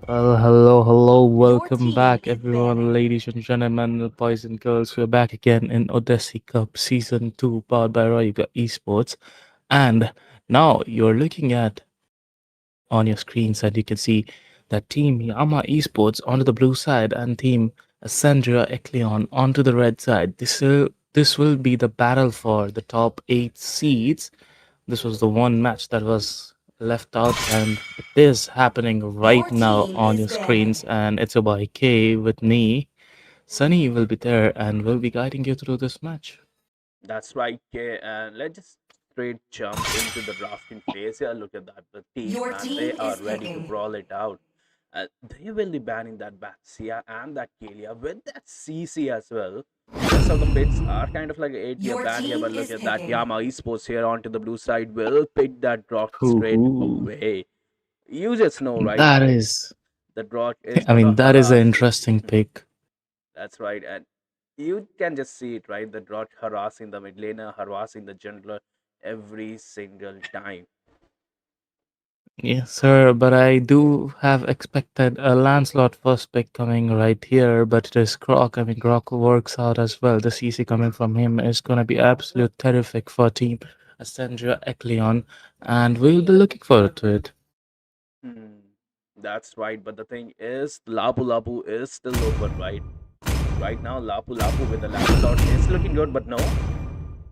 Well, hello, Your welcome team back, is everyone, banning. ladies and gentlemen, boys and girls. We're back again in Odyssey Cup Season 2, powered by Royga Esports. And now you're looking at on your screens, and you can see that Team Yama Esports onto the blue side and Team Sandria Ekleon onto the red side. This will be the battle for the top 8 seeds. This was the one match that was left out, and it is happening right Your now team on is your banning. screens. And it's by K with me. Sunny will be there and will be guiding you through this match. That's right, Kay. And let's just straight jump into the drafting phase here. Look at that. The teams, Your man, they team are is ready to picking. brawl it out. They will be banning that Batsia and that Kalia with that CC as well. Rest of the picks are kind of like an 8 tier Your ban here, team but look is at that. picking. Yama Esports here onto the blue side will pick that drop straight Hoo-hoo. away. You just know, right? That is, The Drock is I gonna mean, that is an harass you. interesting pick. That's right. And you can just see it, right? The Drock harassing the mid laner, harassing the jungler every single time. Yes, sir, but I do have expected a Lancelot first pick coming right here, but it is Grok. I mean, Grok works out as well. The CC coming from him is going to be absolute terrific for Team Ascendria Ekleon, and we'll be looking forward to it. Hmm. That's right. But the thing is, Lapu Lapu is still open, right? Right now, Lapu Lapu with the Lancelot is looking good, but no.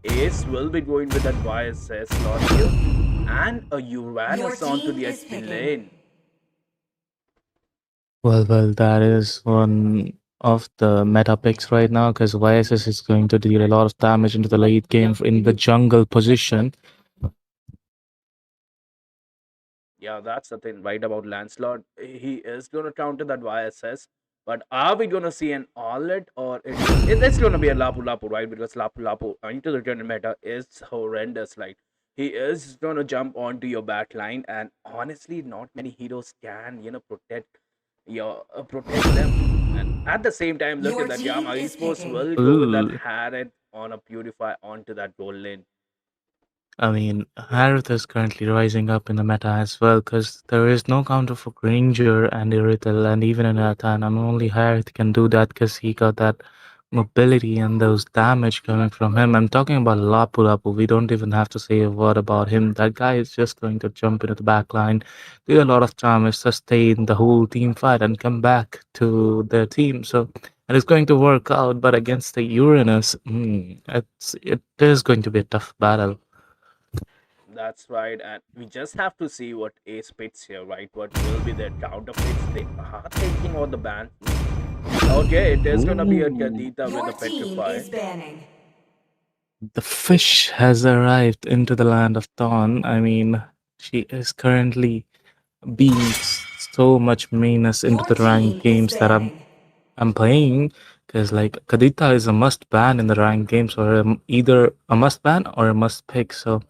Ace will be going with that YSS slot here. And a Your Uranus onto team the is HP picking. lane. Well, that is one of the meta picks right now because YSS is going to deal a lot of damage into the late game in the jungle position. Yeah, that's the thing, right, about Lancelot. He is going to counter that YSS. But are we going to see an Olet or it's going to be a Lapu Lapu, right? Because Lapu Lapu into the tournament meta is horrendous. Like, he is going to jump onto your back line. And honestly, not many heroes can, protect them. And at the same time, look at Your that. team Yama is Esports picking. will go with that Ooh. Harriet on a Purify onto that gold lane. I mean, Harith is currently rising up in the meta as well because there is no counter for Granger and Irithel, and even in Atan, and only Harith can do that because he got that mobility and those damage coming from him. I'm talking about Lapu Lapu. We don't even have to say a word about him. That guy is just going to jump into the back line, do a lot of damage, sustain the whole team fight, and come back to their team. So and it's going to work out, but against the Uranus, it is going to be a tough battle. That's right, and we just have to see what Ace picks here, right? What will be their counter picks? They are thinking about the ban. Okay, it is gonna be a Ooh. Kadita with Your a team Petrify. is banning. The fish has arrived into the land of Dawn. I mean, she is currently being so much meanness into Your the ranked team is games that banning. I'm playing because like Kadita is a must ban in the ranked games or either a must ban or a must pick. So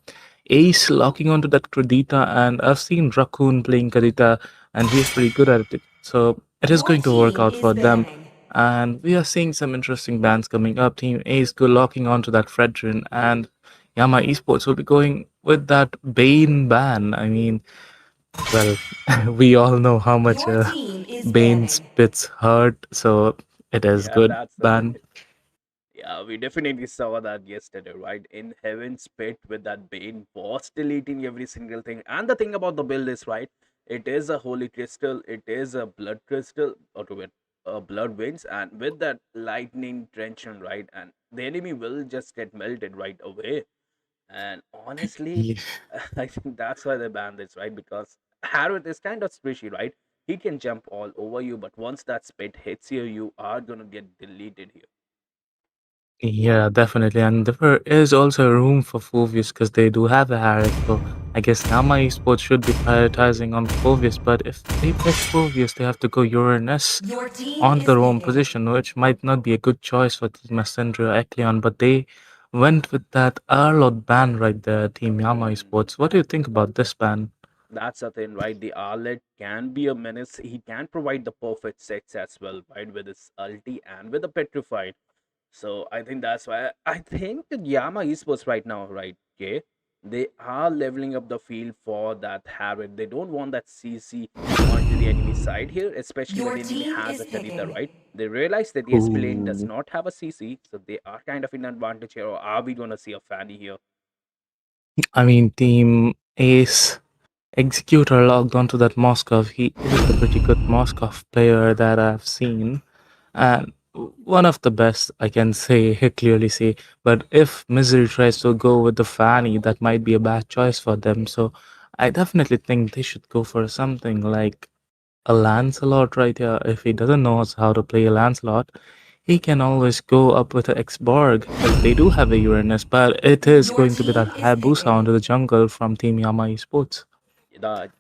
Ace locking onto that Kadita, and I've seen Raccoon playing Kadita, and he's pretty good at it. So it is Your going to work team out is for them. banning. And we are seeing some interesting bans coming up. Team Ace go locking onto that Fredrin, and Yama Esports will be going with that Bane ban. I mean, well, we all know how much Your team is Bane banning. spits hurt, so it is Yeah, good that's the thing. ban. Yeah, we definitely saw that yesterday, right? In Heaven's Pit with that Bane was deleting every single thing. And the thing about the build is, right? It is a holy crystal, it is a blood crystal, or to it, blood winds, and with that lightning trenchant, right? And the enemy will just get melted right away. And honestly, Ye- I think that's why they banned this, right? Because Harrod is kind of squishy, right? He can jump all over you, but once that spit hits you, you are gonna get deleted here. Yeah, definitely. And there is also room for Phoveus because they do have a Harriet. So I guess Yama Esports should be prioritizing on Phoveus. But if they pick Phoveus, they have to go Uranus Your team on is their own picking. position, which might not be a good choice for Team Ascendria Ekleon. But they went with that Arlot ban right there, Team Yama Hmm. Esports. What do you think about this ban? That's the thing, right? The Arlet can be a menace. He can provide the perfect sets as well, right? With his ulti and with the petrified. So I think that's why I think that Yama Esports right now, right? Okay, they are leveling up the field for that Harriet. They don't want that CC onto to the enemy side here, especially when Your the enemy team has is a Kadita, picking. right? They realize that the SP lane does Ooh. not have a CC, so they are kind of in advantage here. Or are we going to see a Fanny here? I mean, Team Ace Executor logged onto that Moskov. He is a pretty good Moskov player that I've seen, and one of the best I can say, clearly say. But if Misery tries to go with the Fanny, that might be a bad choice for them. So I definitely think they should go for something like a Lancelot right here. If he doesn't know how to play a Lancelot, he can always go up with an X-Borg, because they do have a Uranus, but it is Your going to be that team is Hayabusa onto picking. the jungle from Team Yama Esports.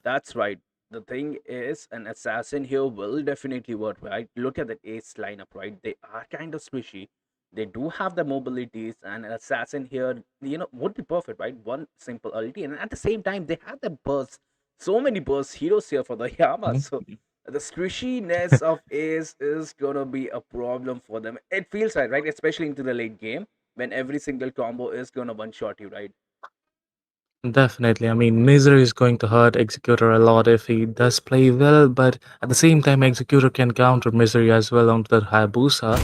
That's right. The thing is, an assassin here will definitely work, right? Look at the ace lineup, right? They are kind of squishy. They do have the mobilities, and an assassin here, would be perfect, right? One simple ulti, and at the same time, they have the bursts. So many burst heroes here for the Yama. So the squishiness of ace is gonna be a problem for them. It feels right? Especially into the late game when every single combo is gonna one shot you, right? Definitely. I mean, Misery is going to hurt Executor a lot if he does play well, but at the same time, Executor can counter Misery as well onto the Hayabusa.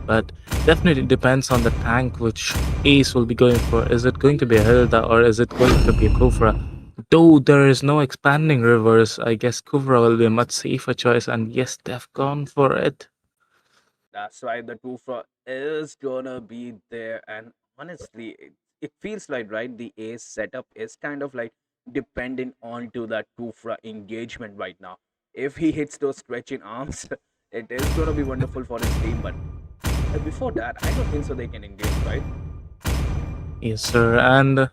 But definitely depends on the tank which Ace will be going for. Is it going to be a Hilda or is it going to be a Kufra? Though there is no expanding rivers, I guess Kufra will be a much safer choice, and yes, they've gone for it. That's why the Kufra is gonna be there. And honestly, it feels like, right, the ace setup is kind of like dependent onto that Kufra engagement right now. If he hits those stretching arms, it is gonna be wonderful for his team. But before that, I don't think so they can engage, right? Yes, sir. And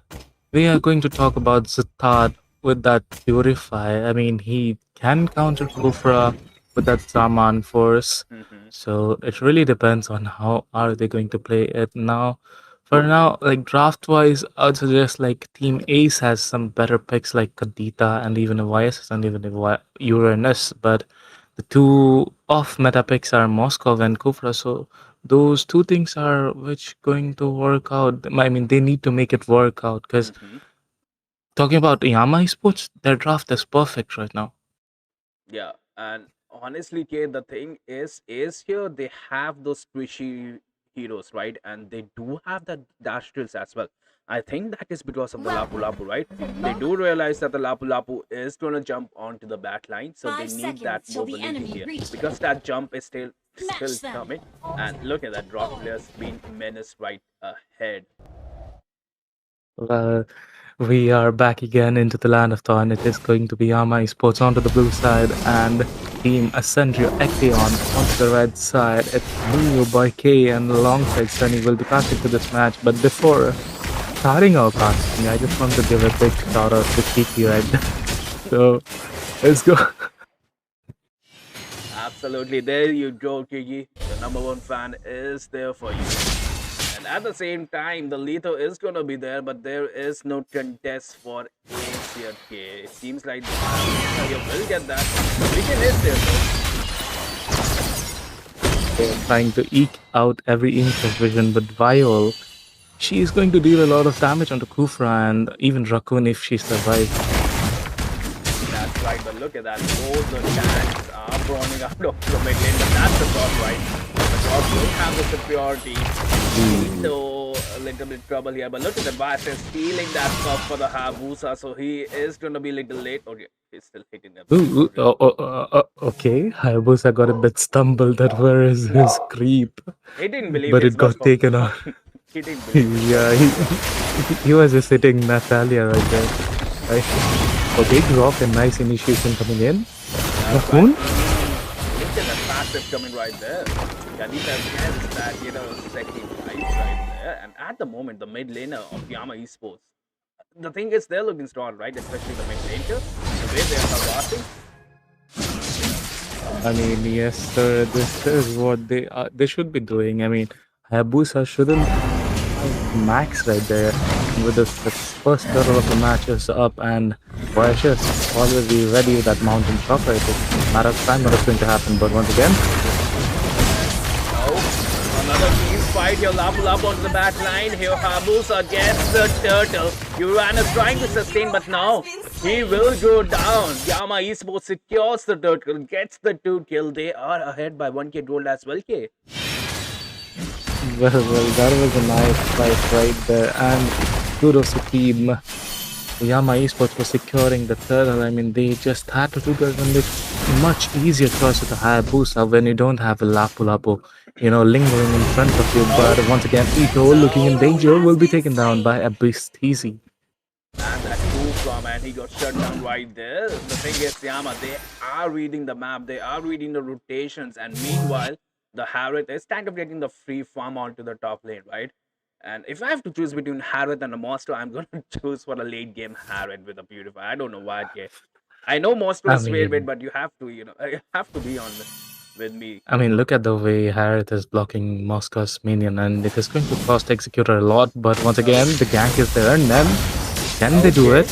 we are going to talk about Zathad with that Purify. I mean, he can counter Kufra with that Zaman force. Hmm. So it really depends on how are they going to play it now. For now, like draft wise, I would suggest like Team Ace has some better picks like Kadita and even a YSS and even a Uranus. But the two off meta picks are Moskov and Kufra. So those two things are which going to work out. I mean, they need to make it work out because Hmm. talking about Yama Esports, their draft is perfect right now. Yeah, and honestly, K, the thing is here they have those squishy heroes, right? And they do have the dash drills as well. I think that is because of the Lapu Welcome Lapu, right? to the They MOBA. do realize that the Lapu Lapu is gonna jump onto the back line, so they 5 need that seconds till the mobility enemy here reaches. because that jump is still Match them. coming. And look at that drop players being menaced right ahead. Well, we are back again into the land of Thorn. It is going to be Yama Esports onto the blue side and Team Ascendrio Echeon onto the red side. It's me, your boy K, and alongside Sunny will be casting to this match. But before starting our casting, I just want to give a big shout out to Kiki right there. So let's go. Absolutely, there you go, Kiki. The number one fan is there for you. And at the same time, the Leto is gonna be there, but there is no contest for Ace here. Okay, it seems like the Hayabusa here will get that. The vision is there though. They're trying to eke out every inch of vision, but Viol, she is going to deal a lot of damage onto Kufra and even Raccoon if she survives. That's right, but look at that. Both the tanks are prawning out of the mid lane, but that's the shot, right? The shot will have the superiority. Ooh. Leto a little bit trouble here, but look at the Bass is stealing that stuff for the Hayabusa, so he is gonna be a little late. Okay, he's still hitting them. Okay. Okay. Hayabusa got a bit stumbled that where is his creep, He didn't believe but his it was got gonna taken out. work. He didn't believe his was Yeah, gonna work. he was just hitting Natalia right there. Right? Okay, drop and nice initiation coming in. That's right. Raccoon? Look at that passive coming right there. Kadita gets that, second life right there. And at the moment, the mid laner of Yama Esports, the thing is, they're looking strong, right? Especially the mid laner. The way they are harassing. I mean, yes, sir. This is what they should be doing. I mean, Hayabusa shouldn't have Max right there. With the first turtle of the match is up, and Voyages always be ready with that mountain chopper. It's a matter of time what is going to happen. But once again, Oh, another team fight right here. Lapu Lapu onto the back line. Here Hayabusa gets the turtle. Uranus trying to sustain, but now he will go down. Yama Esports secures the turtle, gets the 2 kill. They are ahead by 1k gold as well, K. Well, that was a nice fight right there, and kudos to team Yama Esports for securing the turtle. I mean, they just had to do that, and it's much easier choice with the Hayabusa when you don't have a Lapu Lapu, lingering in front of you. But once again, Ito, looking in danger, will be taken down by Abyss Easy. And that Kufra, man, he got shut down right there. The thing is, Yama, they are reading the map, they are reading the rotations, and meanwhile, the Harith is kind of getting the free farm onto the top lane, right? And if I have to choose between Harith and a Monster, I'm going to choose for a late game Harith with a Purify. I don't know why, okay? I know Monster I is favorite, mean, but you have to, you have to be on with me. look at the way Harith is blocking Moscow's minion, and it is going to cost Executor a lot. But once again, the gank is there, and then can they do Okay. it?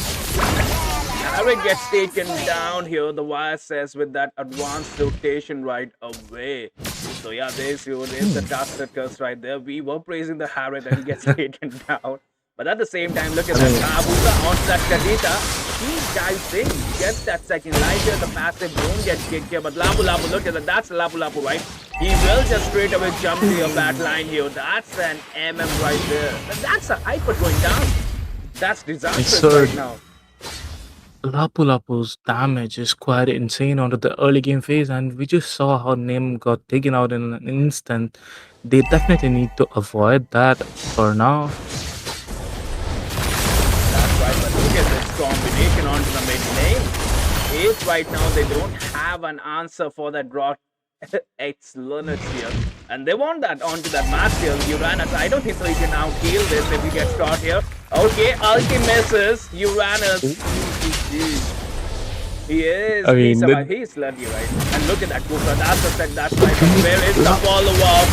Harith gets taken down here. The wire says with that advanced rotation right away. So yeah, there's the Tasted curse right there. We were praising the Harith and he gets taken down. But at the same time, look at that Hayabusa onto that Kadita. He dives in, gets that second life here. The passive don't get kicked here. But Lapu Lapu, look at that. That's Lapu Lapu, right? He will just straight away jump to your back line here. That's an MM right there. That's a hyper going down. That's disastrous right now. Lapu Lapu's damage is quite insane onto the early game phase, and we just saw how Nim got taken out in an instant. They definitely need to avoid that for now. That's right, but look at this combination onto the mid lane. Ace right now, they don't have an answer for that draw. It's Linux here. And they want that onto that master Uranus. I don't think so he can now kill this if he gets caught here. Okay, ulti misses. Uranus. He is. He's slutty, right? And look at that Kufra. That's the set. That's right. But where is the follow-up?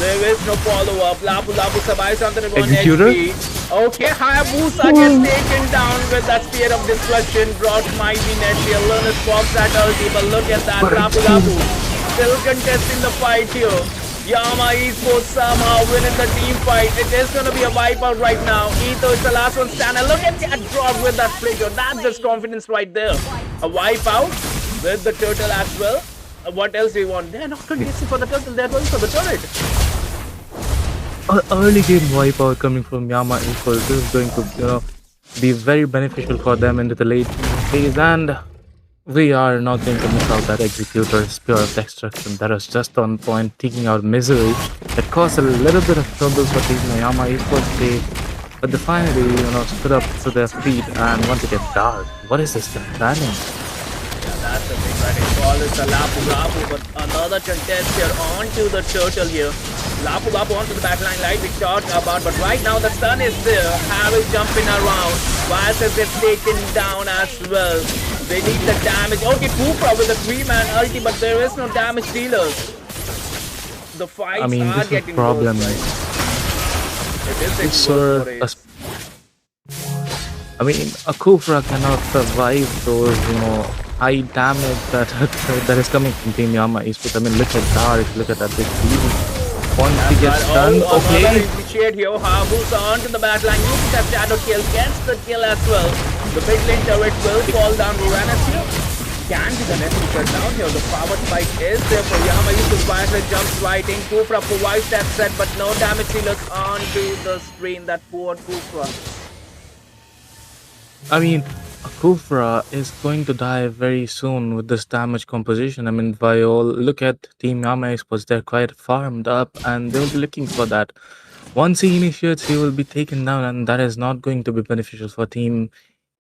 There is no follow-up. Lapu Lapu survives on the 1 HP. Okay, Hayabusa gets taken down with that Spear of Destruction. Brought mighty net here. Linus pops that ulti, but look at that. Lapu Lapu still contesting the fight here. Yama Esports somehow winning the team fight. It is going to be a wipeout right now. Ito is the last one standing. Look at that drop with that flicker. That's just confidence right there. A wipeout with the turtle as well. What else do you want? They're not going for the turtle. They're going for the turret. Early game wipeout coming from Yama Esports. This is going to be very beneficial for them into the late phase, and we are not going to miss out that Executor Spear of Destruction. That was just on point, taking out Misery. That caused a little bit of trouble for Team Yama Esports, but they finally, stood up to their feet, and once again, Dark. What is this planning? Yeah, that's the thing, right? It's all is a Lapu Lapu, but another contest here onto the turtle here. Lapu Lapu onto the backline, like we talked about, but right now the stun is there. Harry jumping around. Vices gets taken down as well. They need the damage. Okay, Kufra with a 3-man ulti, but there is no damage dealers. The fights are getting problem. Close, right? It is getting close for a Kufra cannot survive those, high damage that is coming from Team Yama Esports. Look at Dark, look at that big team. Once he gets stunned, okay. Initiate here, Hayabusa onto the backline, using that shadow kill, gets the kill as well. The big lane turret will fall down. Uranus here can be the next to shut down here. The power spike is there for Yama. Violently jumps right in. Kufra provides that set, but no damage dealers onto the screen. That poor Kufra. Kufra is going to die very soon with this damage composition. Viol, look at Team Yama Esports, they're quite farmed up and they'll be looking for that. Once he initiates, he will be taken down, and that is not going to be beneficial for Team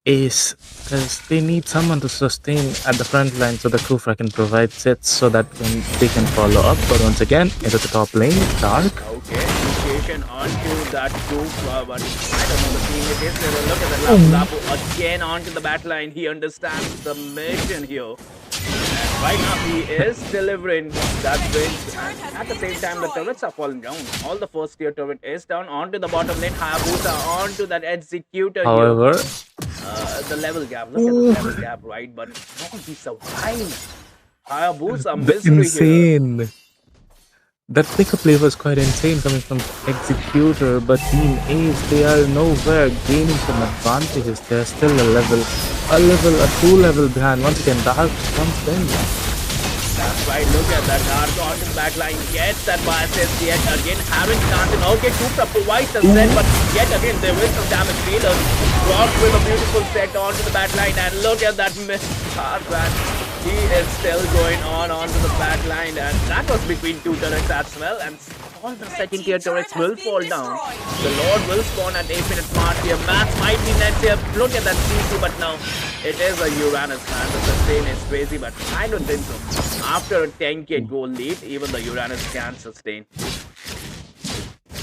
Ace, because they need someone to sustain at the front line so the Kufra can provide sets so that they can follow up. But once again, into the top lane, Dark. Okay, initiation onto that Kufra, but I don't know the team it is. Look at the Lapu Lapu again onto the back line. He understands the mission here. And right now he is delivering that win. And at the same time, the turrets are falling down. All the first tier turret is down onto the bottom lane. Hayabusa onto that Executor However, here. The level gap. Look at the level gap, right? But no, he survived. Hayabusa misery insane. here. That pickup play was quite insane coming from Executor, but Team Ace, they are nowhere gaining some advantages. They're still a 2 level behind. Once again, Dark comes in. That's right, look at that. Dark on the back line gets that by assist yet again. Haven't chanted. Okay, Supra provides the set, but yet again there is some damage dealers. Rock with a beautiful set onto the back line, and look at that miss. Hardrat. He is still going on onto the back line, and that was between two turrets as well. And all the second tier turrets will fall down. The Lord will spawn at 8 minute mark here. Max might be next here. Look at that CC, but now it is a Uranus, man. The sustain is crazy, but I don't think so. After a 10k goal lead, even the Uranus can sustain.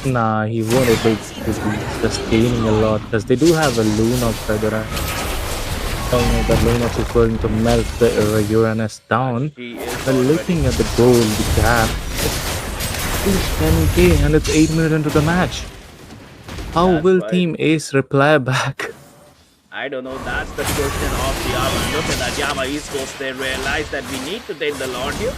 Nah, he won't able to be sustaining a lot because they do have a Lunox feather. I don't know that Lunox is going to melt the Uranus down. She is But already. looking at the goal, the gap, it's 10k and it's 8 minutes into the match. How That's will right. Team Ace reply back? I don't know. That's the question of Yama. Look at that. Yama East Coast. They realize that we need to take the Lord here.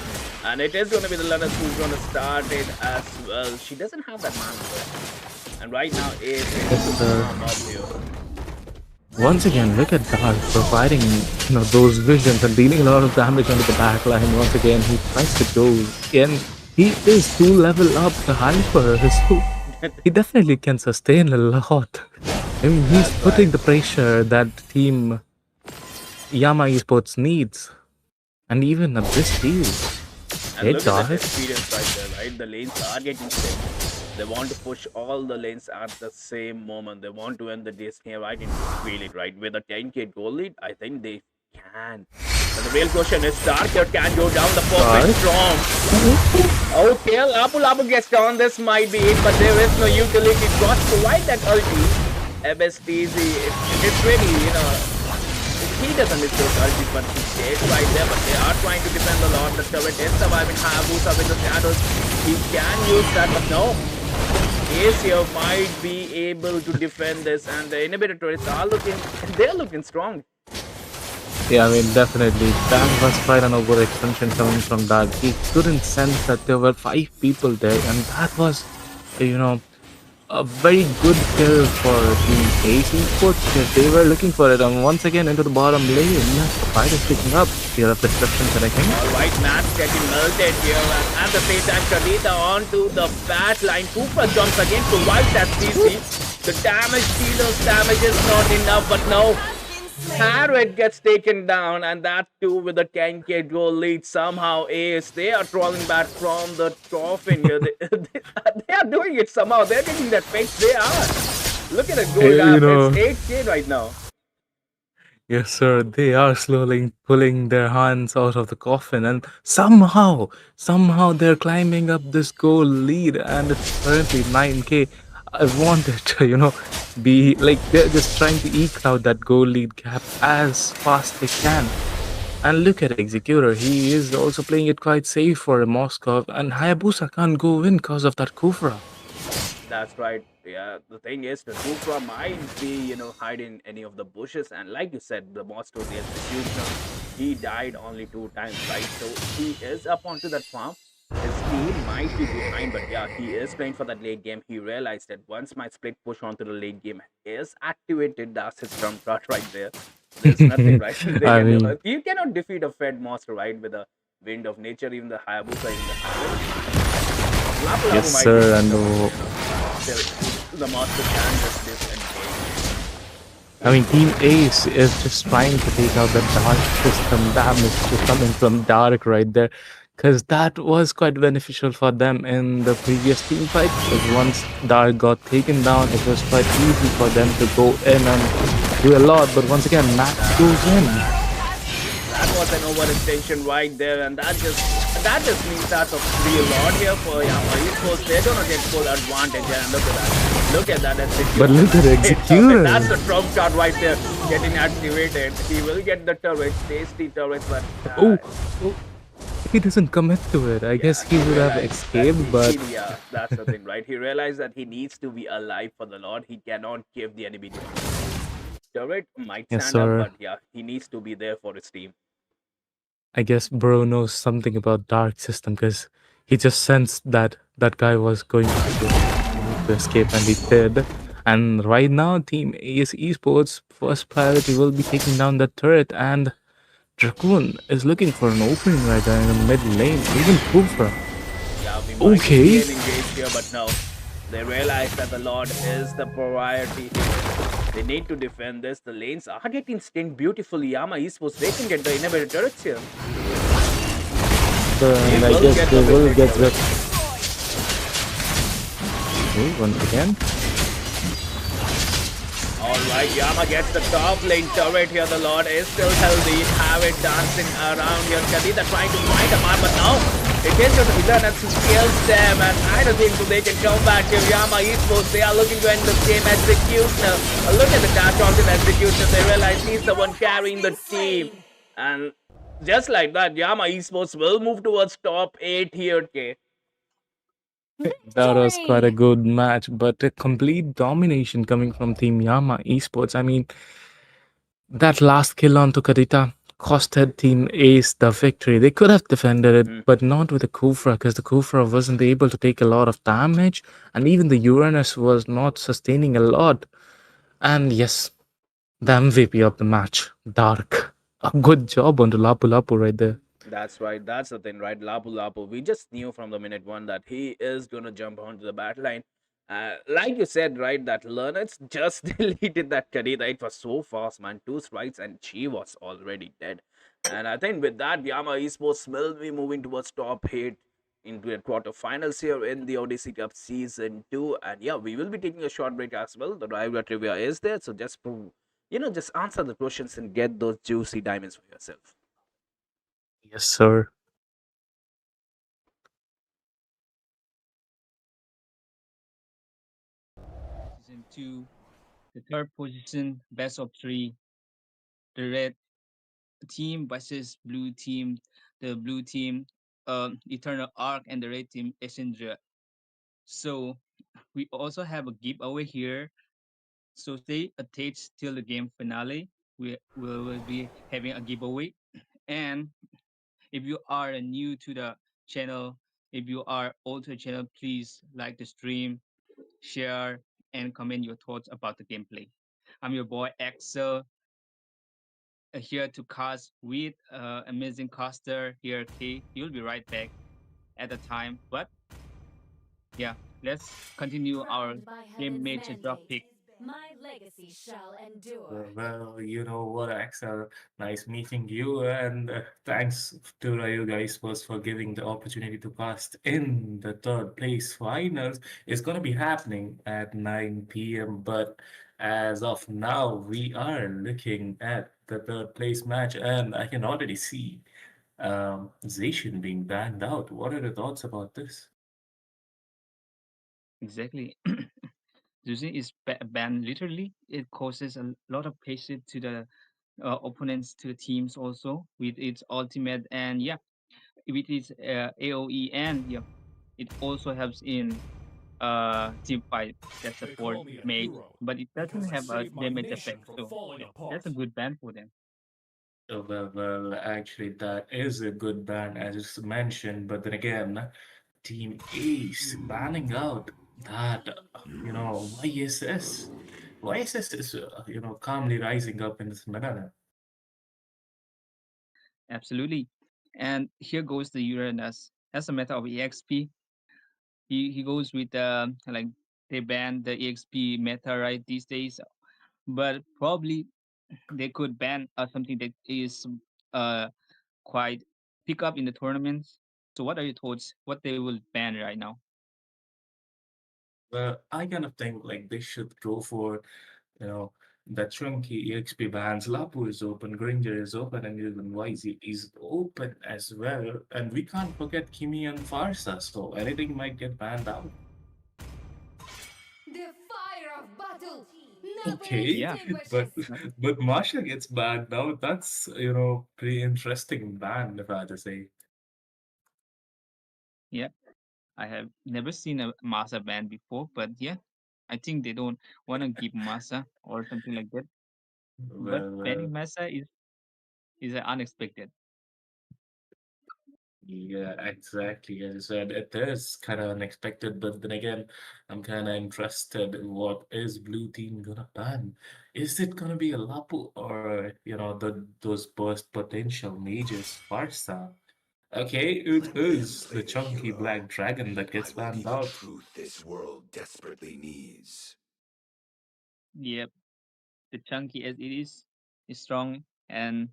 And it is going to be the Lennox who's going to start it as well. She doesn't have that man though. And right now, Ace ready to Yes, sir. farm up here. Once again, look at Dark providing those visions and dealing a lot of damage onto the back line. Once again, he tries to go again. He is 2 level up the hyper, so he definitely can sustain a lot. I mean, he's That's putting right. the pressure that team Yama Esports needs, and even at this field. And Hey, look at that Dark. experience right there, right? The lanes are getting set. They want to push all the lanes at the same moment. They want to end the Disney right into feel it, right? With a 10k goal lead, I think they can. But the real question is Darker can go down the perfect Dark. storm. Okay, Lapu Lapu gets down. This might be it, but there is no utility. Got to provide that ulti. MSTZ, it's really, he doesn't miss those ultis, but he stays right there. But they are trying to defend a lot. The turret is surviving. Hayabusa with the shadows. He can use that, but no. Ace here might be able to defend this, and the inhibitor turrets are they're looking strong. Yeah, I mean, definitely. That was quite an overextension coming from Dark. He couldn't sense that there were 5 people there, and that was, you know, a very good kill for Team Ace Esports because they were looking for it. And once again, into the bottom lane, the fight is picking up. Fear of destruction connecting. Alright, Max getting melted here, and at the same time, Sharita onto the back line. Cooper jumps again, provides that CC. The damage dealer's damage is not enough, but no. Harrod gets taken down, and that too with a 10k goal lead. Somehow, Ace, they are crawling back from the coffin here. They are doing it somehow. They're getting that fix. They are. Look at the goal You gap. It's know, 8k right now. yes, sir. They are slowly pulling their hands out of the coffin, and somehow, they're climbing up this goal lead, and it's currently 9k. I want it to, be like they're just trying to eke out that goal lead gap as fast they can. And look at Executor, he is also playing it quite safe for Moscow, and Hayabusa can't go in because of that Kufra. That's right. Yeah, the thing is, the Dupra might be, hiding any of the bushes. And like you said, the Moscow, the executioner, he died only 2 times, right? So he is up onto that farm. His team might be behind, but yeah, he is playing for that late game. He realized that once my split push onto the late game is activated, that's his trump card right there. There's nothing, right? They I can do. mean, You cannot defeat a fed monster, right? With a wind of nature, even the Hayabusa, even the Harvest. Lapu yes, Lapu might be sir, and stuck over there, still the monster can just disengage. I mean, Team Ace is just trying to take out the Dark system damage to coming from Dark right there. Because that was quite beneficial for them in the previous team fight. Because once Dark got taken down, it was quite easy for them to go in and do a lot. But once again, Max goes That's in. that was an overextension right there, and that just means that's a real lot here for Yama Esports. They're gonna get full advantage here, and look at that. Look at that But execution. look at That's Executor. the trump card right there getting activated. He will get the turret, tasty turret, but Oh, oh, he doesn't commit to it. I guess yeah, he he would have realized that escaped, but yeah, that's the thing, right? He realized that he needs to be alive for the Lord. He cannot give the enemy the turret. Might yes, stand up, sir. but yeah, he needs to be there for his team. I guess bro knows something about Dark system because He just sensed that that guy was going to escape. He need to escape, and he did. And right now, Team Ace Esports' first priority will be taking down the turret, and Dracoon is looking for an opening right there in the mid lane. Even Kufra. Yeah, we might see Okay. an engage here, but no. They realize that the Lord is the priority here. They need to defend this. The lanes are getting stinned beautifully. Yama Esports, they can get the inhibitor turrets here. They And I will guess get they the win will later, get right? the. Okay, once again. Alright, Yama gets the top lane turret here. The Lord is still healthy. Have it dancing around here. Kadita trying to find a man, but no. It is just Villainous who kills them, and I don't think so they can come back here. Yama Esports, they are looking to end this game. Executioner. Look at the dash of the Executioner. They realize he's the one carrying the team. And just like that, Yama Esports will move towards top 8 here, okay? That was quite a Victory! good match, but a complete domination coming from Team Yama Esports. I mean, that last kill onto Kadita costed Team Ace the victory. They could have defended it, Mhm. but not with the Kufra, because the Kufra wasn't able to take a lot of damage, and even the Uranus was not sustaining a lot. And yes, the MVP of the match, Dark. A good job on the Lapu Lapu right there. That's right. That's the thing, right? Lapu Lapu. We just knew from the minute one that he is gonna jump onto the battle line. Like you said, right? That Leonard's just deleted that Kadita. It was so fast, man. Two strikes and she was already dead. And I think with that, Yama Esports will be moving towards top 8 into the quarterfinals here in the Odyssey Cup Season 2. And yeah, we will be taking a short break as well. The rival trivia is there. So just, just answer the questions and get those juicy diamonds for yourself. Yes, sir. Season 2, the third position, best of three, the red team versus blue team, the blue team, Eternal Arc, and the red team, Essendra. So we also have a giveaway here. So stay attached till the game finale. We will be having a giveaway. And if you are new to the channel, if you are old to the channel, please like the stream, share, and comment your thoughts about the gameplay. I'm your boy Axel, here to cast with amazing caster here, K. You'll be right back at the time. But yeah, let's continue our Crowned by game heaven's major drop mandate, pick. my legacy shall endure. Well, you know what, Axel? Nice meeting you, and thanks to you guys first for giving the opportunity to cast in the third place finals. It's gonna be happening at 9 p.m., but as of now, we are looking at the third place match, and I can already see Zacian being banned out. What are your thoughts about this? Exactly. Using is banned literally. It causes a lot of patience to the opponents, to the teams also with its ultimate, and yeah, with its AOE, and yeah, it also helps in team fight that They support call me a mage, hero but it because doesn't I have a saved my damage nation effect. from So falling yeah, that's a apart. good ban for them. Well, actually, that is a good ban, as it's mentioned. But then again, Team Ace banning out that, YSS. YSS is, calmly rising up in this manner. Absolutely. And here goes the Uranus. As a matter of EXP, he goes with like they ban the EXP meta right these days, but probably they could ban something that is uh quite pick up in the tournaments. So what are your thoughts? What they will ban right now? Well, I kind of think like they should go for, you know, the chunky EXP bans. Lapu is open, Granger is open, and even YZ is open as well. And we can't forget Kimi and Farsa, so anything might get banned out. The fire of battle never Okay, Yeah. extinguishes. but but Marsha gets banned now. That's pretty interesting ban if I had to say. Yeah. I have never seen a Masa ban before, but yeah, I think they don't want to give Masa or something like that. But Well, banning Masa is unexpected. Yeah, exactly. As you said, it is kind of unexpected, but then again, I'm kind of interested in what is Blue Team gonna ban? Is it gonna be a Lapu or those burst potential mages Farsa? Okay, it Let them is play the the chunky hero. black dragon that I gets will be banned the out. truth this world desperately needs. Yep, the chunky as it is strong and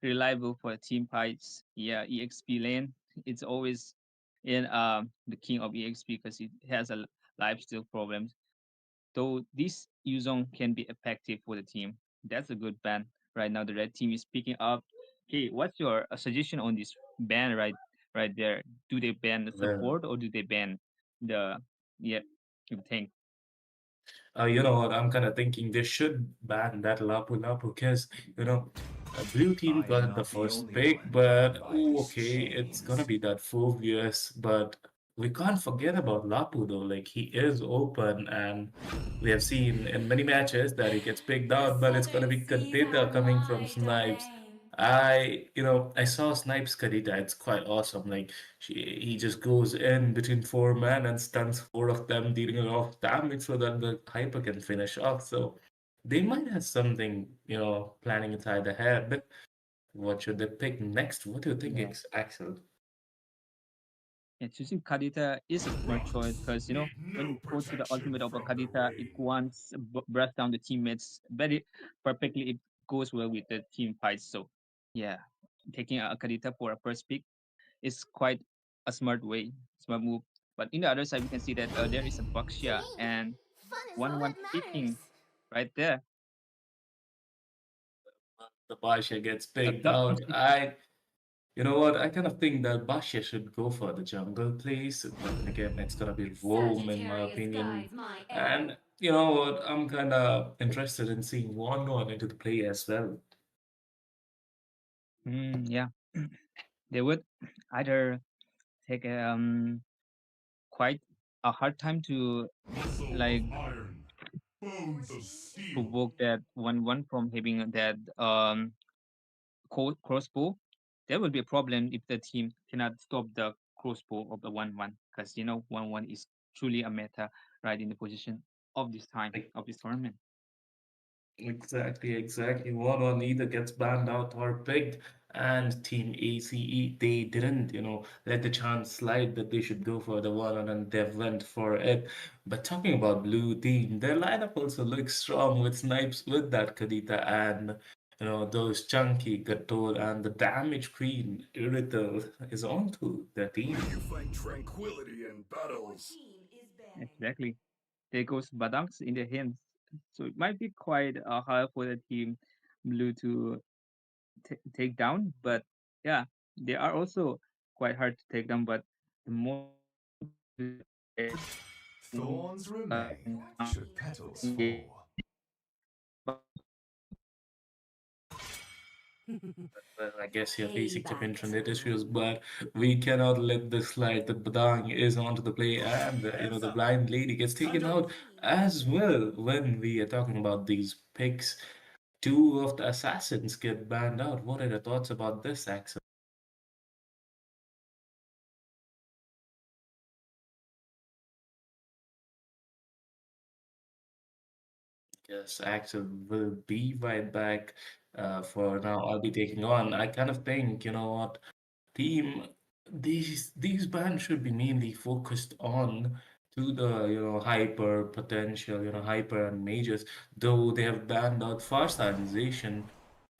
reliable for team fights. Yeah, EXP lane. It's always in the king of EXP because it has a lifesteal problem. Though this Yuzong can be effective for the team. That's a good ban. Right now the red team is picking up. Okay, what's your suggestion on this ban right there? Do they ban the Well, support or do they ban the yeah the tank? you know what? I'm kind of thinking they should ban that Lapu Lapu because, Blue Team I am got the not the first only pick, one bound but by oh, this okay, it's gonna chains. be that Phobius. But we can't forget about Lapu though. Like he is open, and we have seen in many matches that he gets picked The out, but it's gonna seven be seas Kadita are coming from my Snipes. domain. I saw Snipes Kadita. It's quite awesome. Like he just goes in between four men and stuns four of them, dealing a lot of damage so that the hyper can finish off. So they might have something, planning inside their head. What should they pick next? What do you think, Yeah. Axel? Yeah, choosing Kadita is a smart choice because when you go to the ultimate of a Kadita, it once breath down the teammates very perfectly. It goes well with the team fights. So yeah, taking a Kadita for a first pick is quite a smart move. But in the other side, we can see that there is a To Baxia me, and fun is all one that picking matters. right there. The Basha gets A picked tough out. decision. You know what? I kind of think that Basha should go for the jungle place, but then again, it's gonna be Rome in my Sagittarius opinion. guides my And arrow. you know what? I'm kind of interested in seeing Won into the play as well. Yeah, they would either take quite a hard time to Muscle like of iron, bones of steel. provoke that one from having that crossbow. There will be a problem if the team cannot stop the crossbow of the 1-1 because 1-1 is truly a meta right in the position of this time of this tournament. Exactly, exactly. One or neither gets banned out or picked. And Team ACE, they didn't, let the chance slide that they should go for the one and they went for it. But talking about blue team, their lineup also looks strong with Snipes with that Kadita and those chunky Gator and the damage queen Irithel is onto their May team. you find tranquility in Your battles. team is banning. Exactly. There goes Badangs in the hands. So it might be quite hard for the team blue to take down, but yeah, they are also quite hard to take down. But the more players who Thorns remain now should petals engage fall. Well, I guess you're facing some Payback internet issues, time. but we cannot let this slide. The Badang is onto the play, and Heads the up, blind lady gets taken hunter. Your out team as has been well. When defeated. we are talking about these picks, two of the assassins get banned out. What are your thoughts about this, Axel? Yes, Axel will be right back. For now, I'll be taking on. I kind of think, you know what? Team, these bands should be mainly focused on to the hyper potential, hyper and majors. Though they have banned out Farsightinization,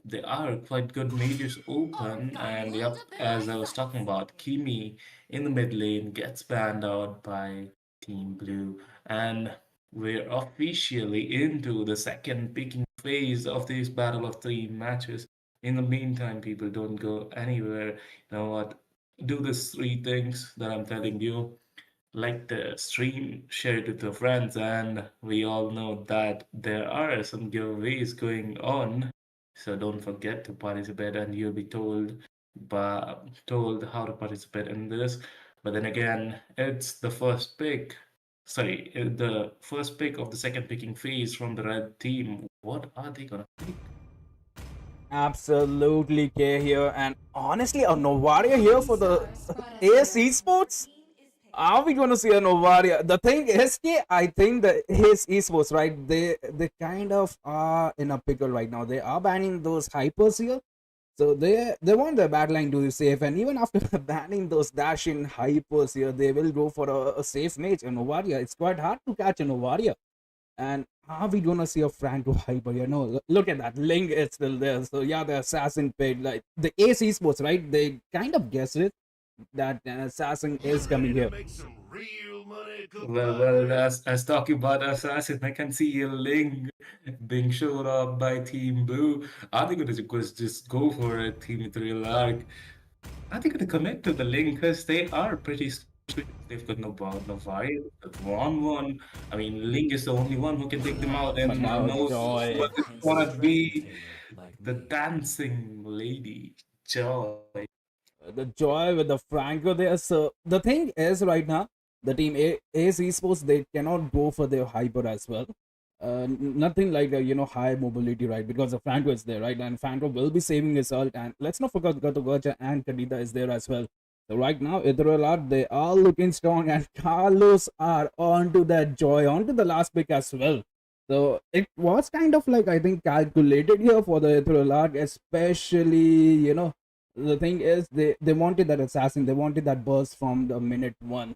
they are quite good mages open, and Orgasm yep, up in my as I was talking sights. about, Kimi in the mid lane gets banned out by Team Blue, and we're officially into the second picking phase of this battle of three matches. In the meantime, people don't go anywhere. You know what? Do these three things that I'm telling you, like the stream, share it with your friends, and we all know that there are some giveaways going on. So don't forget to participate, and you'll be told how to participate in this. But then again, it's the first pick. Sorry, the first pick of the second picking phase from the red team. What are they gonna pick? Absolutely, K here, and honestly, a Novaria here Enemy for the star spotted. AS Your Esports. team is taking Are we going to see a Novaria? The thing is, K, I think the AS Esports, right? They kind of are in a pickle right now. They are banning those hypers here, so they want their backline to be safe, and even after banning those dash in hypers here, they will go for a safe mage, a Novaria. It's quite hard to catch a Novaria. And are we gonna see a Franco hyper here? No, look at that. Link is still there. So yeah, the assassin paid like the AC sports, right? They kind of guessed it that assassin You is coming ready to here. make some real money, Well, compadre? as talking about Assassin, I can see a link being shown up by Team Blue. Are they going to just go for a Team Ethereal Arc? Are they going to connect to the link? Because they are pretty stupid. They've got no Varus, they've won one. I mean, Link is the only one who can take them out, But and who now knows Joy, what it's gonna be. The dancing lady, Joy. the joy with the Franco there. So the thing is, right now, the team Ace Esports they cannot go for their hyper as well. Nothing like high mobility, right? Because the Franco is there, right? And Franco will be saving his ult. And let's not forget Gato Gacha and Kadita is there as well. So right now, Ethereal they are looking strong, and Carlos are onto that joy, onto the last pick as well. So it was kind of like I think calculated here for the Ethereal especially the thing is they wanted that assassin, they wanted that burst from the minute one.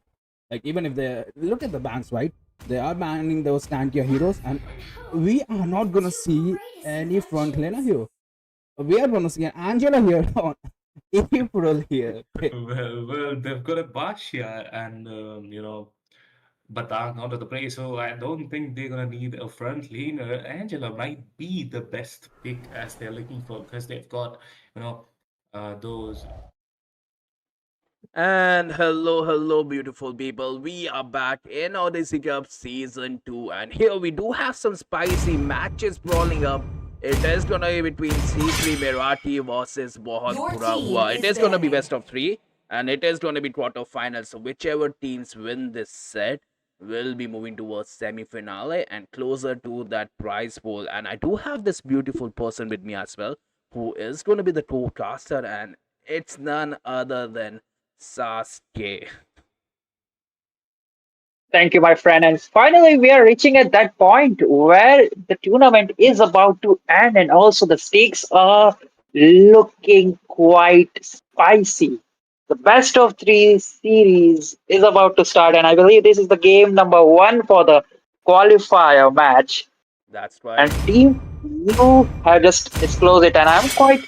Like even if they look at the bans, right, they are banning those tankier heroes, and we are not gonna two see greatest any frontliner inventions. here. We are gonna see an Angela here on April here. Well, they've got a Basha and Batang onto the play, so I don't think they're gonna need a front leaner. Angela might be the best pick as they're looking for because they've got you know those. And hello, beautiful people. We are back in Odyssey Cup Season 2, and here we do have some spicy matches brawling up. It is gonna be between C3 Merati versus Bahut Your Bura team Hua. It is is gonna be banning. best of three, and it is gonna be quarterfinals. So whichever teams win this set will be moving towards semi-finale and closer to that prize pool. And I do have this beautiful person with me as well, who is gonna be the co-caster, and it's none other than Sasuke. Thank you, my friend. And finally, we are reaching at that point where the tournament is about to end, and also the stakes are looking quite spicy. The best of three series is about to start, and I believe this is the game number one for the qualifier match. That's And right. Team you have just disclosed it, and I'm quite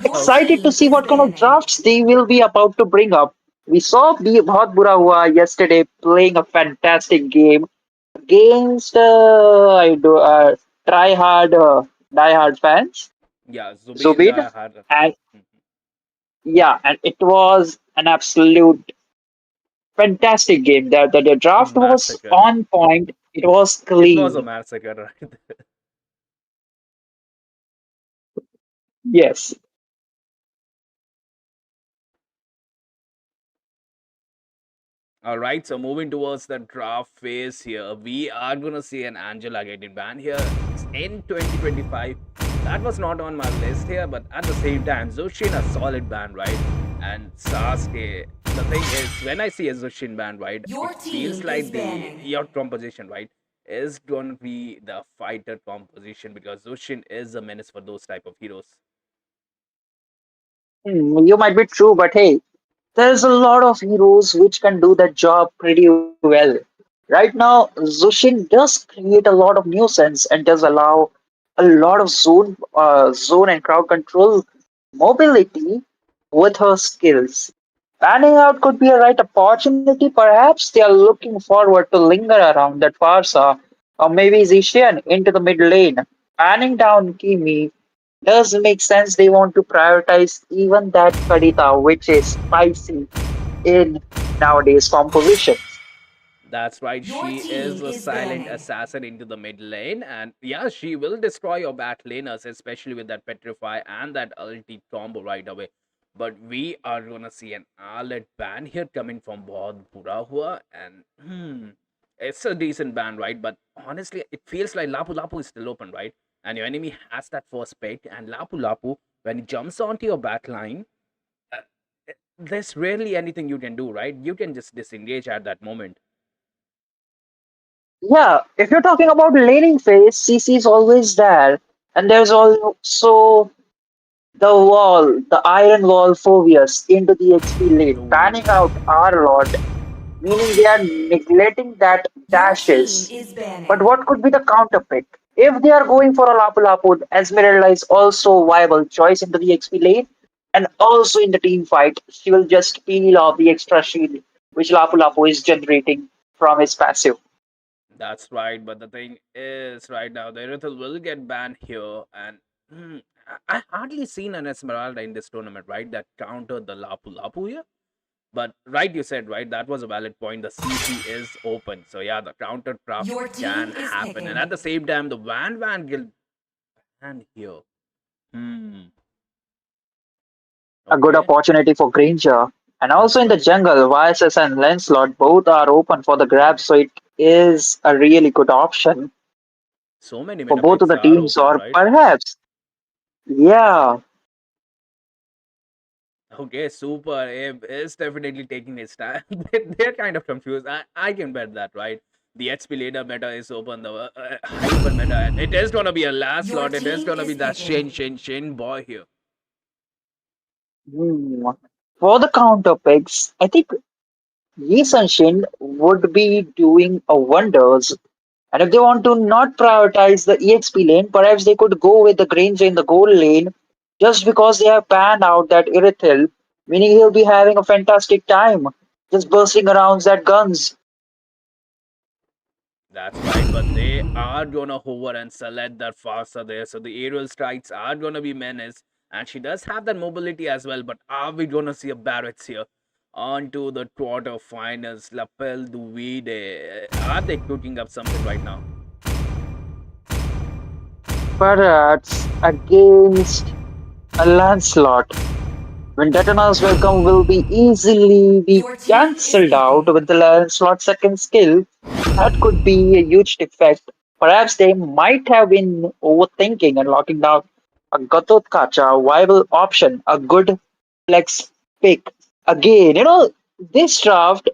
Your excited to team see is what kind of banning. drafts they will be about to bring up. We saw Bahut Bura Hua yesterday playing a fantastic game against try hard die hard fans, Yeah, Zubin Zubid, had and yeah, and it was an absolute fantastic game. The draft was massacre. on point. It was It was a clean. massacre, right? Yes. All right, so moving towards the draft phase here, we are gonna see an Angela getting banned here in 2025. That was not on my list here, but at the same time, Zushin a solid ban, right? And Sasuke. The thing is, when I see a Zushin ban, right, Your it feels team is like the banning. your composition, right, is gonna be the fighter composition because Zushin is a menace for those type of heroes. You might be true, but hey, there's a lot of heroes which can do that job pretty well. Right now, Zushin does create a lot of nuisance and does allow a lot of zone and crowd control mobility with her skills. Panning out could be a right opportunity. Perhaps they are looking forward to linger around that Farsa or maybe Zishan into the mid lane. Panning down Kimi does make sense. They want to prioritize even that Kadita, which is spicy in nowadays compositions. That's right. Your She is team a is silent banning. assassin into the mid lane, and yeah, she will destroy your back laners, especially with that petrify and that ulti combo right away. But we are gonna see an Arlet ban here coming from Bod Burahua, and it's a decent ban, right? But honestly, it feels like Lapu Lapu is still open, right? and your enemy has that first pick, and Lapu Lapu, when he jumps onto your back line, uh, there's rarely anything you can do, right? You can just disengage at that moment. Yeah, if you're talking about laning phase, CC is always there. And there's also the wall, the iron wall Phobius into the XP lane, Ooh, panning out our lot, meaning they are neglecting that Your team dashes. is But banning. what could be the counter pick? If they are going for a Lapu Lapu, Esmeralda is also a viable choice into the XP lane. And also in the team fight, she will just peel off the extra shield which Lapu Lapu is generating from his passive. that's right. But the thing is, right now, the Irithel will get banned here, and I hardly seen an Esmeralda in this tournament, right? That countered the Lapu Lapu here. But right, you said right, that was a valid point. The CC is open, so yeah, the counter draft Your team can is happen, and at picking. the same time, the Van Guild banned here. Hmm. A good Okay. opportunity for Granger. And also That's in the right. jungle, YSS and Lancelot both are open for the grab, so it is a really good option So many for meta both of picks the are teams, open, or right? perhaps, yeah. Okay, Super Abe is definitely taking his time. They're kind of confused. I can bet that, right? The HP later meta is open, the hyper meta, and it is gonna be a last Your slot. It is team gonna be is that picking. Shin boy here. Hmm. For the counter picks, I think Yi Shin would be doing a wonders. And if they want to not prioritize the EXP lane, perhaps they could go with the Granger in the gold lane just because they have panned out that Irithil, meaning he'll be having a fantastic time just bursting around that guns. That's right, but they are gonna hover and select that faster there. So the aerial strikes are gonna be menace, and she does have that mobility as well. But are we gonna see a Barrett's here? On to the quarterfinals. Lapel Duvide. Are they cooking up something right now? Perhaps against a Lancelot, when Detona's welcome will be easily be Your team is cancelled out picking. with the Lancelot second skill, that could be a huge defect. Perhaps they might have been overthinking and locking down a Gatot Kacha viable option, a good flex pick. Again, this draft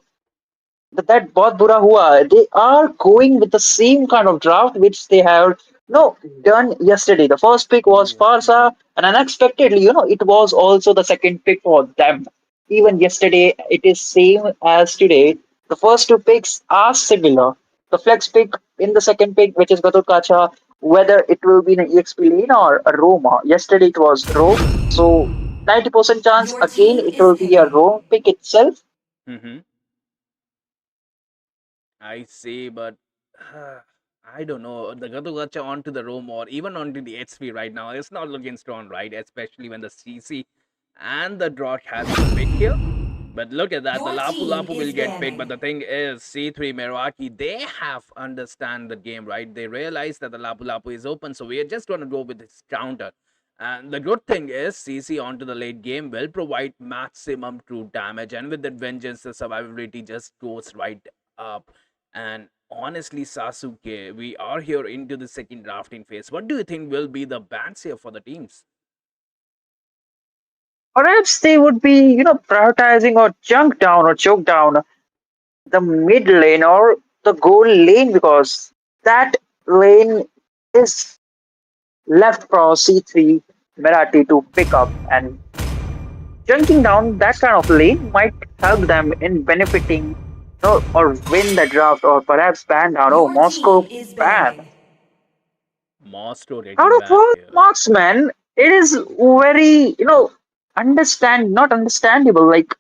that बहुत बुरा हुआ they are going with the same kind of draft which they have no done yesterday. The first pick was Oh, Farsa, and unexpectedly, it was also the second pick for them. Even yesterday, it is same as today. The first two picks are similar. The flex pick in the second pick, which is Gatot Kacha, whether it will be an EXP lane or a Roma. Yesterday it was Rome, so 90% chance Your again team it is will be a picking. Rome pick itself. mm-hmm. I see, but I don't know. The Gatugacha onto the Rome or even onto the HP right now, it's not looking strong, right? Especially when the CC and the Drock has been picked here. But look at that, the Your Lapu team Lapu will is get picked. But banning. the thing is, C3 Meraki, they have understand the game, right? They realize that the Lapu Lapu is open, so we are just gonna go with this counter. And the good thing is, CC onto the late game will provide maximum true damage, and with that vengeance, the survivability just goes right up. And honestly, Sasuke, we are here into the second drafting phase. What do you think will be the bans here for the teams? Perhaps they would be, prioritizing or junk down or choke down the mid lane or the goal lane because that lane is left for C3 Merathi to pick up, and junking down that kind of lane might help them in benefiting, or win the draft or perhaps ban down. Oh, Your team Moscow is ban. banning. Mostro Out getting of banned all here. marksmen, it is very, not understandable. Like,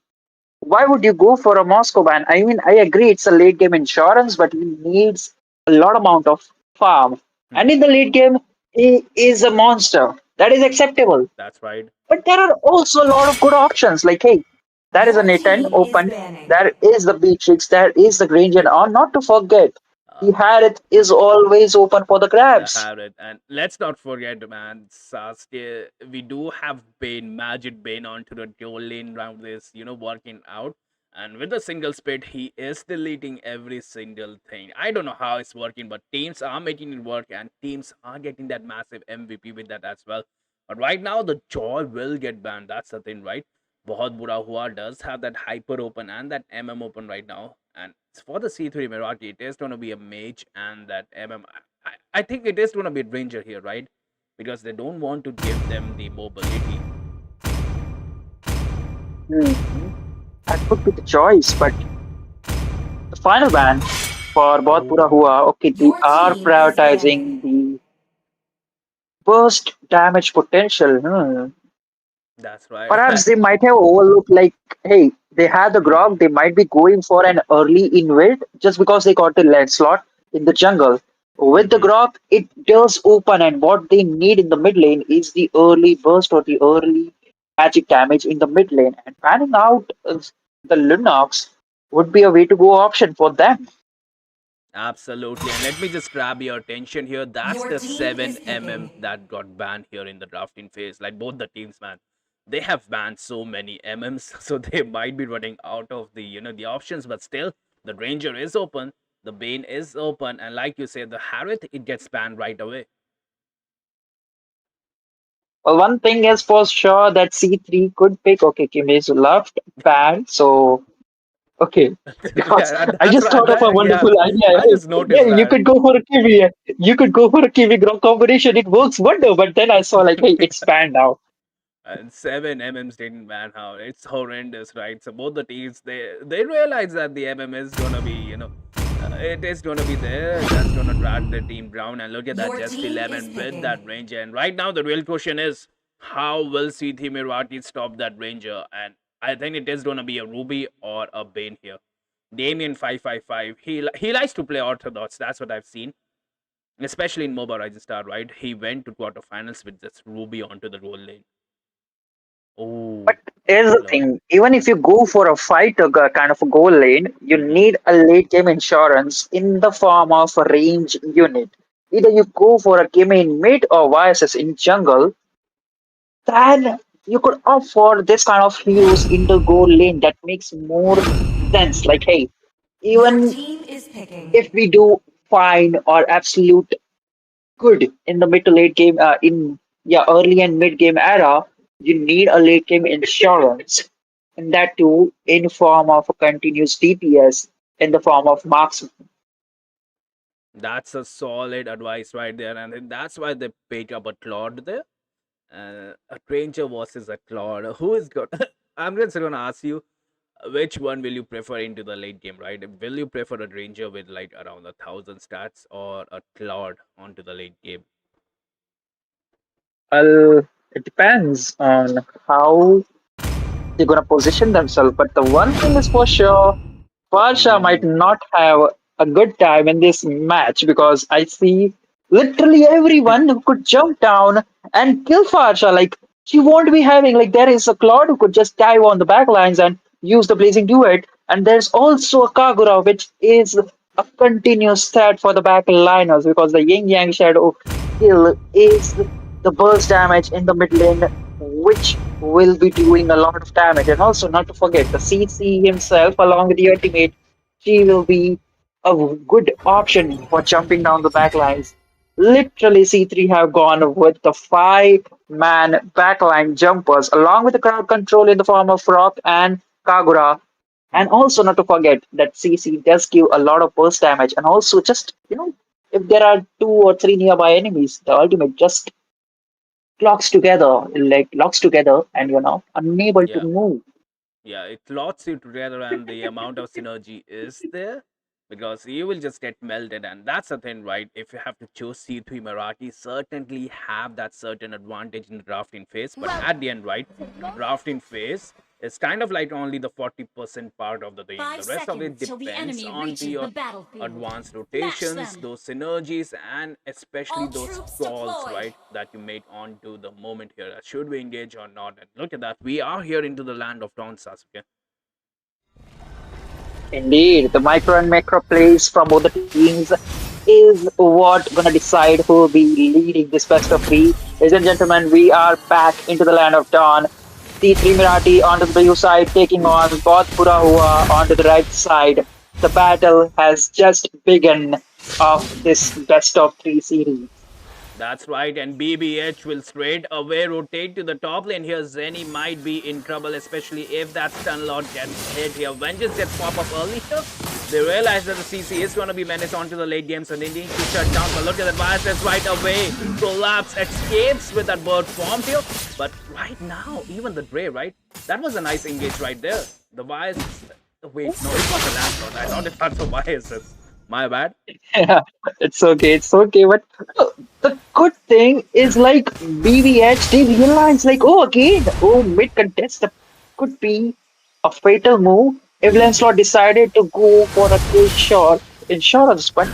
why would you go for a Moscow ban? I mean, I agree it's a late game insurance, but he needs a lot amount of farm. And in Hmm. the late game, he is a monster. That is acceptable. That's right. But there are also a lot of good options. Like, hey, there is Your an A10 team is open. banning. There is the Beatrix. There is the Granger. Or not to forget, Uh, the Harith is always open for the the grabs. Harriet. And let's not forget, man, Sasuke, we do have Bane, Magic Bane onto the goal lane round this, working out. And with the single split, he is deleting every single thing. I don't know how it's working, but teams are making it work and teams are getting that massive MVP with that as well. But right now, the Joy will get banned. That's the thing, right? Bahut Bura Hua does have that Hyper open and that open right now. And for the C3 Meraki, it is going to be a mage and that I think it is going to be a Ranger here, right? Because they don't want to give them the mobility. Hmm. That could be the choice, but the final ban for both Pura Oh, Hua, okay, they Your are team is prioritizing banning. the burst damage potential. Hmm. that's right. Perhaps they might have overlooked, like, hey, they had the grog, they might be going for an early invade just because they got the lead slot in the jungle. With the grog, it does open, and what they need in the mid lane is the early burst or the early magic damage in the mid lane. And panning out the Lunox would be a way to go option for them. Absolutely. And let me just grab your attention here. That's Your the team 7 is mm picking. that got banned here in the drafting phase. Like both the teams, man. They have banned so many MMs, so they might be running out of the options, but still the Ranger is open, the Bane is open, and like you said, the Harith it gets banned right away. Well, one thing is for sure that C3 could pick, okay, Kimmy's left band, so okay, because Yeah, I that's just right. thought of a Yeah, wonderful idea. I just Hey, yeah, noticed you that. could go for a kiwi. You could go for a kiwi grog combination. It works wonder. But then I saw like, hey, it's panned out. And 7 MMs didn't ban out. It's horrendous, right? So both the teams they realize that the MM is gonna be it is gonna be there. That's gonna drag the team down. And look at that, Your just team is 11 with that picking. Ranger. And right now the real question is, how will CT Mirati stop that Ranger? And I think it is gonna be a Ruby or a Bane here. Damien 555. He likes to play orthodox. That's what I've seen, especially in MOBA Rising Star. Right? He went to quarterfinals with just Ruby onto the roll lane. But Oh, here's the Lord. thing: even if you go for a fight or kind of a goal lane, you Mhm. need a late game insurance in the form of a range unit. Either you go for a game in mid or VSS in jungle, then you could opt for this kind of heroes in the goal lane that makes more sense. Like, hey, Your even team is picking. if we do fine or absolute good in the mid to late game, in yeah early and mid game era, you need a late game insurance, and that too in form of a continuous DPS in the form of marksman. That's a solid advice right there. And then that's why they pick up a Claude there. A Ranger versus a Claude. Who is good? I'm just going to ask you, which one will you prefer into the late game, right? Will you prefer a Ranger with like around 1,000 stats or a Claude onto the late game? Well, it depends on how they're gonna position themselves. But the one thing is for sure, Farsha might Ooh. not have a good time in this match because I see literally everyone who could jump down and kill Farsha. Like she won't be having like there is a Claude who could just dive on the back lines and use the blazing duet, and there's also a Kagura which is a continuous threat for the back liners because the Yin Yang Shadow skill is the burst damage in the mid lane, which will be doing a lot of damage. And also, not to forget, the CC himself, along with the ultimate, she will be a good option for jumping down the back lines. Literally, C3 have gone with the five-man backline jumpers, along with the crowd control in the form of Rock and Kagura. And also, not to forget that CC does give a lot of burst damage. And also, just, if there are two or three nearby enemies, the ultimate just locks together, and unable to Yeah. move. Yeah, it lots you together, and the amount of synergy is there because you will just get melted, and that's the thing, right? If you have to choose C3 Marathi, certainly have that certain advantage in the drafting phase, but at the end, right, drafting phase is kind of like only the 40% part of the game. The Five rest of it seconds till the depends enemy on reaches the your battlefield. advanced Mash rotations, them. those synergies, and especially All those troops calls, deployed. right, that you make onto the moment here. Should we engage or not? And look at that, we are here into the land of Dawn, Sasuke. Indeed, the micro and macro plays from both the teams is what gonna decide who will be leading this best of three. Ladies and gentlemen, we are back into the land of dawn. C3 Mirati onto the blue side, taking on both Pura Hua onto the right side. The battle has just begun of this best of three series. That's right, and BBH will straight away rotate to the top lane here. Zenny might be in trouble, especially if that stun lord gets hit here. Vengeance gets pop up early here. They realize that the CC is going to be menaced onto the late game, so they need to shut down. But look at that, Bias right away. Collapse escapes with that bird form here. But right now, even the Dre, right? That was a nice engage right there. The Bias. Wait, no, it was the last one. I thought it was for Biases. My bad. Yeah, it's okay. But the good thing is like BBH, they realize like, oh, again, oh, mid contest that could be a fatal move if Lancelot decided to go for a kill shot in short of but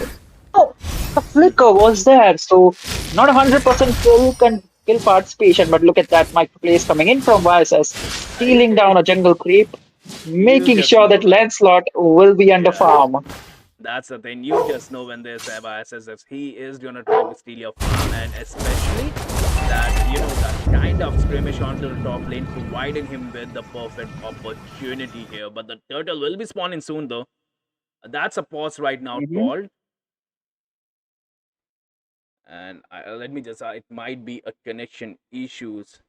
no, the flicker was there, so not 100% kill participation. But look at that microplays coming in from YSS, stealing down a jungle creep, You making just sure know, that right? Lancelot will be under Yeah. farm. That's the thing. You just know when there's a SSS, he is gonna try to steal your farm, and especially that that kind of skirmish onto the top lane, providing him with the perfect opportunity here. But the turtle will be spawning soon, though. That's a pause right now Mhm. called, and let me just. It might be a connection issues.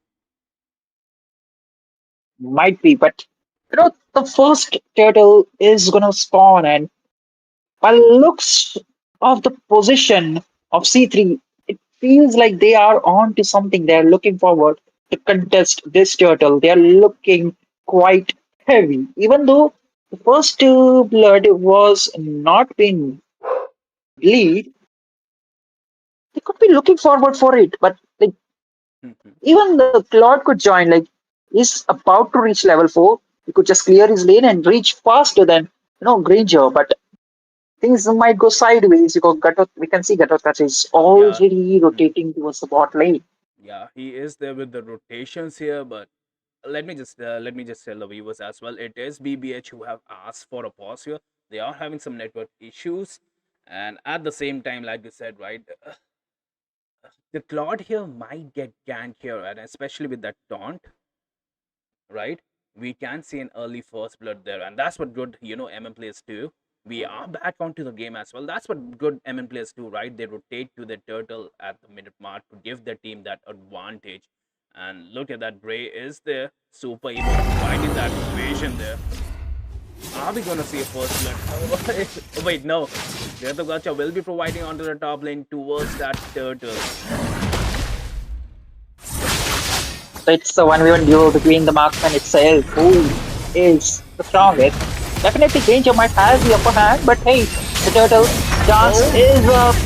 Might be, but the first turtle is gonna spawn, and by the looks of the position of C3, it feels like they are on to something. They are looking forward to contest this turtle. They are looking quite heavy, even though the first blood was not being bleed. They could be looking forward for it, but like even the Claude could join. Like he's about to reach level 4. He could just clear his lane and reach faster than Granger. But things might go sideways because we can see Gatotkacha is Yeah. already rotating towards the bot lane. Yeah, he is there with the rotations here, but let me just tell the viewers as well. It is BBH who have asked for a pause here. They are having some network issues, and at the same time, like you said, right, the Claude here might get ganked here, and especially with that taunt, right? We can see an early first blood there, and that's what good MM players do. We are back onto the game as well. That's what good MM players do, right? They rotate to the turtle at the minute mark to give their team that advantage. And look at that, Bray is there, super able to find that evasion there. Are we gonna see a first blood? Oh, wait, no. The Gacha will be providing onto the top lane towards that turtle. So it's a 1v1 duel between the marksman itself. Who is the strongest? Definitely Granger might have the upper hand, but hey, the turtle chance is up.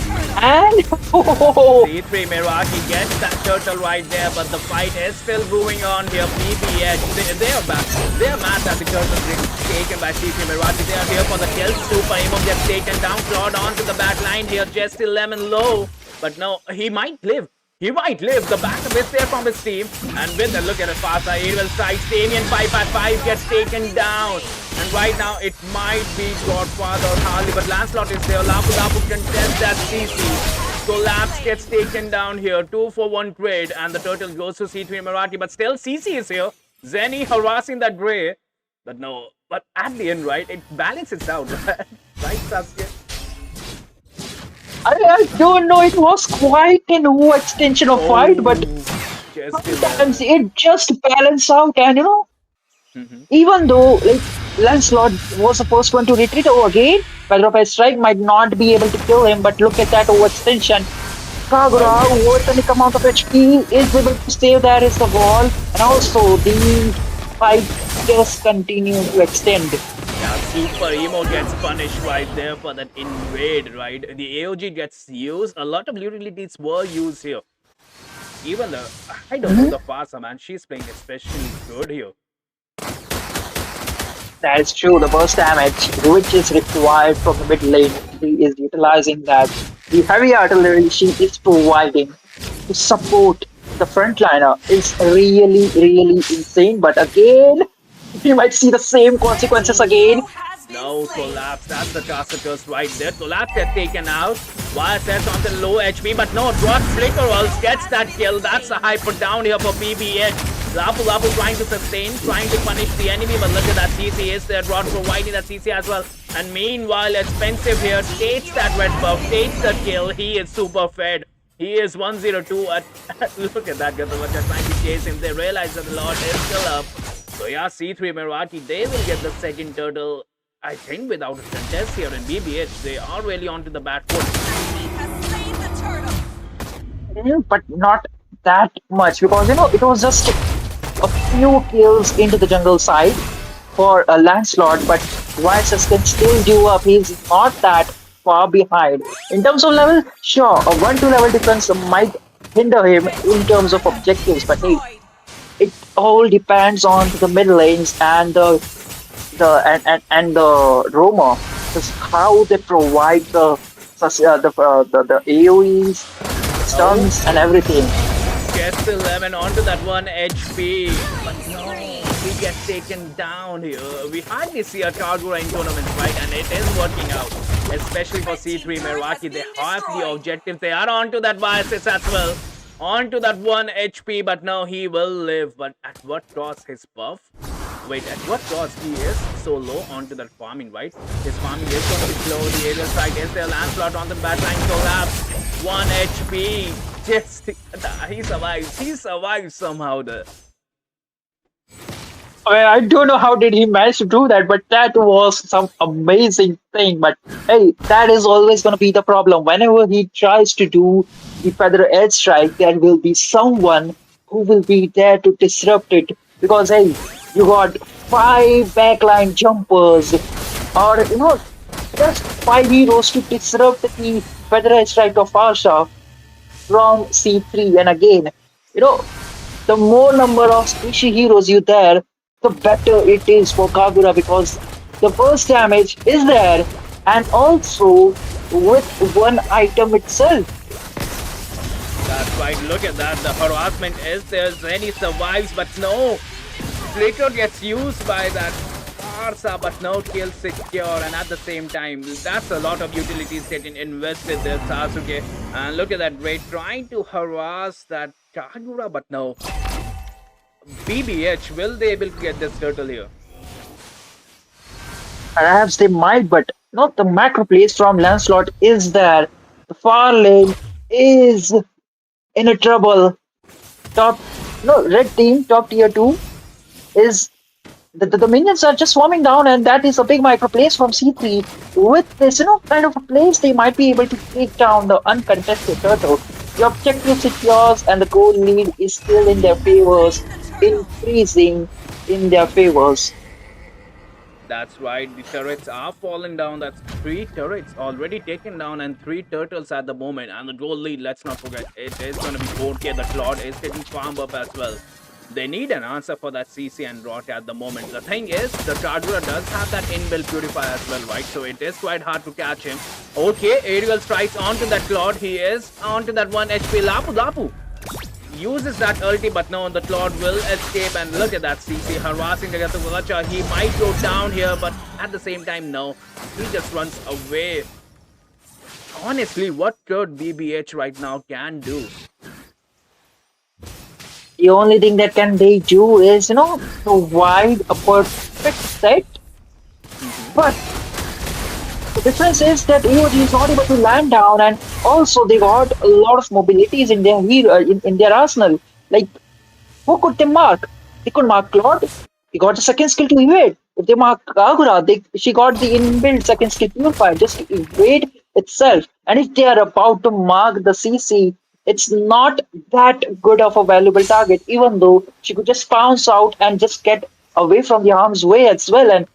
And C3 Miraki gets that turtle right there, but the fight is still moving on here. BBH, they are back. They are mad that the turtle is taken by C3 Miraki. They are here for the kill. Super Emo gets taken down. Claude onto the back line here. Just 11 low. But no, he might live. He might live. The backup is there from his team. And with a look at it, Fasa, it will strike. Damien 5x5 gets taken down. And right now, it might be Godfather or Harley, but Lancelot is there. Lapu Lapu contest that CC. Collapse gets taken down here. 2-for-1 trade. And the turtle goes to C3 Marathi, but still CC is here. Zenny harassing that Grey. But no, but at the end, right, it balances out, right, Sasuke? I don't know, it was quite an overextension of fight, but Just sometimes it just balanced out, and even though like Lancelot was the first one to retreat again, Pedro Strike might not be able to kill him, but look at that overextension. Kagura, with an amount of HP, is able to save that is the wall, and also the fight just continue to extend. Yeah, Super Emo gets punished right there for that invade, right? The AOG gets used. A lot of utilities were used here. Even the, I don't know the Fasa, man. She's playing especially good here. That is true. The burst damage, which is required from the mid lane, he is utilizing that. The heavy artillery she is providing to support the frontliner is really, really insane. But again, we might see the same consequences again. No, Collapse. That's the Cassicus right there. Collapse gets taken out. YSS on the low HP, but no, Drop Flicker also gets that kill. That's a hyper down here for BBH. Lapu Lapu trying to sustain, trying to punish the enemy, but look at that CC is there. Rod providing that CC as well. And meanwhile, Expensive here takes that red buff, takes the kill. He is super fed. He is 102 at look at that, Gatavacha trying to chase him. They realize that the Lord is still up. So yeah, C3 Meraki, they will get the second turtle. I think without a contest here in BBH, they are really onto the back foot. But not that much because it was just a few kills into the jungle side for a Lancelot, but Vices can still do up. He's not that far behind. In terms of level, sure, a 1-2 level difference might hinder him in terms of objectives, but hey, it all depends on the mid lanes and the roamer, just how they provide the AoEs, stuns, and everything. Gets 11 onto that 1 HP, but no, he gets taken down here. We hardly see a Kagura in tournaments, right? And it is working out, especially for C3 Meraki. They have the objectives. They are onto that biases as well. Onto that 1 HP, but now he will live. But at what cost? His buff? Wait, at what cost? He is so low onto that farming, right? His farming is going to be slow. The aerial strike is there. Lancelot on the backline collapse. 1 HP. Just he survives. He survives somehow. I don't know how did he manage to do that, but that was some amazing thing. But hey, that is always going to be the problem. Whenever he tries to do the feather edge strike, there will be someone who will be there to disrupt it. Because hey, you got 5 backline jumpers, or just 5 heroes to disrupt the feather edge strike of Arsha from C3. And again, the more number of squishy heroes you there, the better it is for Kagura because the burst damage is there and also with one item itself. That's right, look at that. The harassment is there. Zenny survives, but no. Flicker gets used by that Arsa, but no kill secure. And at the same time, that's a lot of utilities getting invested there, Sasuke. And look at that Raid trying to harass that Kagura, but no. BBH, will they able to get this turtle here? Perhaps they might, but not the macro plays from Lancelot is there. The far lane is in a trouble. Red team, top tier 2 is the minions are just swarming down, and that is a big micro place from C3. With this, kind of a place, they might be able to take down the uncontested turtle. The objective secures, and the goal lead is still in their favors, increasing in their favors. That's right, the turrets are falling down. That's 3 turrets already taken down and 3 turtles at the moment. And the goal lead, let's not forget, it is going to be 4K. The Claude is getting farmed up as well. They need an answer for that CC and Rot at the moment. The thing is, the Kagura does have that inbuilt purifier as well, right? So it is quite hard to catch him. Okay, aerial strikes onto that Claude. He is onto that 1 HP. Lapu uses that ulti, but no, the Claude will escape. And look at that CC harassing the Gatavacha. He might go down here, but at the same time, no. He just runs away. Honestly, what could BBH right now can do? The only thing that they do is, provide a perfect set. But the difference is that AOG is not able to land down, and also they got a lot of mobilities in their in their arsenal. Like, who could they mark? They could mark Claude. He got the second skill to evade. If they mark Kagura, she got the inbuilt second skill purifier just to evade itself. And if they are about to mark the CC, it's not that good of a valuable target, even though she could just bounce out and just get away from the harm's way as well. And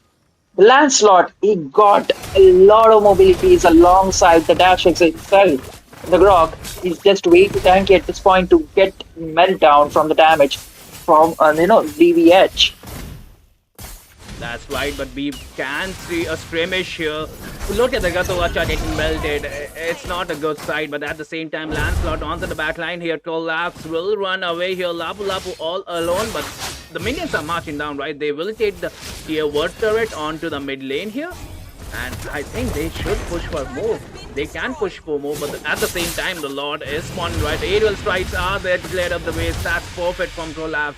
Lancelot, he got a lot of mobilities alongside the dash itself. The Grok is just way too tanky at this point to get meltdown from the damage from BBH. That's right, but we can see a skirmish here. Look at the Gatavacha getting melted. It's not a good sight, but at the same time, Lancelot onto the back line here. Collapse will run away here. Lapu all alone, but the minions are marching down, right? They will take the tier 1 turret onto the mid lane here. And I think they should push for more. They can push for more, but at the same time, the Lord is spawning, right? Aerial strikes are there to clear up the ways. That's perfect from Collapse.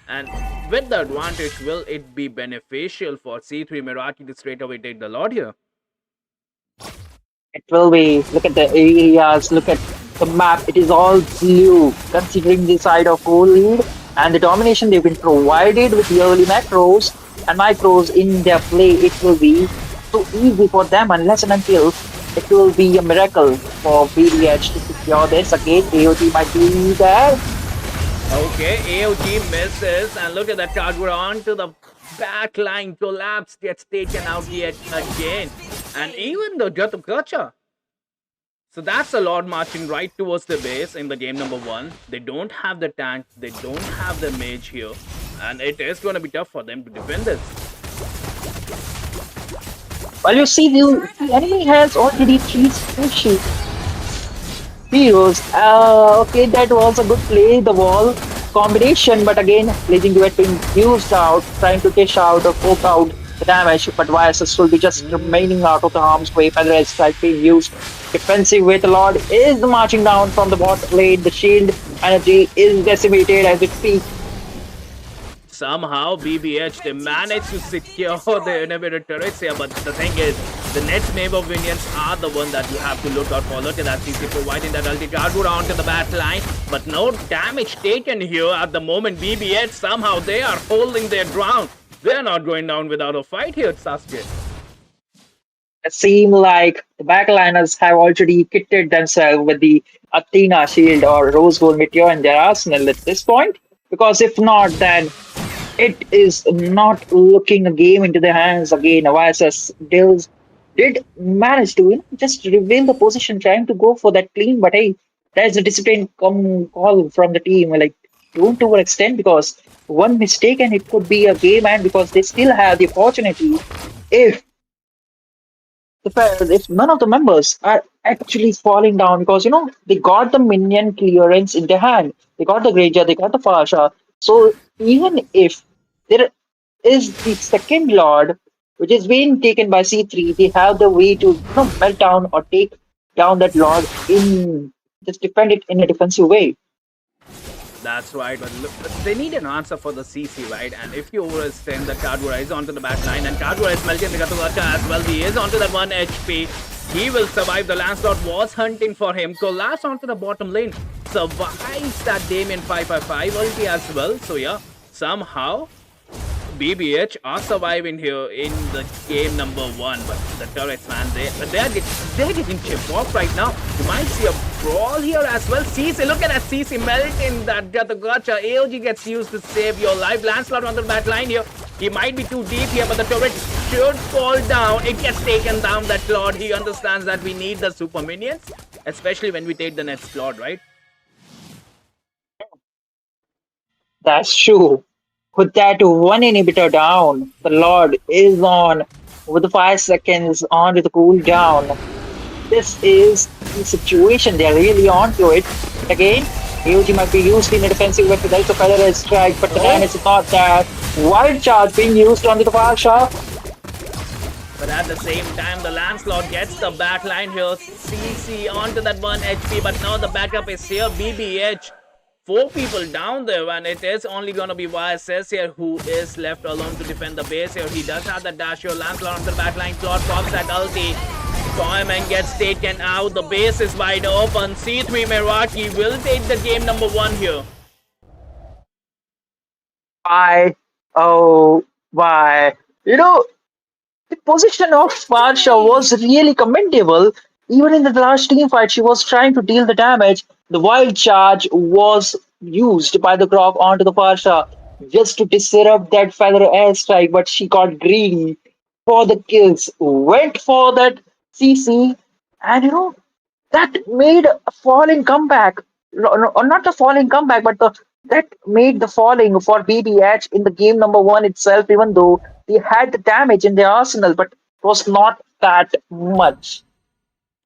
And with the advantage, will it be beneficial for C3 Meraki to straight away take the Lord here? It will be. Look at the areas, look at the map. It is all blue, considering the side of goal lead and the domination they've been provided with the early macros and micros in their play. It will be so easy for them unless and until it will be a miracle for BDH to secure this. Again, AOT might be there. Okay, AOG misses, and look at that Kagura onto the back line. Collapse gets taken out yet again. And even the Jatukacha. So that's the Lord marching right towards the base in the game number one. They don't have the tank, they don't have the mage here, and it is going to be tough for them to defend this. Well, you see, the enemy has already three species heroes. Okay, that was a good play, the wall combination, but again, leading to it being used out, trying to dish out or poke out the damage, but YSS will be just remaining out of the harm's way. Feather is like being used. Defensive with the Lord is marching down from the bot lane. The shield energy is decimated as it speaks. Somehow BBH they managed to secure the inhibitor turrets here, but the thing is, the next wave of minions are the one that you have to look out for. Look at that CC providing that ulti Kagura onto the back line, but no damage taken here at the moment. BBH somehow they are holding their ground. They're not going down without a fight here, Sasuke. It seems like the backliners have already kitted themselves with the Athena shield or Rose Gold Meteor in their arsenal at this point. Because if not, then it is not looking a game into their hands again. YSS Dills did manage to just reveal the position, trying to go for that clean, but hey, there's a disciplined call from the team. Like, don't overextend because one mistake and it could be a game end because they still have the opportunity if if none of the members are actually falling down because they got the minion clearance in their hand, they got the Granger, they got the Fasha. So even if there is the second Lord, which is being taken by C3, they have the way to melt down or take down that Lord in just defend it in a defensive way. That's right, but look, they need an answer for the CC, right? And if you overextend, the Kagura is onto the back line, and Kagura is melting the Gatulacha as well. He is onto that 1 HP. He will survive. The Lancelot was hunting for him. Collapse onto the bottom lane. Survives that Damien 555 ulti as well. So yeah, somehow BBH are surviving here in the game number one, but the turrets, man, they're getting chipped off right now. You might see a brawl here as well. CC, look at that CC melting that Gotcha. AOG gets used to save your life. Lancelot on the back line here. He might be too deep here, but the turret should fall down. It gets taken down. That Lord, he understands that we need the super minions, especially when we take the next Lord, right? That's true. With that one inhibitor down, the Lord is on with the 5 seconds on with the cooldown. This is the situation. They're really onto it. But again, AOG might be used in a defensive way. There's a feather strike, but the damage is not that. Wild charge being used onto the fire shot. But at the same time, the Lancelot gets the backline here. CC onto that 1 HP, but now the backup is here. BBH. 4 people down there, and it is only going to be YSS here who is left alone to defend the base here. He does have the dash here. Lancelot on the backline. Claude pops that ulti. Toyman gets taken out. The base is wide open. C3 Meraki will take the game number 1 here. Why? Oh, why? The position of Farsha was really commendable. Even in the last team fight, she was trying to deal the damage. The wild charge was used by the Grok onto the Farsha just to disrupt that feather airstrike, but she got greedy for the kills, went for that CC, and that made a falling comeback. Or not the falling comeback, but that made the falling for BBH in the game number one itself, even though they had the damage in their arsenal, but it was not that much.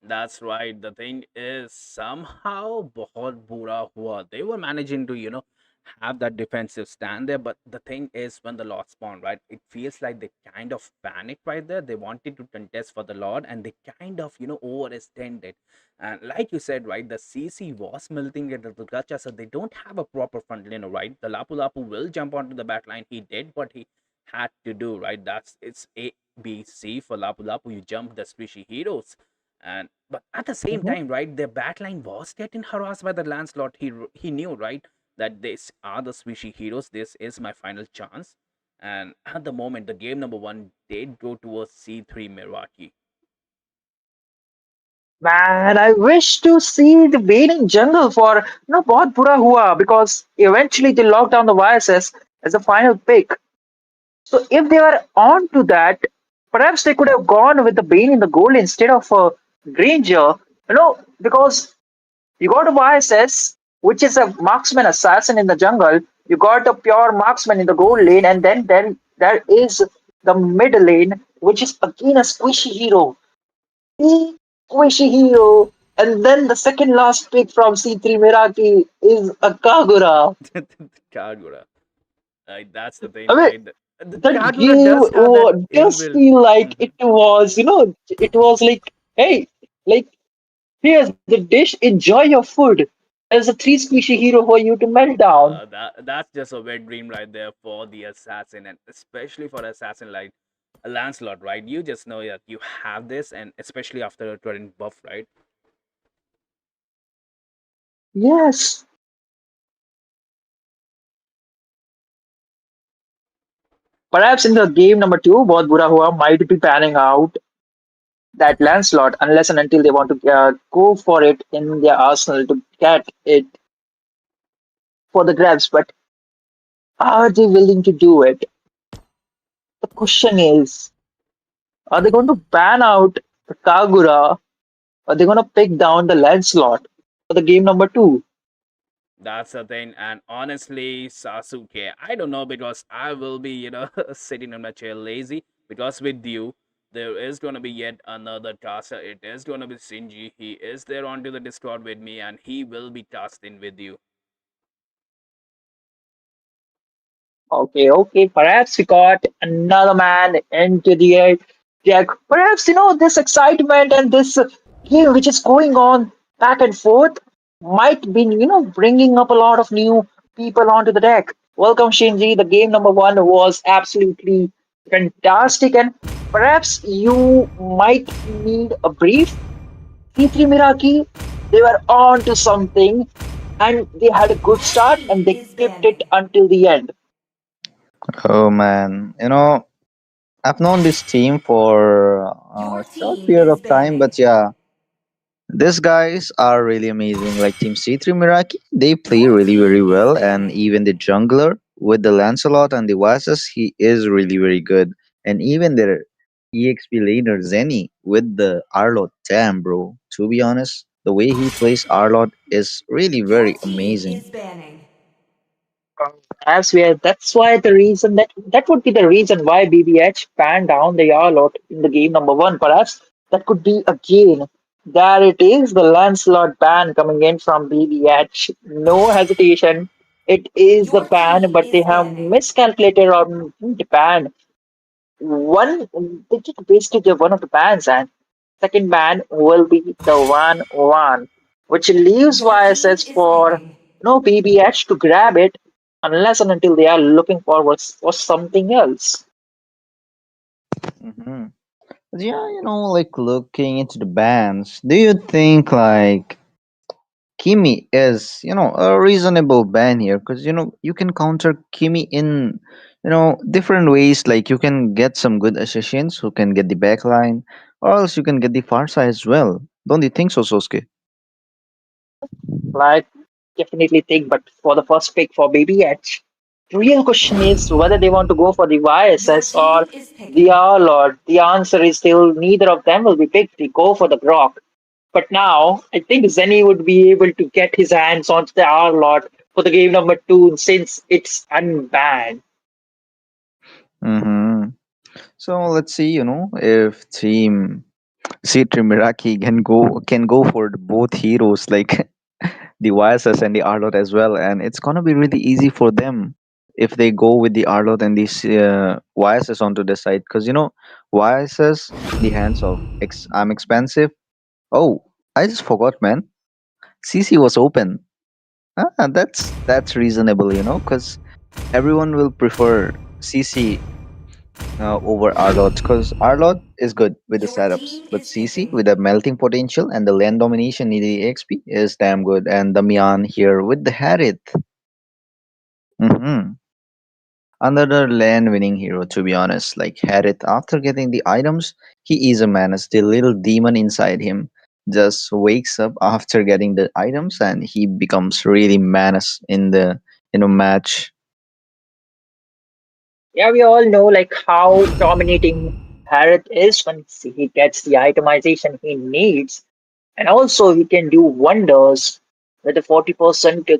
That's right. The thing is, somehow, बहुत बुरा हुआ. They were managing to, have that defensive stand there. But the thing is, when the Lord spawn, right, it feels like they kind of panicked right there. They wanted to contest for the Lord, and they kind of, overextended. And like you said, right, the CC was melting at the gacha, so they don't have a proper front liner, right? The Lapu Lapu will jump onto the back line. He did what he had to do, right? That's it's A B C for Lapu Lapu. You jump the squishy heroes. And but at the same Mhm. time, right, their backline was getting harassed by the Lancelot. He knew, right, that these are the swishy heroes. This is my final chance. And at the moment, the game number one did go towards C3 Meraki. Man, I wish to see the Wailing Jungle for बहुत बुरा हुआ because eventually they locked down the YSS as the final pick. So if they were on to that, perhaps they could have gone with the Bane in the goal instead of Granger. Because you got a YSS, which is a marksman assassin in the jungle. You got a pure marksman in the gold lane, and then there is the mid lane, which is again a squishy hero. The squishy hero. And then the second last pick from C3 Miraki is a Kagura. Kagura. That's the thing, I mean, right? The that Kagura game does have that does inbuilt. feel like Mhm. it was, it was like, hey, like, here's the dish, enjoy your food. There's a three squishy hero for you to melt down. That's just a wet dream right there for the assassin, and especially for assassin like Lancelot, right? You just know that you have this, and especially after a current buff, right? Yes. Perhaps in the game number two, Bahut Bura Hua might be panning out that Lancelot unless and until they want to go for it in their arsenal to get it for the grabs. But are they willing to do it? The question is, are they going to ban out the Kagura? Or are they going to pick down the Lancelot for the game number two? That's the thing. And honestly, Sasuke, I don't know because I will be, sitting on my chair lazy because with you, there is going to be yet another task. It is going to be Shinji. He is there onto the Discord with me and he will be tasked in with you. Okay, okay. Perhaps we got another man into the air. Yeah, perhaps this excitement and this game which is going on back and forth might be bringing up a lot of new people onto the deck. Welcome, Shinji. The game number one was absolutely fantastic, and perhaps you might need a brief. C3 Miraki, they were on to something, and they had a good start, and they kept it until the end. Oh man, I've known this team for a short period of time, but yeah, these guys are really amazing. Like Team C3 Miraki, they play really very well, and even the jungler with the Lancelot and the Vasus, he is really very good. And even their EXP laner Zenny with the Arlot, damn bro. To be honest, the way he plays Arlot is really very amazing. As we are, that's why the reason that would be the reason why BBH banned down the Yarlot in the game number one. Perhaps that could be again. There it is, the Lancelot ban coming in from BBH. No hesitation. It is the ban, but they have miscalculated on the ban. One, they just wasted one of the bans, and second ban will be the 1-1, which leaves YSS for no BBH to grab it unless and until they are looking forward for something else. Hmm. Yeah, like looking into the bands, do you think like Kimi is, a reasonable ban here because you can counter Kimi in, different ways. Like you can get some good assassins who can get the backline, or else you can get the far side as well. Don't you think so, Sosuke? Like, definitely think, but for the first pick for BBH, the real question is whether they want to go for the YSS or the R Lord. The answer is still neither of them will be picked. They go for the Grok. But now, I think Zenny would be able to get his hands onto the R Lord for the game number two since it's unbanned. Mm-hmm. So let's see, if Team C3 Miraki can go for the both heroes. Like the YSS and the Arlot as well, and it's gonna be really easy for them if they go with the Arlot and the YSS onto the side, because YSS, the hands of I'm expensive. Oh, I just forgot, man. CC was open. That's reasonable, because everyone will prefer CC over Arlot, because Arlot is good with the setups, but CC with the melting potential and the land domination in the XP is damn good, and the Mian here with the Harith. hmm Another land winning hero, to be honest. Like Harith, after getting the items, he is a menace. The little demon inside him just wakes up after getting the items, and he becomes really menace in the match. Yeah, we all know like how dominating Harith is when he gets the itemization he needs, and also he can do wonders with a 40%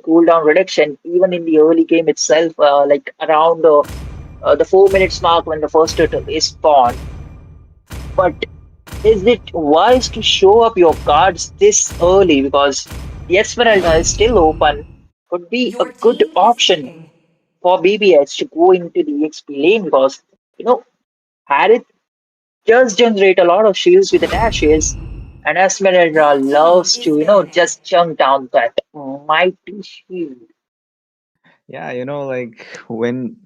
cooldown reduction even in the early game itself, like around the 4 minutes mark when the first turtle is spawned. But is it wise to show up your cards this early because the Esmeralda is still open? Could be a good option for BBH to go into the XP lane because you know Harith does generate a lot of shields with the dashes, and Esmeralda loves to just chunk down that mighty shield. Yeah, like when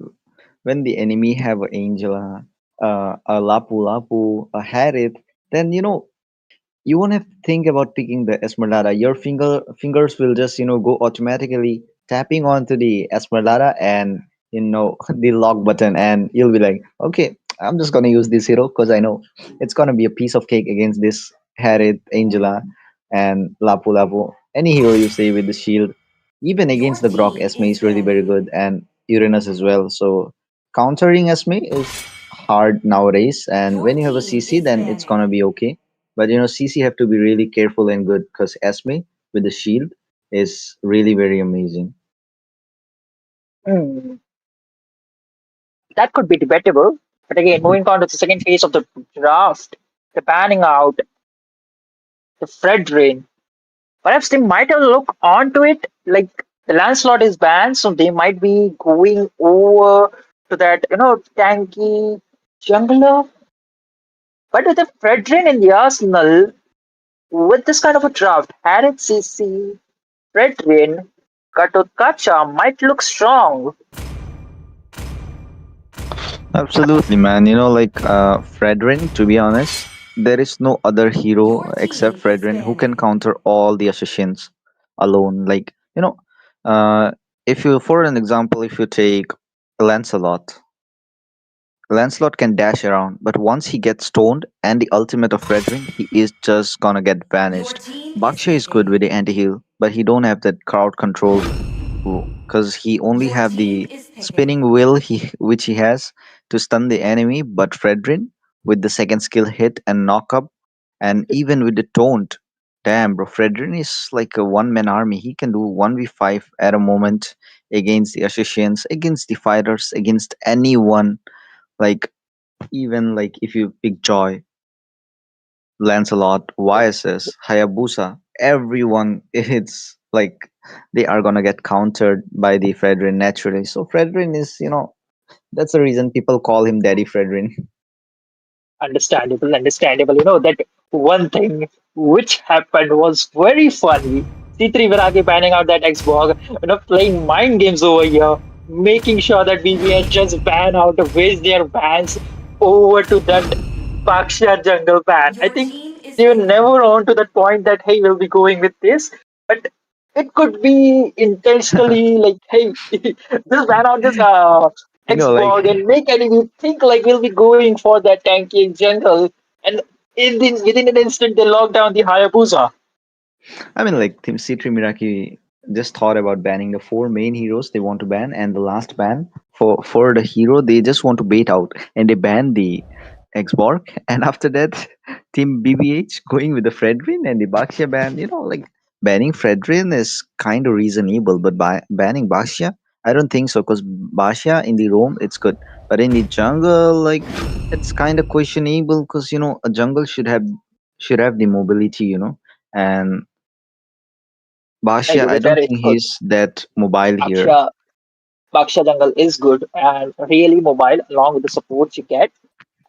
the enemy have a Angela, a Lapu Lapu, a Harith, then you won't have to think about picking the Esmeralda. Your fingers will just go automatically tapping onto the Esmeralda and the lock button, and you'll be like, okay, I'm just gonna use this hero because I know it's gonna be a piece of cake against this Harriet, Angela, and Lapu Lapu. Any hero you say with the shield, even against the Grok, Esme is really very good, and Uranus as well. So countering Esme is hard nowadays, and when you have a CC, then it's gonna be okay, but CC have to be really careful and good because Esme with the shield is really very amazing. Hmm, that could be debatable. But again, moving on to the second phase of the draft, the banning out the Fred drain. Perhaps they might have looked onto it like the Lancelot is banned, so they might be going over to that, tanky jungler. But with the Fredrin in the arsenal, with this kind of a draft, Harith CC, Fredrin, Katotkacha might look strong. Absolutely, man. Like Fredrin, to be honest, there is no other hero except Fredrin who can counter all the assassins alone. Like, if you, for an example, if you take Lancelot, Lancelot can dash around, but once he gets stoned and the ultimate of Fredrin, he is just gonna get vanished. Baksha is good with the anti-heal, but he don't have that crowd control because he only have the spinning wheel which he has to stun the enemy. But Fredrin with the second skill hit and knock up, and even with the taunt, damn bro, Fredrin is like a one-man army. He can do 1v5 at a moment against the assassins, against the fighters, against anyone. Like, even like if you pick Joy, Lancelot, YSS, Hayabusa, everyone, it's like they are gonna get countered by the Fredrin naturally. So Fredrin is, that's the reason people call him Daddy Fredrin. Understandable, understandable. That one thing which happened was very funny. C3 Viragi banning out that Xbox, playing mind games over here, making sure that BBS just ban out, waste their bans over to that Baksha jungle ban. I think they were never on to that point that, hey, we'll be going with this. But it could be intentionally like, hey, just ban out this Like, Xbox and make enemy think like we'll be going for that tanky jungle, and within an instant they lock down the Hayabusa. I mean, like Team C3 Miraki just thought about banning the four main heroes they want to ban, and the last ban for the hero they just want to bait out, and they ban the Xborg, and after that, Team BBH going with the Fredrin and the Baxia ban. Like banning Fredrin is kind of reasonable, but by banning Baxia, I don't think so, because Baxia in the roam it's good, but in the jungle, like it's kind of questionable, because a jungle should have the mobility, and I Bashia, agree I with that. don't It's think good. he's that mobile here. Baksha, Baksha Jungle is good and really mobile along with the support you get.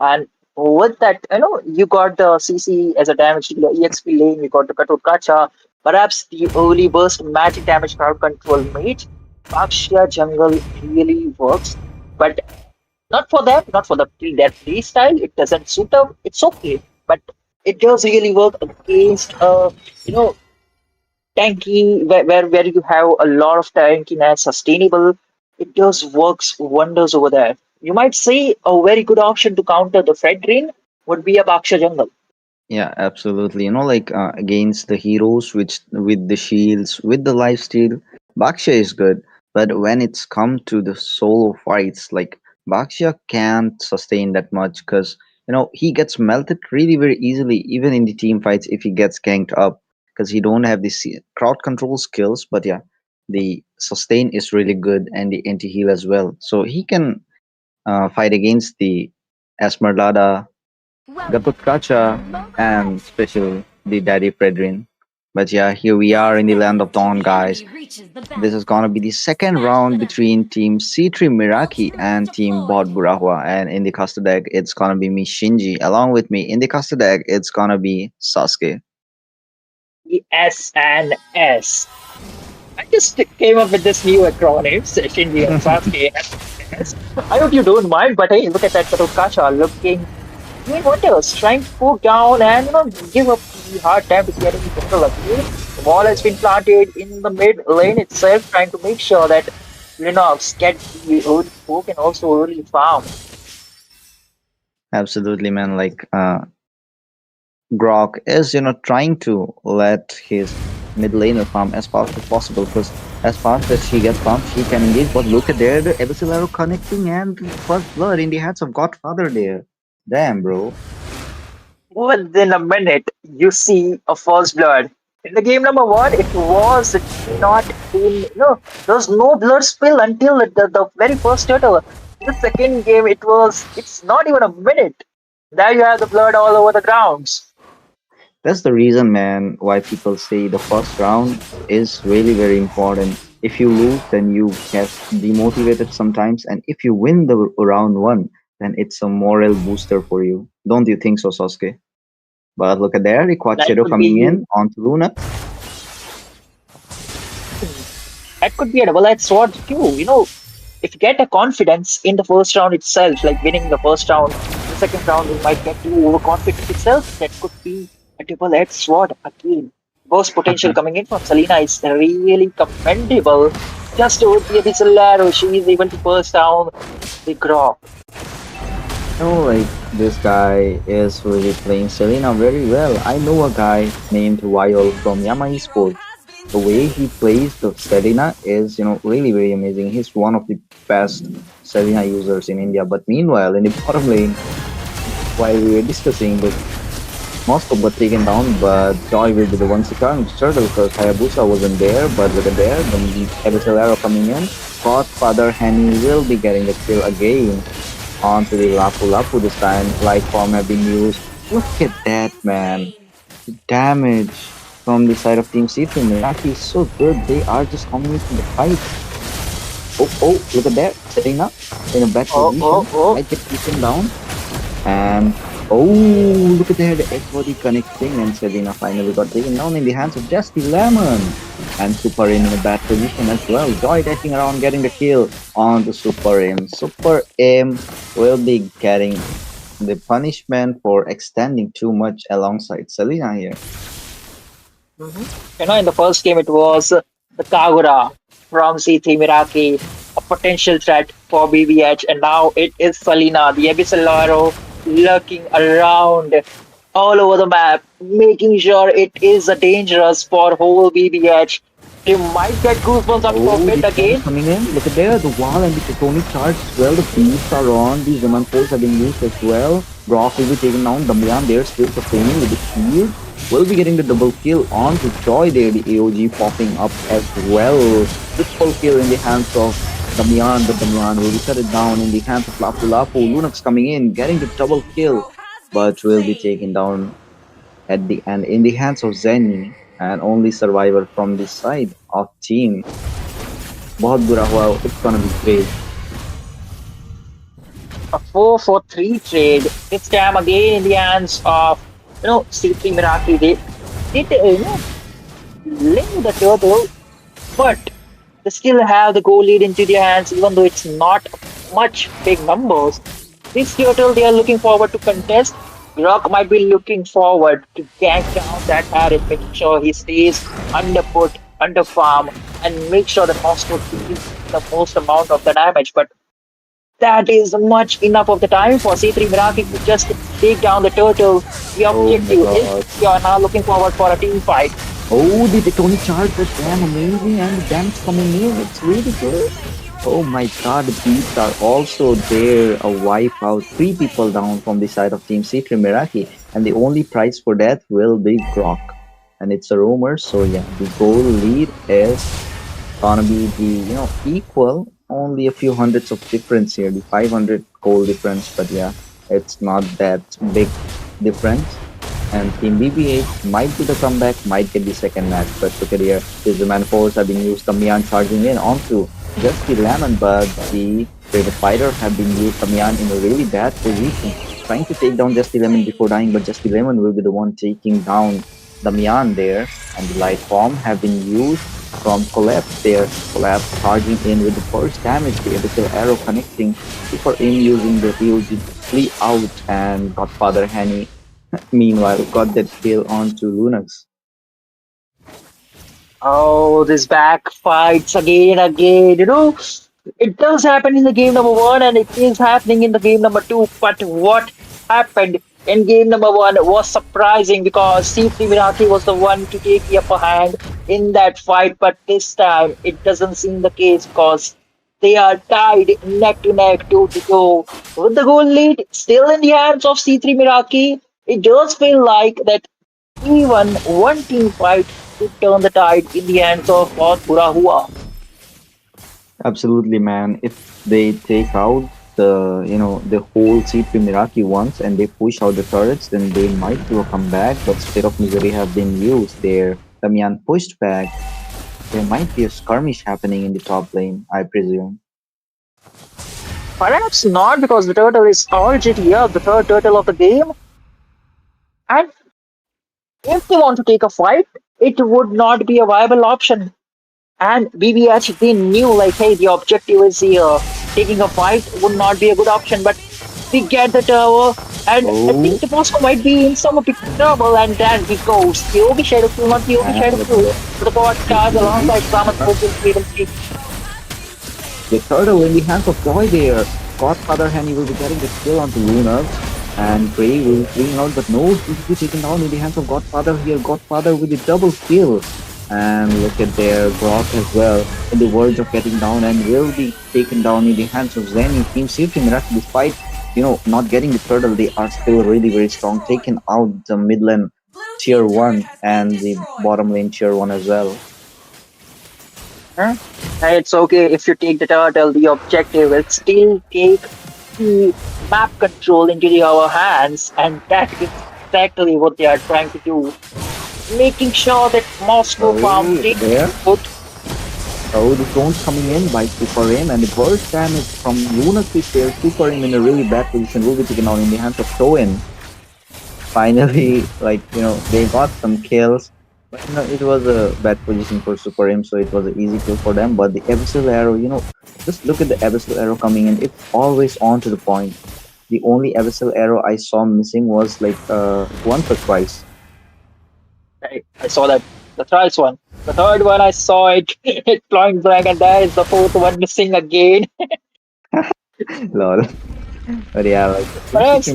And with that, you got the CC as a damage dealer, EXP lane, you got the Katot Kacha, perhaps the early burst magic damage crowd control mage. Baksha Jungle really works, but not for them, not for their play style. It doesn't suit them. It's okay, but it does really work against you know tanky where you have a lot of tankiness sustainable. It does works wonders over there. You might say a very good option to counter the Fred drain would be a Baksha jungle. Yeah, absolutely. Like against the heroes, which with the shields, with the lifesteal, Baksha is good. But when it's come to the solo fights, like Baksha can't sustain that much because he gets melted really very easily, even in the team fights if he gets ganked up, because he don't have the crowd control skills. But yeah, the sustain is really good and the anti heal as well, so he can fight against the Esmeralda, Gatotkacha, and special the Daddy Fredrin. But yeah, here we are in the land of Dawn, guys. This is gonna be the second round between Team C3 Miraki and Team Bot Burahua. And in the custard deck, it's gonna be me Shinji. Along with me in the custard deck, it's gonna be Sasuke. The S and S. I just came up with this new acronym, Shinji and Sasuke. S. I hope you don't mind, but hey, look at that Katokasha looking doing wonders, trying to poke down and give up the hard time to get any control of you. The wall has been planted in the mid lane itself, trying to make sure that Linux get the early poke and also early farm. Absolutely, man. Like Grok is, trying to let his mid laner farm as fast as possible because as fast as she gets farmed, she can engage. But look at there, the Abyssal Arrow connecting and the first blood in the hands of Godfather there. Damn, bro. Within a minute, you see a first blood. In the game number one, it was not in there's no blood spill until the very first turtle. In the second game, it's not even a minute. There you have the blood all over the grounds. That's the reason, man, why people say the first round is really very important. If you lose, then you get demotivated sometimes, and if you win the round one, then it's a moral booster for you. Don't you think so, Sasuke? But look at there, the Quad That Shadow could coming be in onto Luna. that could be a double-edged sword too. If you get a confidence in the first round itself, like winning the first round, the second round you might get too overconfident itself. That could be a double-edged sword again. Burst potential coming in from Selena is really commendable. Just over the Abyssal Arrow, she is able to burst down the Grok. Like this guy is really playing Selena very well. I know a guy named Viol from Yama Esports. The way he plays the Selena is, really very amazing. He's one of the best Selena users in India. But meanwhile, in the bottom lane, while we were discussing that Moscow got taken down, but Joy will be the one to turn turtle because Hayabusa wasn't there. But look at there, the Abyssal Arrow coming in. Godfather Henny will be getting the kill again onto the Lapu Lapu this time. Light form have been used. Look at that, man. The damage from the side of Team C3 Miraki is so good. They are just coming into the fight. Oh, look at that. Setting up in a bad Oh, position. oh, oh. Might get taken down. And look at there. The X body connecting. And Selena finally got taken down in the hands of Justy Lemon. And Super Im in a bad position as well. Joy dashing around getting the kill on the Super Im. Super Im will be getting the punishment for extending too much alongside Selena here. In the first game, it was the Kagura from C3 Miraki, a potential threat for BBH, and now it is Selena, the Abyssal Arrow, lurking around all over the map, making sure it is a dangerous for whole BBH. You might get goosebumps on top of The it storm is again. coming in. Look at there, the wall and the Tectonic charge as well. The beasts are on. The Zaman force have been used as well. Brock will be taken down. Damian there still sustaining with the shield. Will be getting the double kill on to Joy there. The AOG popping up as well. Triple kill in the hands of Damian. But Damian will be shut it down in the hands of Lapu Lapu. Lunox coming in, getting the double kill. But will be taken down at the end in the hands of Zenny. and only survivor from this side of team. बहुत बुरा हुआ. It's gonna be great. A 4-4-3 trade. This time again in the hands of C3 Meraki. They did link the turtle, but they still have the goal lead into their hands, even though it's not much big numbers. This turtle they are looking forward to contest. Rock might be looking forward to gank down that Harris, making sure he stays under put, under farm, and make sure that Moscow deals the most amount of the damage. But that is much enough of the time for C3 Miraki to just take down the turtle. The Oh my objective is god. you are now looking forward for a team fight. Oh, the Tony charge the damn amazing and the damage coming in. It's really good. Oh my god, the beats are also there. A wipe out. Three people down from the side of Team C3 Meraki. And the only prize for that will be Grok. And it's a rumor, so yeah, the goal lead is gonna be the equal, only a few hundreds of difference here, the 500 goal difference, but yeah, it's not that big difference. And Team BB8 might do the comeback, might get the second match, but look at here, the man force have been used, Damian charging in onto just the Lemon, but the Brave Fighter have been used, Damian in a really bad position, trying to take down just the Lemon before dying, but just the Lemon will be the one taking down Damian there, and the light bomb have been used from Collapse there. Collapse charging in with the first damage, the abyssal arrow connecting super in using the POG flee out, and Godfather Henny meanwhile got that kill onto Lunax. Oh, this back fights again, again. It does happen in the game number one, and it is happening in the game number two. But what happened in game number one was surprising because C3 Miraki was the one to take the upper hand in that fight. But this time, it doesn't seem the case because they are tied neck to neck, toe to toe. With the goal lead still in the hands of C3 Miraki, it does feel like that even one team fight could turn the tide in the hands of Boss Burahua. Absolutely, man. If they take out the whole C3 Miraki once and they push out the turrets, then they might do a comeback. But State of Misery have been used there. Damian pushed back. There might be a skirmish happening in the top lane, I presume. Perhaps not because the turtle is already here, the third turtle of the game. And if they want to take a fight, it would not be a viable option. And BBH, they knew like, hey, the objective is here. Taking a fight would not be a good option, but we get the tower, and I think Oh, the Moscow might be in some big trouble, and then he goes. POV Shadow Kill, not POV and Shadow look Kill. at For the podcast alongside Samat Focus, we will see. the turtle in the hands of Joy there. Godfather Henny will be getting the kill onto Lunar. And Gray will be cleaning out, but no, he will be taken down in the hands of Godfather here. Godfather with the double kill. And look at their Brock as well, in the verge of getting down and will be taken down in the hands of Zenny. Team Safety Miracle, despite not getting the turtle, they are still really very strong, taking out the mid lane tier 1 and the bottom lane tier 1 as well. Huh? And it's okay if you take the turtle, the objective will still take the map control into our hands, and that is exactly what they are trying to do. Making sure that Moscow farm Oh, takes there. good. Oh, the drone's coming in by Super Aim, and the burst damage from Luna's is there. Super Aim in a really bad position will be taken down in the hands of Toin. Finally, they got some kills. But it was a bad position for Super Aim, so it was an easy kill for them. But the Abyssal Arrow, just look at the Abyssal Arrow coming in. It's always on to the point. The only Abyssal Arrow I saw missing was once or twice. I saw that the third one. The third one I saw it it flying blank, and there is the fourth one missing again. Lol. But yeah, Perhaps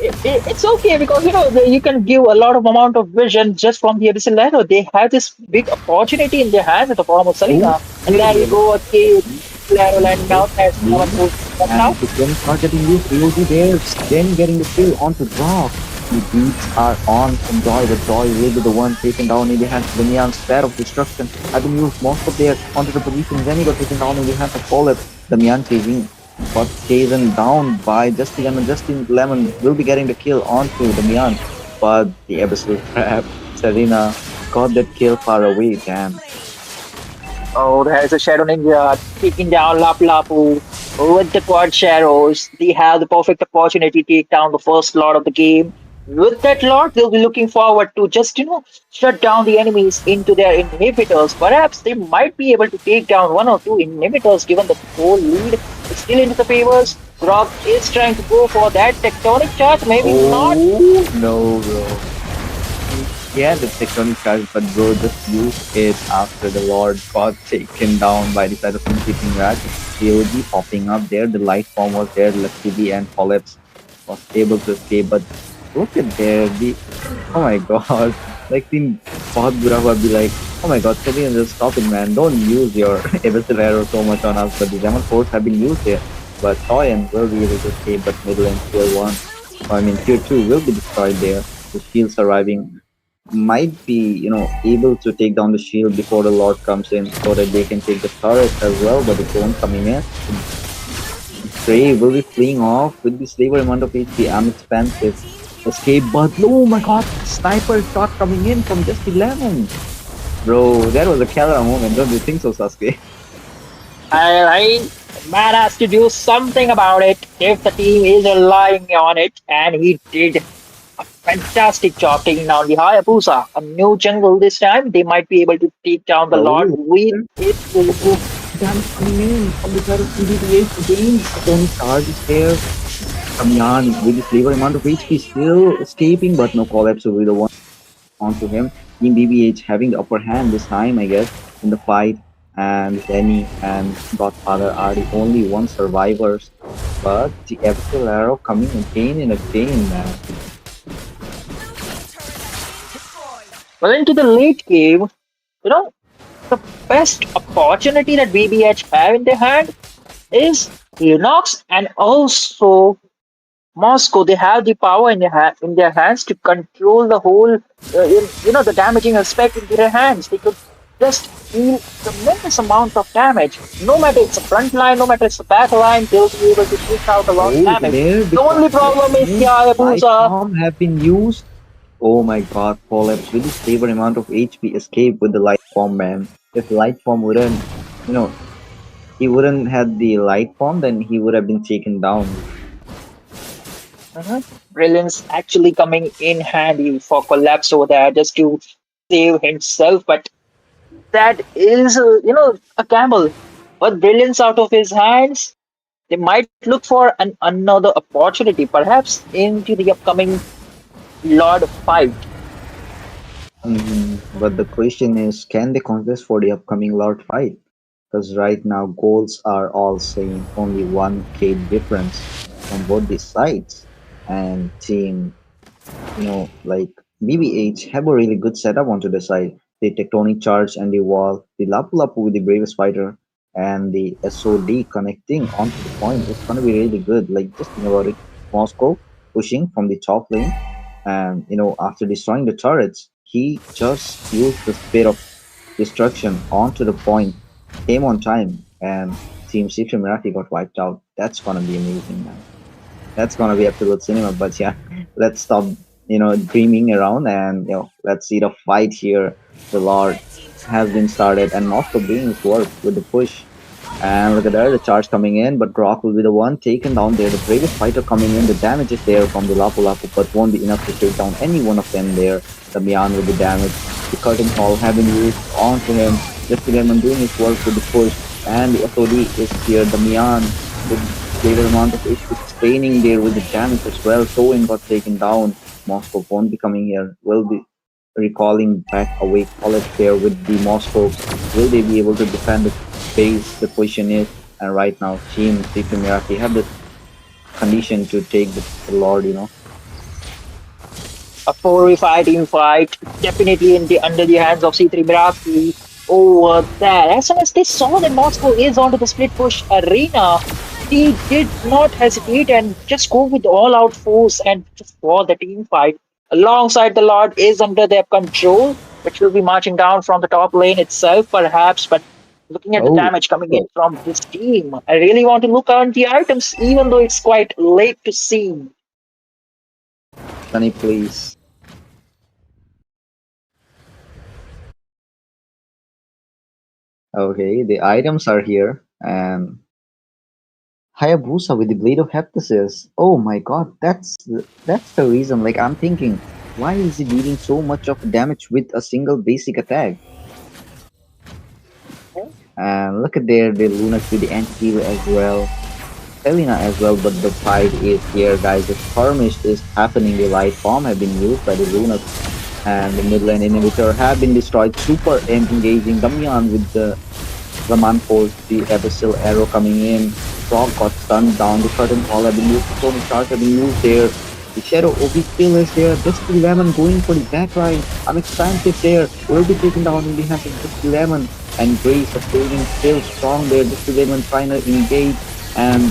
it's okay because you can give a lot of amount of vision just from the Abyssal Arrow. They have this big opportunity in their hands at the form of Salina, and there you go again. Arrow landing out as one move. But now and the Gem are getting used. POG there, then getting the kill onto Drop. The beats are on from Joy, but Joy will be the one taken down in the hands of the Neon Spare of Destruction. Have been used most of their onto the position. Then he got taken down in the hands of Colette. The Neon chasing got taken down by Justin Lemon. Justin Lemon will be getting the kill onto the Neon, but the Abyssal Trap Serena got that kill far away. Damn. Oh, there's a Shadow Ninja taking down Lapu Lapu with the quad shadows. They have the perfect opportunity to take down the first Lord of the game. With that Lord, they'll be looking forward to just, shut down the enemies into their inhibitors. Perhaps they might be able to take down one or two inhibitors given the whole lead is still into the favors. Grog is trying to go for that tectonic charge, maybe not. Oh no, bro. He had the tectonic charge, but bro just used it after the Lord got taken down by the side of some sleeping rat. COD popping up there, the light form was there, Lucky and Collapse was able to escape, but look at there, the oh my god, like the बहुत बुरा हुआ be like, oh my god, Celine, just stop it man, don't use your evasive arrow so much on us, but the Demon Force have been used there, but Toyen will be able to escape, but middle and tier 1, I mean tier 2 will be destroyed there, the shield surviving might be, able to take down the shield before the Lord comes in so that they can take the turret as well, but it won't come in. Stray will be fleeing off with the slaver amount of HP. I'm expensive. Escape, but oh my god, sniper shot coming in from just 11. Bro, that was a killer moment, don't you think so, Sasuke? I man has to do something about it if the team is relying on it, and he did a fantastic job taking down the Hayabusa. A new jungle this time. They might be able to take down the Lord Oh, with it. damage coming in from the side of CDPH again. Tony Charge is there. Kamyan with the slaver amount of HP still escaping, but no collapse will be the one onto him. Team BBH having the upper hand this time, I guess, in the fight. And Zenny and Godfather are the only one survivors. But the Abyssal Arrow coming again and again, man. Well, into the late game, you know, the best opportunity that BBH have in their hand is Linux and also Moscow. They have the power in their hands to control the whole, the damaging aspect into their hands. They could just deal tremendous amount of damage. No matter it's a front line, no matter it's a back line, they'll be able to dish out a lot of Oh, damage. there The only problem is the light Hayabusa. bomb have been used. Oh my god, collapse with the saver amount of HP escape with the light bomb, man. If light bomb wouldn't, you know, he wouldn't had the light bomb, then he would have been taken down. Mhm. Brilliance actually coming in handy for Collapse over there just to save himself, but that is, a gamble. But Brilliance out of his hands, they might look for another opportunity, perhaps into the upcoming Lord fight. But the question is, can they contest for the upcoming Lord fight? Because right now goals are all same, only 1k difference on both these sides. And team like BBH have a really good setup onto the side. The tectonic charge and the wall, the Lapu Lapu with the bravest fighter, and the SOD connecting onto the point. It's gonna be really good. Like just think about it. Moscow pushing from the top lane, and after destroying the turrets, he just used the speed of destruction onto the point, came on time, and Team Secret Miracle got wiped out. That's gonna be amazing, man. That's gonna be absolute cinema. But yeah, let's stop, dreaming around and let's see the fight here. The Lord has been started, and Moscow doing his work with the push. And look at there, the charge coming in, but Grok will be the one taken down there. The bravest fighter coming in, the damage is there from the Lapu Lapu, but won't be enough to take down any one of them there. The Mian with the damage. The curtain call have been used onto him. Just Lemon doing his work with the push. And the SOD is here. The Mian with greater amount of HP staining there with the damage as well. Toin got taken down. Moscow won't be coming here. Will be recalling back away college there with the Moscow. Will they be able to defend the base? The question is, and right now, Team Secret Miraki have the condition to take the Lord. A 4v5 team fight, definitely in the under the hands of C3 Miraki over there. As soon as they saw that Moscow is onto the split push arena, they did not hesitate and just go with all out force and just for the team fight. Alongside the Lord is under their control, which will be marching down from the top lane itself, perhaps. But looking at the Oh, damage coming in from this team, I really want to look on the items, even though it's quite late to see. Sunny, please. Okay, the items are here, and Hayabusa with the blade of Hephaestus. Oh my god, that's the reason. Like I'm thinking, why is he dealing so much of damage with a single basic attack? And look at there, the Lunas with the anti-heal as well, Selena as well. But the fight is here, guys. The skirmish is happening. The light bomb have been used by the Lunas, and the mid lane inhibitor have been destroyed. Super engaging Damian with the Raman forced the Abyssal arrow coming in. Frog got stunned down. The curtain call have been used. Tony Charge have been used there. The Shadow OB kill is there. Dusty Lemon going for the back line. Unexpansive there. Will be taken down in behalf of Dusty Lemon. And Grace sustaining still strong there. Dusty Lemon trying to engage and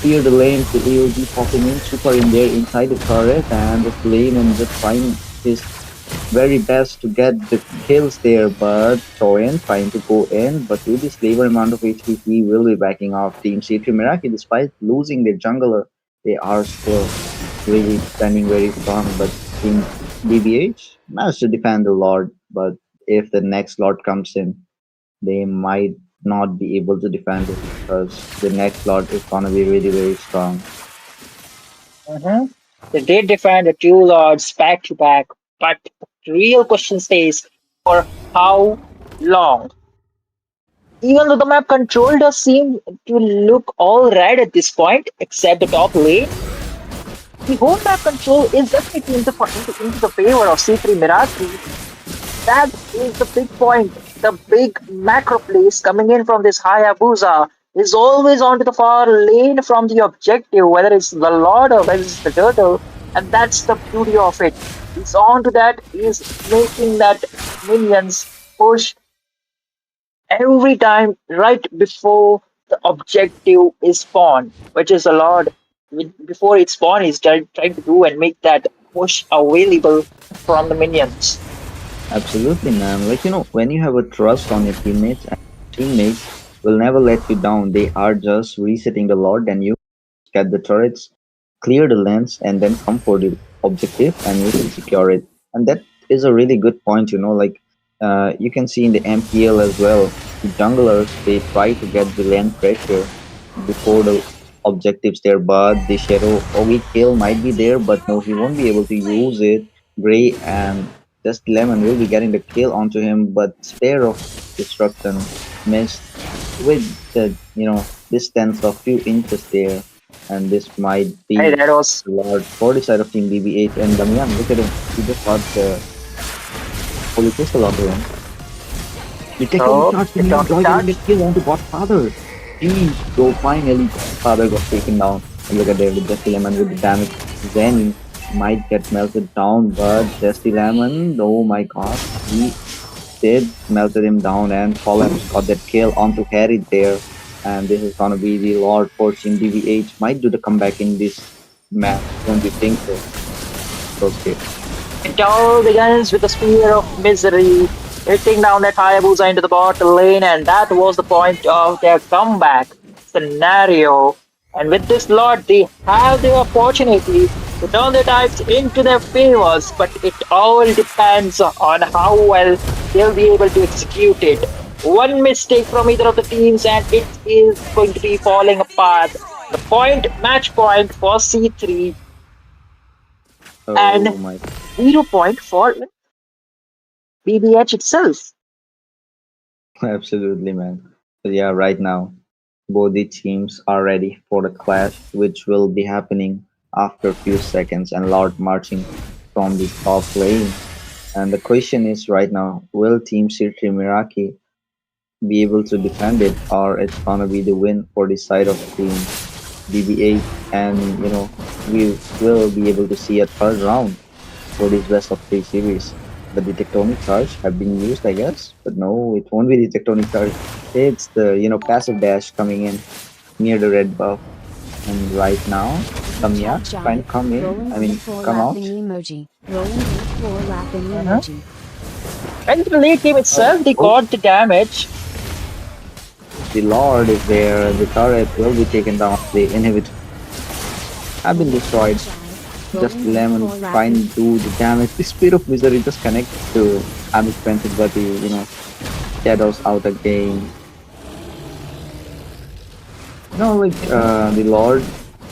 clear the lane to AOG popping in. Super in there inside the turret. And Dusty Lemon just trying his very best to get the kills there, but Torian trying to go in, but with this labor amount of HP, he will be backing off. Team C3 Meraki, despite losing their jungler, they are still really standing very strong, but Team BBH managed to defend the Lord, but if the next Lord comes in, they might not be able to defend it because the next Lord is gonna be really very strong. hmm They did defend the two lords back to back, but the real question stays for how long? Even though the map control does seem to look alright at this point, except the top lane, the whole map control is definitely into the favor of C3 Miraki. That is the big point. The big macro plays coming in from this Hayabusa is always onto the far lane from the objective, whether it's the Lord or whether it's the Turtle. And that's the beauty of it. It's onto that is making that minions push every time right before the objective is spawned, which is a Lord. Before it's spawned, he's trying to do and make that push available from the minions. Absolutely, man. Like, when you have a trust on your teammates, and teammates will never let you down. They are just resetting the Lord, and you get the turrets, clear the lanes, and then come for the objective, and you can secure it. And that is a really good point, like, you can see in the MPL as well, the junglers, they try to get the lane pressure before the objectives there, but the Shadow Ogi kill might be there, but no, he won't be able to use it. Gray and just Lemon will be getting the kill onto him, but Spare of Destruction missed with the distance of few inches there, and this might Hey, be that was large for the side of Team BB8. And Damian, look at him, he just got the holy crystal onto him. The tectonic oh, charge, the Damian talking Joy getting the touch. kill onto Godfather. Jeez, so finally Godfather got taken down. And look at there with Dusty Lemon with the damage. Zen might get melted down, but Dusty Lemon, oh my god, he did melted him down, and Collins got that kill onto Harry there. And this is gonna be the Lord Fortune DVH might do the comeback in this match. Don't you think so? Okay. It all begins with the Spear of Misery hitting down that Hayabusa into the bottom lane, and that was the point of their comeback scenario. And with this lot, they have the opportunity to turn their tides into their favors, but it all depends on how well they'll be able to execute it. One mistake from either of the teams, and it is going to be falling apart. The match point for C3, and Oh my. 0 point for BBH itself. Absolutely, man. But yeah, right now, both the teams are ready for the clash, which will be happening after a few seconds, and Lord marching from the top lane. And the question is right now, will Team Sirtri Miraki be able to defend it, or it's gonna be the win for the side of Team BB8? And we will be able to see a third round for this best of three series. But the tectonic charge have been used, I guess. But no, it won't be the tectonic charge. It's the passive dash coming in near the red buff. And right now, Samyak trying to come in. I mean, come out. Mhm. And the late game itself, they Oh, got the damage. the Lord is there. The turret will be taken down. The inhibitor have been destroyed. Just Lemon trying to do the damage. The Spear of Misery just connects to I'm expensive, but Shadows out again. The Lord,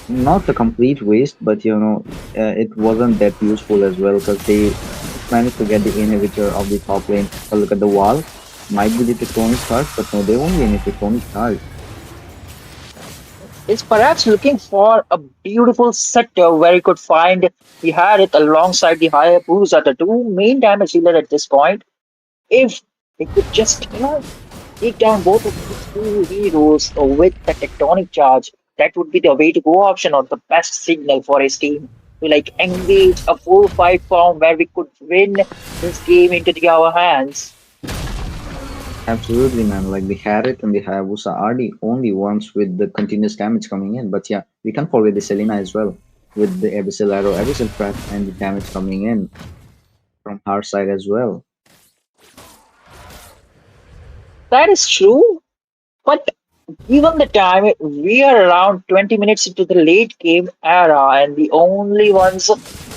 not a complete waste, but it wasn't that useful as well because they just managed to get the inhibitor of the top lane. But look at the wall. Might be the tectonic charge, but no, there won't be any tectonic charge. Is perhaps looking for a beautiful sector where he could find the Harith alongside the Hayabusa, the two main damage dealer at this point. If they could just, take down both of these two heroes with the tectonic charge, that would be the way to go option or the best signal for his team to like engage a full fight form where we could win this game into our hands. Absolutely, man. Like the Harriet and the Hayabusa are the only ones with the continuous damage coming in. But yeah, we can't forget the Selena as well with the Abyssal Arrow, Abyssal Trap, and the damage coming in from her side as well. That is true, but given the time, we are around 20 minutes into the late game era, and the only ones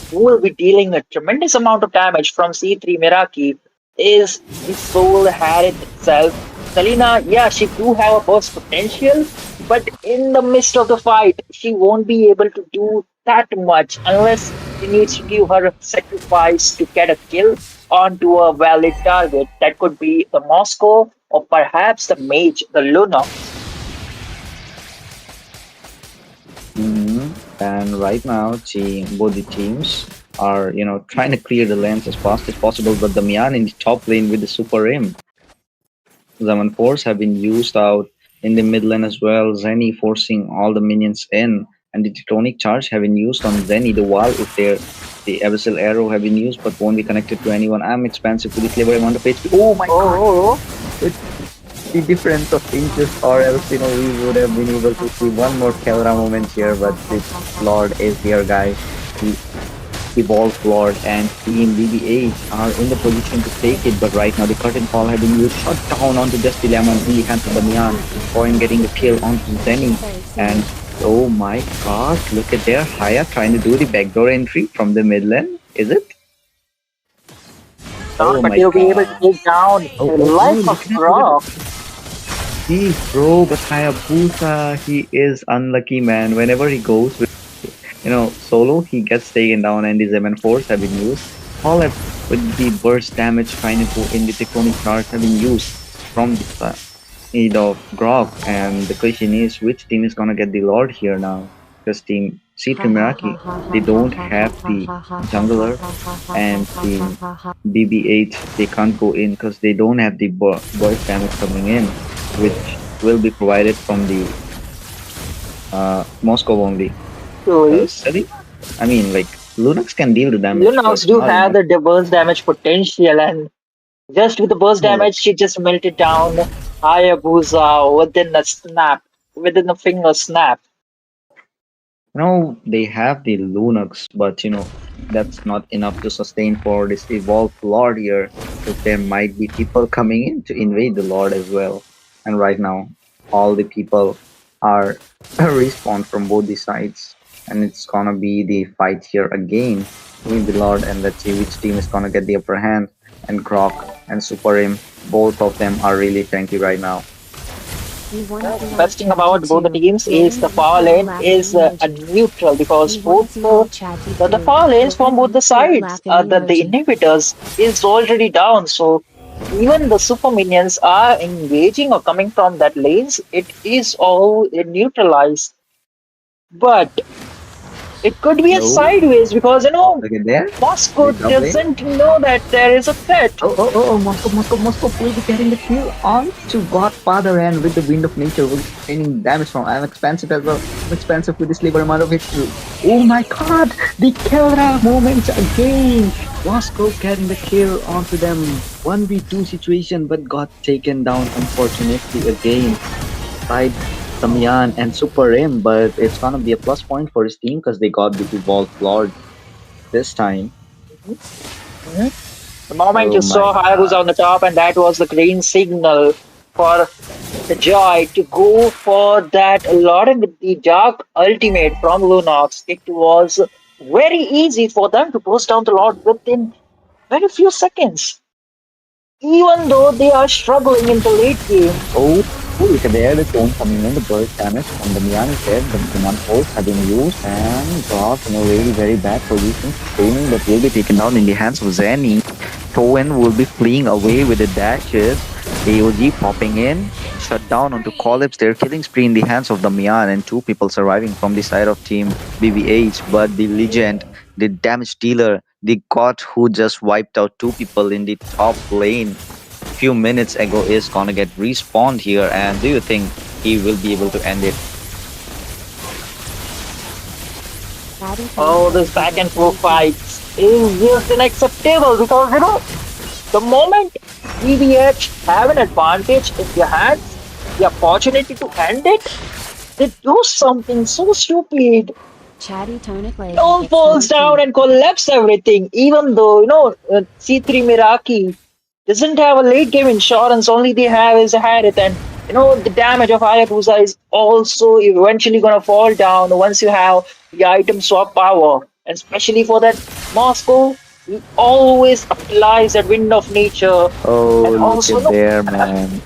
who will be dealing a tremendous amount of damage from C3 Miraki is the Soul Harith itself. Selena, yeah, she do have a burst potential, but in the midst of the fight, she won't be able to do that much unless she needs to give her a sacrifice to get a kill onto a valid target. That could be the Moscow or perhaps the Mage, the Lunox. And right now, both the teams are, trying to clear the lanes as fast as possible. But the Mian in the top lane with the Super Rim, Zaman Force have been used out in the mid lane as well. Zenny forcing all the minions in, and the Tectonic Charge have been used on Zenny. The wall is there. The Abyssal Arrow have been used, but won't be connected to anyone. I'm expensive with the clever amount of HP. Oh my Oh, god! oh, oh. The difference of inches, or else we would have been able to see one more Kelra moment here. But this Lord is here, guys. The Evolved Lord and Team BB8 are in the position to take it, but right now the curtain call has been used, shot down onto Just Dilemma in the hands of Damian. Coin getting the kill onto Zenny, and oh my god, look at their Haya trying to do the backdoor entry from the mid lane. Is it? Not, Oh but my he'll be able to god. take down Oh, the oh, oh, life of look at Rock. he, bro, but Hayabusa, he is unlucky, man. Whenever he goes with, solo, he gets taken down, and his M4s have been used. All have, with the burst damage trying to go in the tectonic charge have been used from the side of Grok. And the question is, which team is gonna get the Lord here now? Because team C3 Meraki, they don't have the jungler, and team BB8, they can't go in because they don't have the burst damage coming in, which will be provided from the Moscow only. Truly. I mean, like, Lunox can deal the damage, but Lunox do not have enough. the burst damage potential, and just with the burst No, like, damage, she just melted down Hayabusa within a snap, within a finger snap. they have the Lunox, but that's not enough to sustain for this evolved Lord here, because there might be people coming in to invade the Lord as well. And right now, all the people are respawned from both the sides, and it's gonna be the fight here again with the Lord, and let's see which team is gonna get the upper hand. And Grok and Super Im, both of them are really tanky right now. Best thing about both the teams is the power lane is a neutral because both the power lanes from both the sides, the inhibitors is already down. So even the super minions are engaging or coming from that lanes, it is all neutralized. But it could be a No, sideways because look at there, Moscow the top lane. doesn't know that there is a threat. Moscow will be getting the kill on to Godfather, and with the Wind of Nature will be training damage from. I'm expensive as well. I'm expensive with this labor amount of HP. Oh my god, the Kelra moments again. Moscow getting the kill onto them. 1v2 situation, but got taken down unfortunately again by Damian and Super M, but it's gonna be a plus point for his team because they got the Evolved Lord this time. Mhm. The moment Oh you my saw Hayabusa god. on the top, and that was the green signal for the Joy to go for that along with the Dark Ultimate from Lunox. It was very easy for them to post down the Lord within very few seconds. even though they are struggling in the late game. Oh, look at there, the tone coming in, the burst damage from the Mian is dead, the command force have been used, and Brock in a really very bad position, sustaining, but will be taken down in the hands of Zenny. Toen will be fleeing away with the dashes, AOG popping in, shut down onto Collapse, their killing spree in the hands of the Mian, and two people surviving from the side of team BBH, but the legend, the damage dealer, the god who just wiped out two people in the top lane few minutes ago is gonna get respawned here, and do you think he will be able to end it? Oh, this back and forth fights is just unacceptable because the moment EVH have an advantage in their hands, the opportunity to end it, they do something so stupid. It all falls down and collapse everything. Even though C3 Miraki doesn't have a late game insurance, only they have is a Harith, and the damage of Hayabusa is also eventually gonna fall down once you have the item swap power. And especially for that Moscow, he always applies that wind of nature, Oh, and look also at there, man.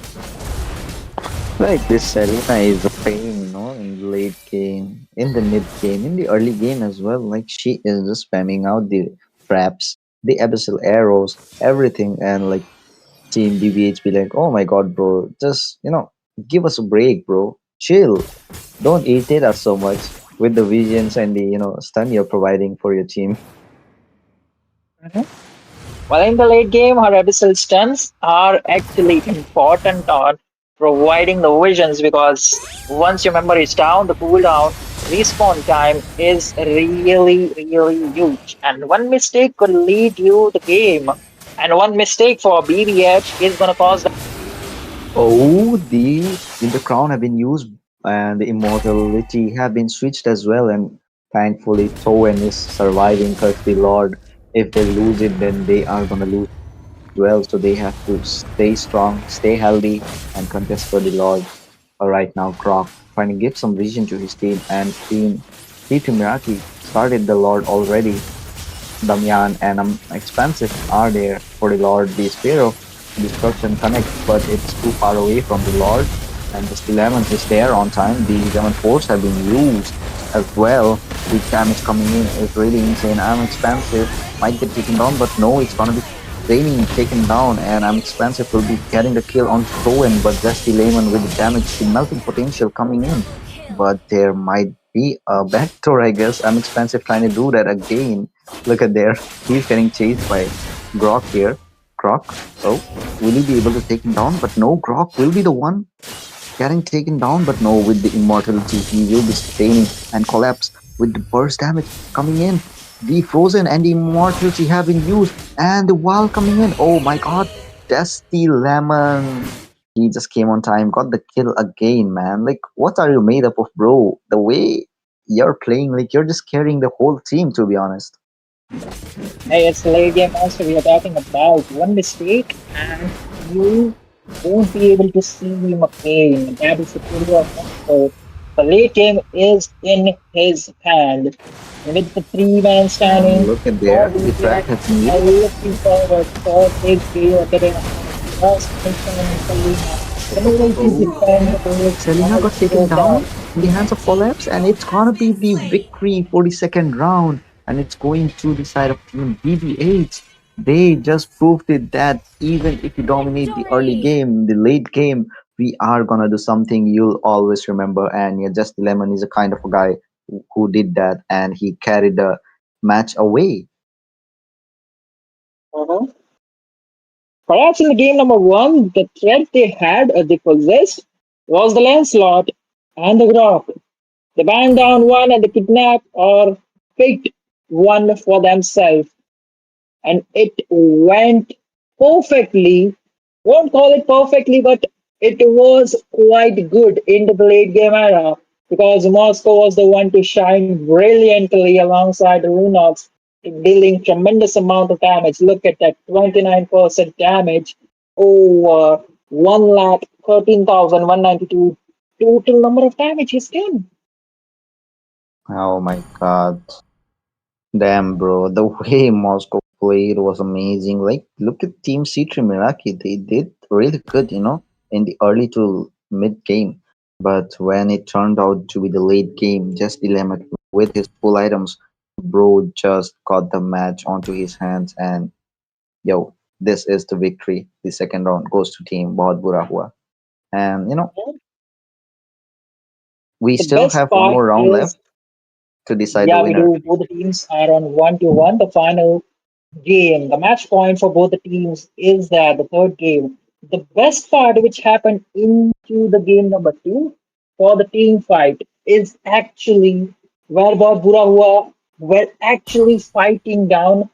Like this Selena is a pain, in the late game, in the mid game, in the early game as well. Like she is just spamming out the traps, the abyssal arrows, everything, and like Team BBH be like, oh my god, bro, just give us a break, bro. Chill. Don't irritate us so much with the visions and the stun you're providing for your team. Mhm. While in the late game, her abyssal stuns are actually important on providing the visions because once your memory is down, the cooldown respawn time is really, really huge. And one mistake could lead you the game. And one mistake for BBH is gonna cause Oh, the crown have been used and the immortality have been switched as well, and thankfully Towen is surviving because the Lord, if they lose it, then they are gonna lose as well. So they have to stay strong, stay healthy, and contest for the Lord. Right now, Croc trying to give some vision to his team, and team T2 Miraki started the Lord already. Damian and Expansive are there for the Lord. The Spear of Destruction connects, but it's too far away from the Lord. And the Stilemon is there on time. The Demon Force have been used as well. The damage coming in is really insane. I'm Expansive might get taken down, but no, it's gonna be Raining taken down, and I'm Expansive will be getting the kill on Towen, but just the Layman with the damage, the melting potential coming in. But there might be a backdoor, I guess. I'm Expansive trying to do that again. Look at there. He's getting chased by Grok here. Grok. Oh, will he be able to take him down? But no, Grok will be the one getting taken down. But no, with the immortality, he will be sustaining and collapse with the burst damage coming in. The frozen and the immortality have been used, and the wall coming in. Oh my god, Dusty Lemon. He just came on time, got the kill again, man. Like, what are you made up of, bro? The way you're playing, like, you're just carrying the whole team, to be honest. hey, it's the late game monster we are talking about. One mistake and you won't be able to see him again. That is the beauty of Monster. The late game is in his hand. And with the three-man And standing, look at all there, the the track players has been are used. looking forward for big deal at the first mission in Selena. Whenever he Oh, defends against Selena all got taken Yoga, down in the hands of Collapse, and it's gonna be the victory for the second round, and it's going to the side of Team BBH. They just proved it that even if you dominate the early game, the late game, we are gonna do something you'll always remember. And yeah, Just Lemon is a kind of a guy who did that, and he carried the match away. uh-huh. Perhaps in the game number one, the threat they possessed, was the Lancelot and the Grok. They banned down one and they kidnapped or picked one for themselves. And it went perfectly. Won't call it perfectly, but it was quite good in the late game era because Moscow was the one to shine brilliantly alongside Runox, dealing tremendous amount of damage. Look at that 29% damage over 1,13,192 total number of damage he's done. Oh my god. Damn, bro, the way Moscow played was amazing. Like, look at Team C3 Meraki. They did really good, in the early to mid game. But when it turned out to be the late game, just Dilemma with his full items, bro just got the match onto his hands. And yo, this is the victory. The second round goes to Team Bahut Bura Hua. And, we The still best have one part more round is, left to decide the yeah, we winner. do. Both the teams are on 1-1. The final game, the match point for both the teams is that the third game. The best part which happened into the game number two for the team fight is actually where Bob Bura Hua were actually fighting down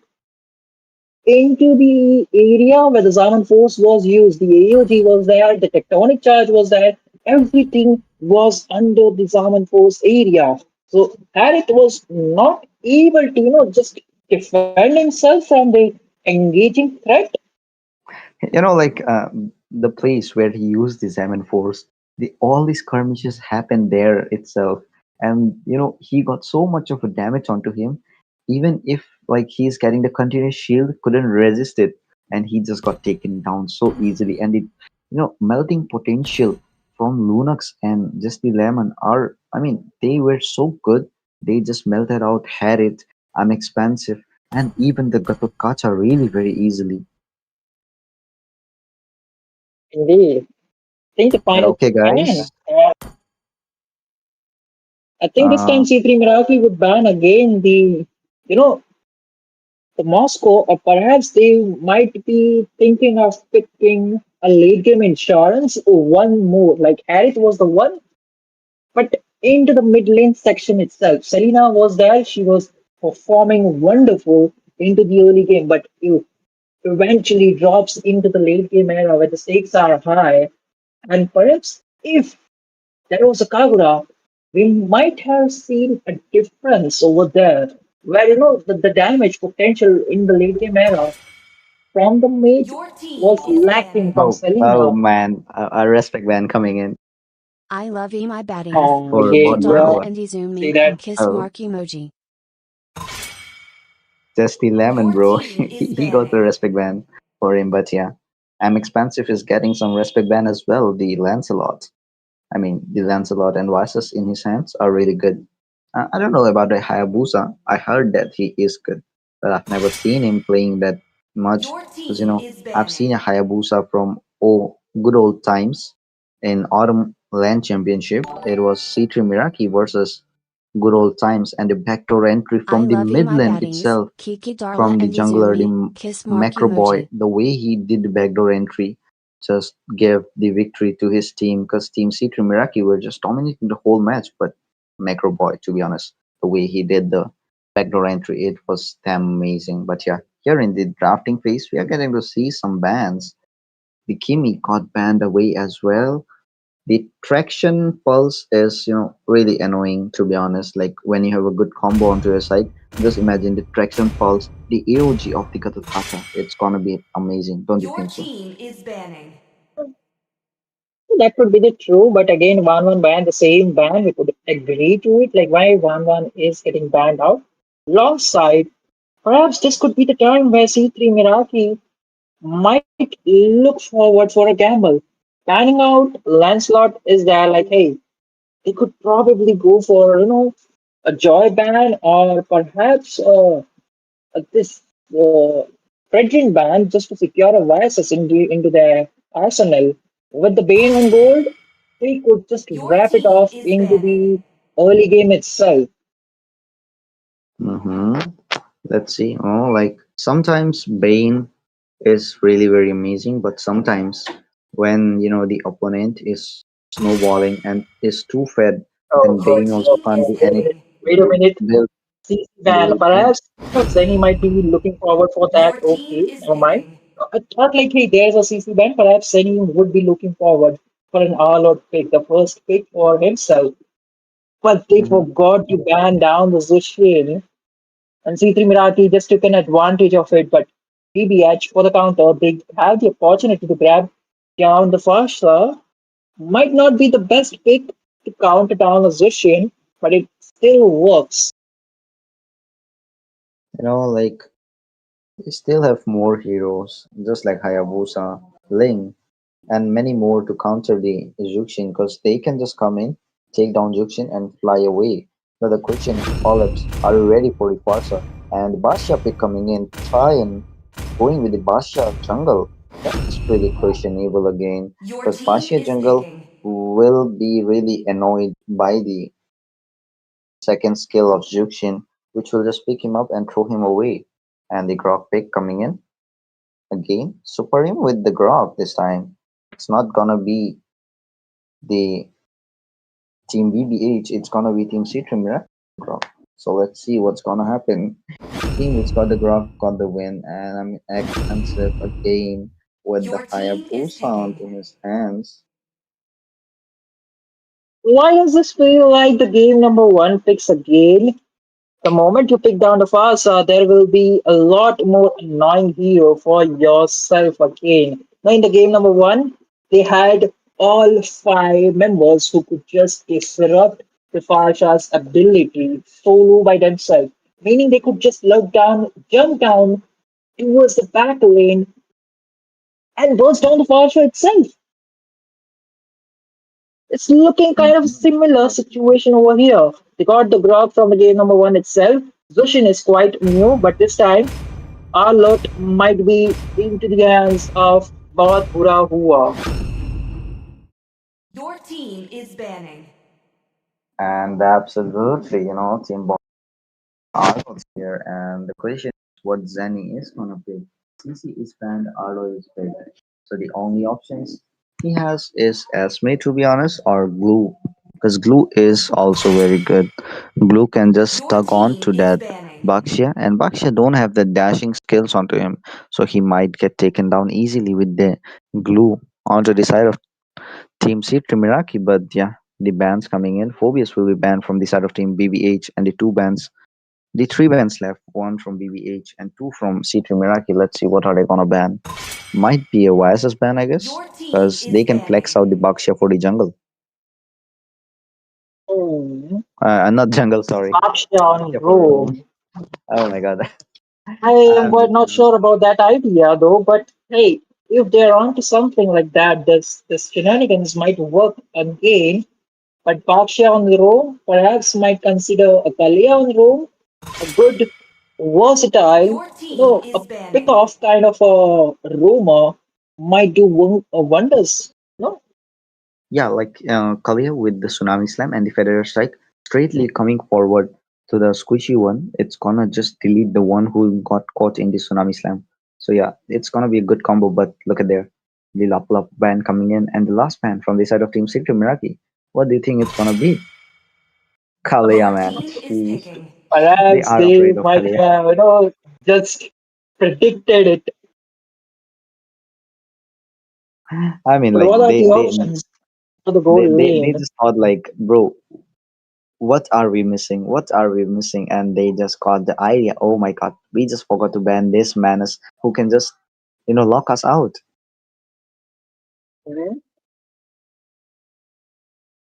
into the area where the Zaman force was used. The AOG was there, the tectonic charge was there, everything was under the Zaman force area. So Harith was not able to, just defend himself from the engaging threat. Like the place where he used the Xamon Force, all these skirmishes happened there itself, and he got so much of a damage onto him, even if like he's carrying the continuous shield, couldn't resist it, and he just got taken down so easily. And melting potential from Lunox and just the Lemon are, I mean, they were so good. They just melted out Harriet, Unexpansive, and even the Gatotkacha really very easily. Indeed. I think the But final okay, ban. guys. I think this Uh, time C3 Meraki would ban again you know, the Moscow, or perhaps they might be thinking of picking a late game insurance or one more. Like Harith was the one, but into the mid lane section itself. Selena was there, she was performing wonderful into the early game, but it eventually drops into the late game era where the stakes are high. And perhaps if there was a Kagura, we might have seen a difference over there, where the damage potential in the late game era from the mage was lacking from oh Selena. man, a respect ban coming in I love my baddies. for Kiki Bod Again, yeah, Darla Burahua. and see Izumi that. and kiss Oh, mark emoji. just the lemon, bro. he got the respect ban for him, but yeah, I'm expansive is getting some respect ban as well. The Lancelot. I mean, the Lancelot and Vasus in his hands are really good. I don't know about the Hayabusa. I heard that he is good, but I've never seen him playing that much. Because I've seen a Hayabusa from good old times in Autumn Land Championship. It was C3 Miraki versus good old times, and the backdoor entry I from the love mid my lane baddies. itself Kiki Darla from the and jungler, the Izumi. Kiss mark Macro Boy, emoji. the way he did the backdoor entry just gave the victory to his team because Team C3 Miraki were just dominating the whole match. But Macro Boy, to be honest, the way he did the backdoor entry, it was damn amazing. But yeah, here in the drafting phase, we are getting to see some bans. The Kimi got banned away as well. The traction pulse is, really annoying to be honest. Like when you have a good combo onto your side, just imagine the traction pulse, the AOG of the Gatot It's gonna be amazing, don't you think so? That could be the true, but again, 1-1 ban, the same ban, we could agree to it. Like why 1-1 is getting banned out. Alongside, perhaps this could be the time where C3 Miraki might look forward for a gamble. Panning out Lancelot is there, like, hey, they could probably go for, a joy ban or perhaps this Fredrin ban just to secure a Viasus into their arsenal. With the Bane on gold, they could just wrap it off into the early game itself. Mm-hmm. Let's see. Oh, like sometimes Bane is really very amazing, but sometimes when the opponent is snowballing and is too fed, Oh, then oh, Bane also oh, can't oh, do wait a anything. minute. Wait a minute. Build, CC ban. build. Perhaps Zenny might be looking forward for that. Okay, never mind. I thought like, hey, there's a CC ban. Perhaps Zenny would be looking forward for an all-out pick, the first pick for himself. But they Mhm. forgot to ban down the Zushin, and C3 Mirati just took an advantage of it. But BBH for the counter, they have the opportunity to grab down the Fasha. Might not be the best pick to counter down the Zushin, but it still works. Like They still have more heroes, just like Hayabusa, Ling, and many more to counter the Juxin because they can just come in, take down Juxin and fly away. Now the question is, Collapse, are you ready for the Farsa? And Basha pick coming in, try and going with the Basha jungle. That's really questionable again because Basha jungle will be really annoyed by the second skill of Juxin, which will just pick him up and throw him away. And the Grok pick coming in again, super him with the Grok this time. It's not gonna be the Team BBH, it's gonna be Team Citrum Grok. So let's see what's gonna happen. Team which got the Grok got the win, and I'm expensive again with the Hayabusa onto his hands. Why does this feel like the game number one picks again? The moment you pick down the Farsa, there will be a lot more annoying hero for yourself again. Now, in the game number one, they had all five members who could just disrupt the Farsa's ability solo by themselves, meaning they could just look down, jump down towards the back lane, and burst down the Farsha itself. It's looking kind of similar situation over here. They got the grog from the game number one itself. Zushin is quite new, but this time our lot might be into the hands of Bahut Bura Hua. And absolutely, Team Arnold's here, and the question is what Zenny is gonna pick. CC is banned, Arlo is picked. So the only options he has is Esme, to be honest, or Glue. Because Glue is also very good. Glue can just tug on to that Bakshia, and Bakshia don't have the dashing skills onto him. So he might get taken down easily with the Glue onto the side of Team C Trimiraki. But yeah, the bans coming in. Phobius will be banned from the side of Team BBH, and the three bands left, one from BBH and two from C3 Meraki. Let's see what are they gonna ban. Might be a YSS ban, I guess, because they can flex out the Bakshia for the jungle. Hmm. Not jungle, sorry. Akshan, Bakshia for bro. roam. Oh my god. I am I'm quite just not sure about that idea though, but hey, if they're onto something like that, this shenanigans might work again. But Baksha on the row perhaps might consider a Kalia on the row a good, versatile, a pick off kind of a roamer might do wonders. No, yeah, like Kalia with the Tsunami Slam and the Federer Strike straightly coming forward to the squishy one. It's gonna just delete the one who got caught in the Tsunami Slam. So yeah, it's gonna be a good combo. But look at there, the Lap Lap band coming in, and the last band from the side of Team Secret Miraki. What do you think it's gonna be? Kalia, man. Jeez. They perhaps are they afraid of might Kalia. have, just predicted it. I mean, But like what are the options for the gold they lane? just thought like, bro, what are we missing? What are we missing? And they just got the idea. Oh my god, we just forgot to ban this menace who can just, lock us out. Mhm.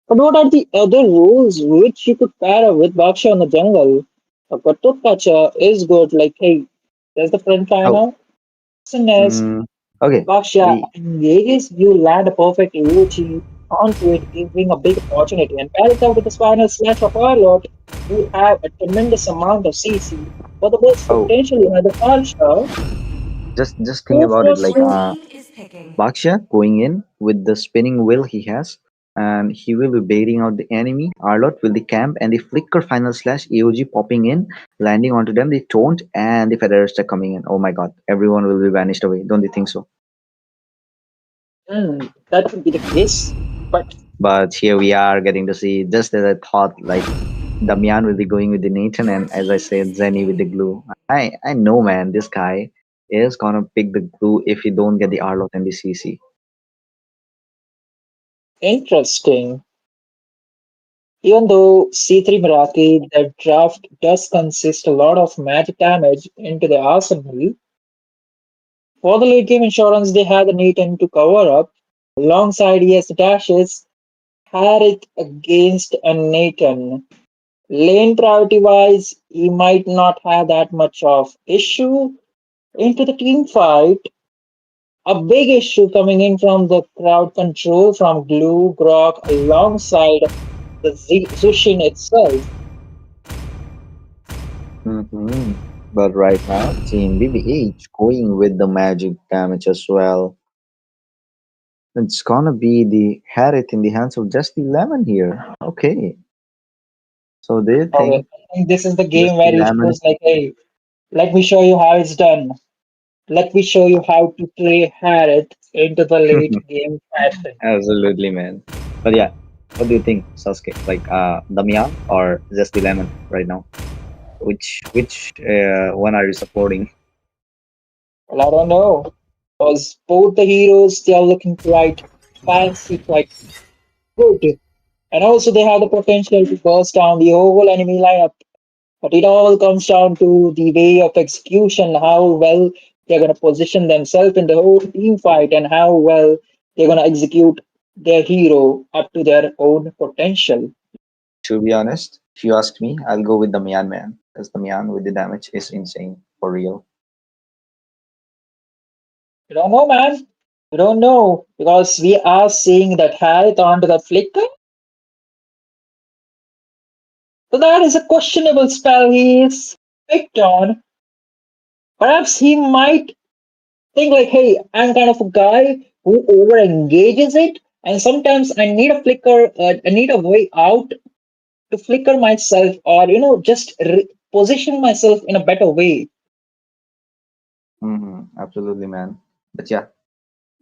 But what are the other rules which you could pair up with Baksha on the jungle? A Katuk Kacha is good, like, hey, there's the front Oh, liner. As mm, okay. Baksha We engages, you land a perfect AOG onto it, giving a big opportunity. And pair it up with the spinal slash of Arlot, you have a tremendous amount of CC. For the most oh, potentially another Baksha, just think who about it. Like, forces Baksha going in with the spinning wheel he has, and he will be baiting out the enemy. Arlot will the camp, and the flicker final slash AOG popping in, landing onto them. The taunt and the Federer coming in. Oh my god, everyone will be vanished away. Don't you think so? that would be the case. But But here we are getting to see, just as I thought, like Damian will be going with the Nathan, and as I said, Zenny with the glue. I know, man, this guy is gonna pick the glue if he don't get the Arlot and the CC. interesting. Even though C3 Meraki, the draft does consist a lot of magic damage into the arsenal, for the late game insurance they had the Nathan to cover up. Alongside yes dashes, had it against a Nathan. Lane priority wise, he might not have that much of issue. into the team fight, a big issue coming in from the crowd control from Glue Grok alongside the Zushin itself. Mm-hmm. But right now, Team BBH going with the magic damage as well. It's gonna be the Harriet in the hands of Just the Lemon here. Okay. So do you Oh, I think think this is the Just game the where he Lemon shows like, hey, let me show you how it's done. Let me show you how to play Harriet into the is late game fashion. absolutely, man. But yeah, what do you think, Sasuke? Like Damian or Just the Lemon right now? Which one are you supporting? Well, I don't know. Because both the heroes, they are looking quite fancy, quite good. And also they have the potential to burst down the whole enemy lineup. But it all comes down to the way of execution, how well they're going to position themselves in the whole team fight, and how well they're going to execute their hero up to their own potential. To be honest, if you ask me, I'll go with Damian, man, because Damian with the damage is insane for real. You don't know, man. You don't know. Because we are seeing that Harith onto the flicker. So that is a questionable spell he is picked on. Perhaps he might think like, hey, I'm kind of a guy who over engages it, and sometimes I need a flicker, I need a way out to flicker myself, or just position myself in a better way. Absolutely, man. But yeah,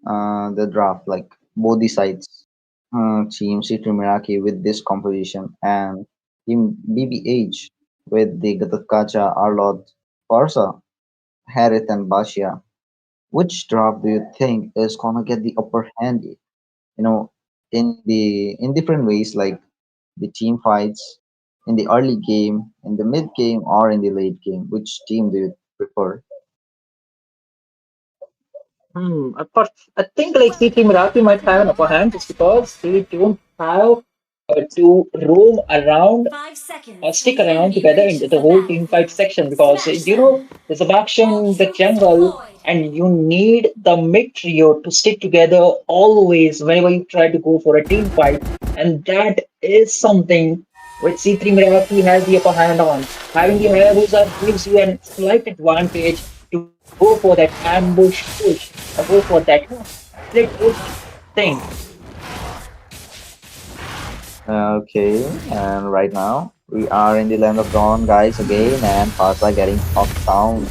the draft, like both the sides, Team Citru Miraki with this composition and Team BBH with the Gatatkacha, Arlod, Farsa, Harith, and Bashia. Which draft do you think is gonna get the upper hand? In different ways, like the team fights in the early game, in the mid game, or in the late game. Which team do you prefer? I think like C3 Merathi might have an upper hand just because they don't have to roam around stick around together into the whole team fight section because there's a faction in the jungle and you need the mid trio to stick together always whenever you try to go for a team fight, and that is something which C3 Merathi has the upper hand on. Having the Hayabusa gives you a slight advantage to go for that ambush push or go for that split push thing. Okay, and right now we are in the land of dawn, guys, again, and Farsa getting knocked down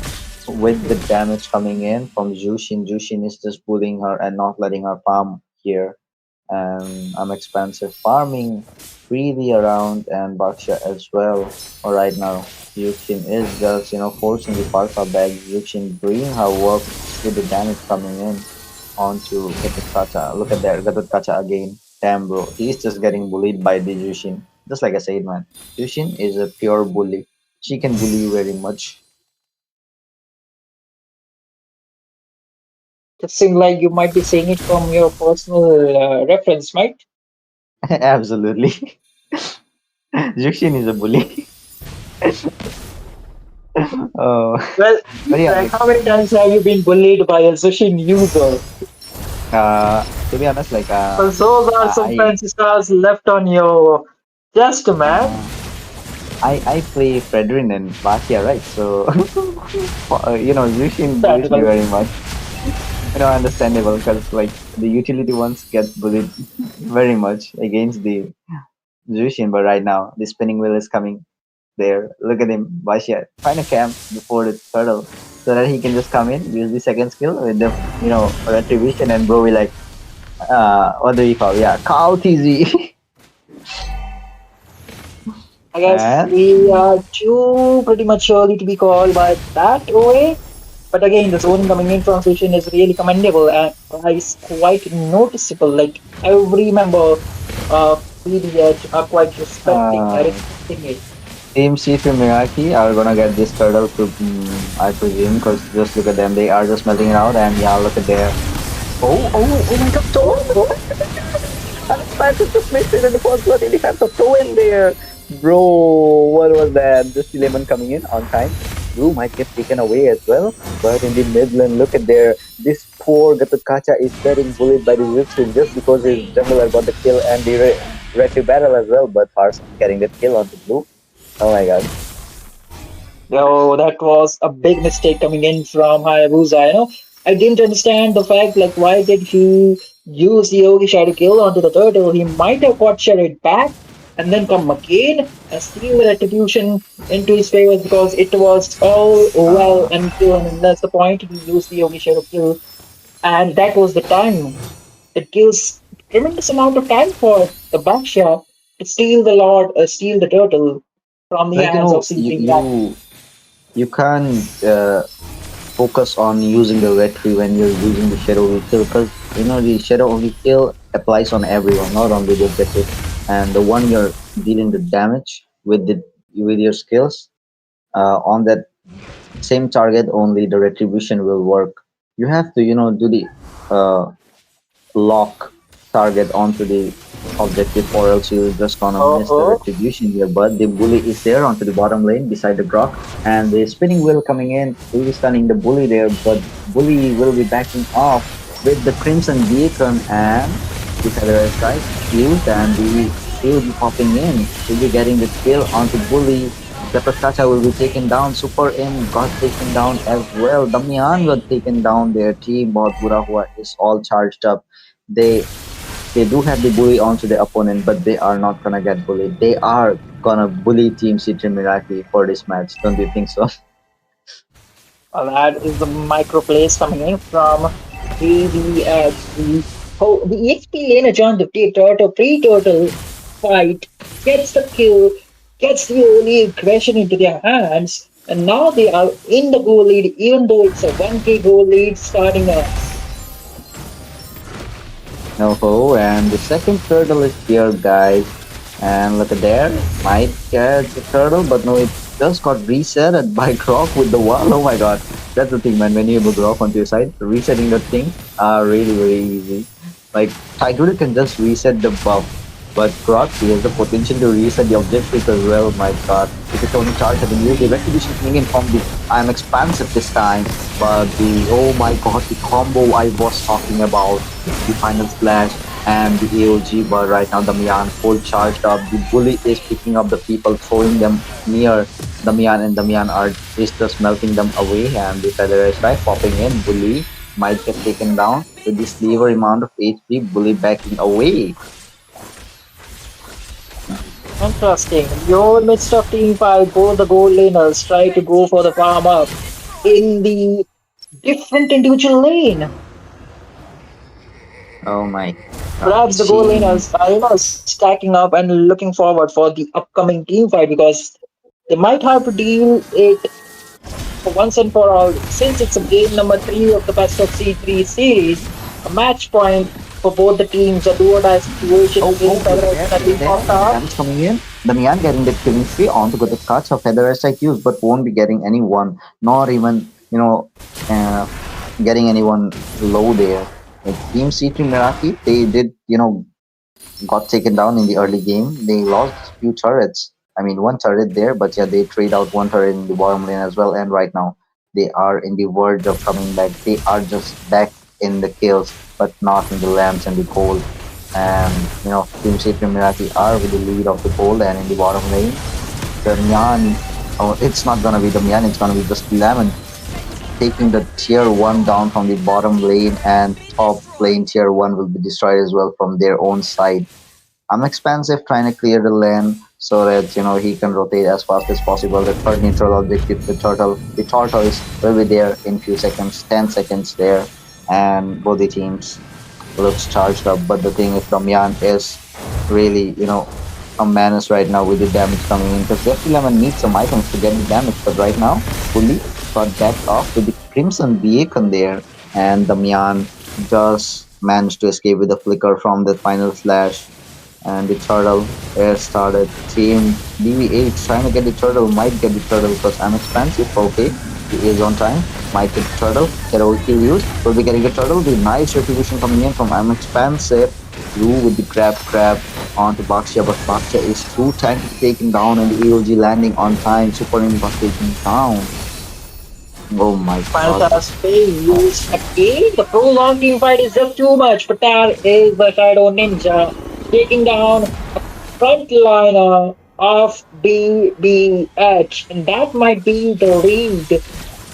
with the damage coming in from Jushin. Jushin is just bullying her and not letting her farm here. And I'm expensive farming freely around and Baksha as well. But right now, Jushin is just forcing the Farsa back. Jushin doing her work with the damage coming in onto Gatot. Look at that, Gatot again. Damn, bro. He's just getting bullied by the Jushin. Just like I said, man. Jushin is a pure bully. She can bully you very much. It seems like you might be saying it from your personal reference, right? Absolutely. Jushin is a bully. Oh, Well, but yeah, like how many times have you been bullied by a Zushin user? to be honest, Because those are some I fancy stars left on your chest, man. uh, I play Fredrin and Vakia, right? So Jushin bullies me Understandable. very much. Understandable because like the utility ones get bullied very much against the Jushin, but right now the spinning wheel is coming there. Look at him, Bashia. Find a camp before the turtle so that he can just come in, use the second skill with the retribution, and bro will like what do you call, yeah, cow TZ. I guess And we are too pretty much early to be called by that way. But again, the zoning coming in from Zushin is really commendable and is quite noticeable. Like every member of PDH are quite uh, respecting it. Team C3 Miyaki are gonna get this turtle to, I presume, because just look at them, they are just melting it out, and yeah, look at there. Oh my god, Toe! Unexpected just missed it in the first blood in the hands of Toe in there! Bro, what was that? Just the lemon coming in on time. Blue might get taken away as well. But in the mid lane, look at there. This poor Gatukacha is getting bullied by the Zutsu just because his jungler got the kill and the retry battle as well. But Farson getting the kill onto Blue. Oh my god. Yo, that was a big mistake coming in from Hayabusa. I didn't understand the fact, like, why did he use the Yogi Shadow Kill onto the turtle? He might have got Shadowed back and then come again and steal the retribution into his favor because it was all well Uh, and good. And that's the point. He used the Yogi Shadow Kill, and that was the time. It gives tremendous amount of time for the Baksha to steal the Lord, steal the turtle from the like hands of you C3. you can't focus on using the retry when you're using the shadow of kill because the shadow of kill applies on everyone, not only the objective. And the one you're dealing the damage with your skills on that same target, only the retribution will work. You have to do the uh, lock target onto the objective, or else you're just gonna miss the Uh-huh. retribution here. But the bully is there onto the bottom lane beside the Grok, and the spinning wheel coming in will be stunning the bully there, but bully will be backing off with the Crimson Beacon, and the Feather Strike used, and the will be popping in. Will be getting the kill onto bully. Japakacha will be taken down. Super M got taken down as well. Damian got taken down. Their team, but Burahua is all charged up. They do have the bully onto the opponent, but they are not gonna get bullied. They are gonna bully Team Citri Miraki for this match. Don't you think so? That is the micro plays coming in from the EXP laner joined the turtle pre-turtle fight, gets the kill, gets the only aggression into their hands, and now they are in the goal lead, even though it's a 1k goal lead starting up. Oh, and the second turtle is here, guys. And look at there, might catch the turtle, but no, it just got reset by Grok with the wall. Oh my god, that's the thing, man. When you have a Grok onto your side, resetting the thing are really very easy. Like Tiger can just reset the buff, but Grok he has the potential to reset the objectives as well. My god, if it's only charge, I can use the retribution coming in from the I'm expansive this time, but the oh my god, the combo I was talking about, the final splash and the AOG, but right now Damian full charged up. The bully is picking up the people, throwing them near Damian, and Damian is just melting them away. And the feather is right popping in. Bully might get taken down with this lever amount of HP. Bully backing away. Interesting. Your midst of team fight, both the gold laners try to go for the farm up in the different individual lane. Oh my god, Perhaps the goal team. laners are stacking up and looking forward for the upcoming team fight because they might have to deal it for once and for all. Since it's a game number 3 of the best of C3 series, a match point for both the teams, a do or die situation Oh, again Federation have look been at popped that. up. Damian's coming in. Damian getting the killing spree on to go the cuts of feather strike use, but won't be getting anyone, not even, uh, getting anyone low there. Like Team C3 Meraki, they did, got taken down in the early game. They lost few turrets. I mean, one turret there, but yeah, they trade out one turret in the bottom lane as well. And right now, they are in the verge of coming back. They are just back in the kills, but not in the lamps and the gold. And Team C3 Mirati are with the lead of the gold, and in the bottom lane, the Nyan. Oh, it's not gonna be the Nyan. It's gonna be just Lemon taking the tier 1 down from the bottom lane, and top lane tier 1 will be destroyed as well from their own side. I'm expensive trying to clear the lane so that he can rotate as fast as possible. The third neutral objective, the tortoise will be there in few seconds, 10 seconds there, and both the teams looks charged up. But the thing is, Damian is really a menace right now with the damage coming in because Jeffrey Lemon needs some items to get the damage, but right now fully got backed off with the Crimson Beacon there, and Damian just managed to escape with a flicker from the final slash, and the turtle air started. Team DV8 trying to get the turtle, might get the turtle because I'm expensive. Okay, he is on time, might get the turtle, get a kill use, will be getting the turtle. The nice retribution coming in from I'm expensive. Blue with the grab onto Baxia, but Baxia is too tanky taken down, and the AOG landing on time. Super Ring got taken down. Oh my Final god. task being used again. The prolonged team fight is just too much. Patar is the Shadow Ninja, taking down a frontliner of BBH, and that might be the lead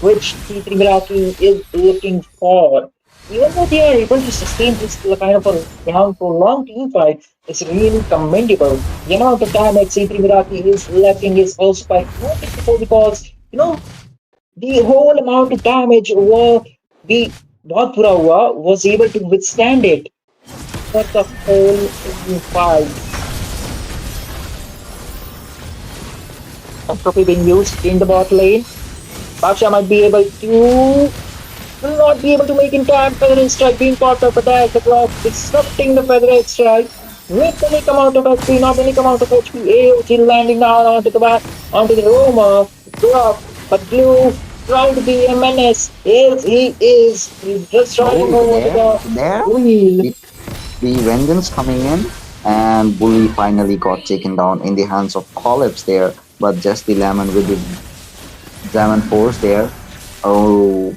which C3 Meraki is looking for. Even though they are able to sustain this kind of a long, prolonged team fight, it's really commendable. The amount of damage C3 Meraki is lacking is also quite noticeable because, the whole amount of damage over the Bhatturawa was able to withstand it for the whole team fight. Entropy being used in the bot lane. Baksha might be able to will not be able to make in time. Feather strike being caught by Patak across, disrupting the feather strike with the nick amount of HP, not the nick amount of HP. AOG landing down onto the back, onto the Roma. Drop, but Blue trying to be a menace. Yes, he is. He's just Oh, running look at over to there. the Look at there. wheel. The vengeance coming in, and Bully finally got taken down in the hands of Collapse there. But just the Lemon with the Diamond Force there. Oh,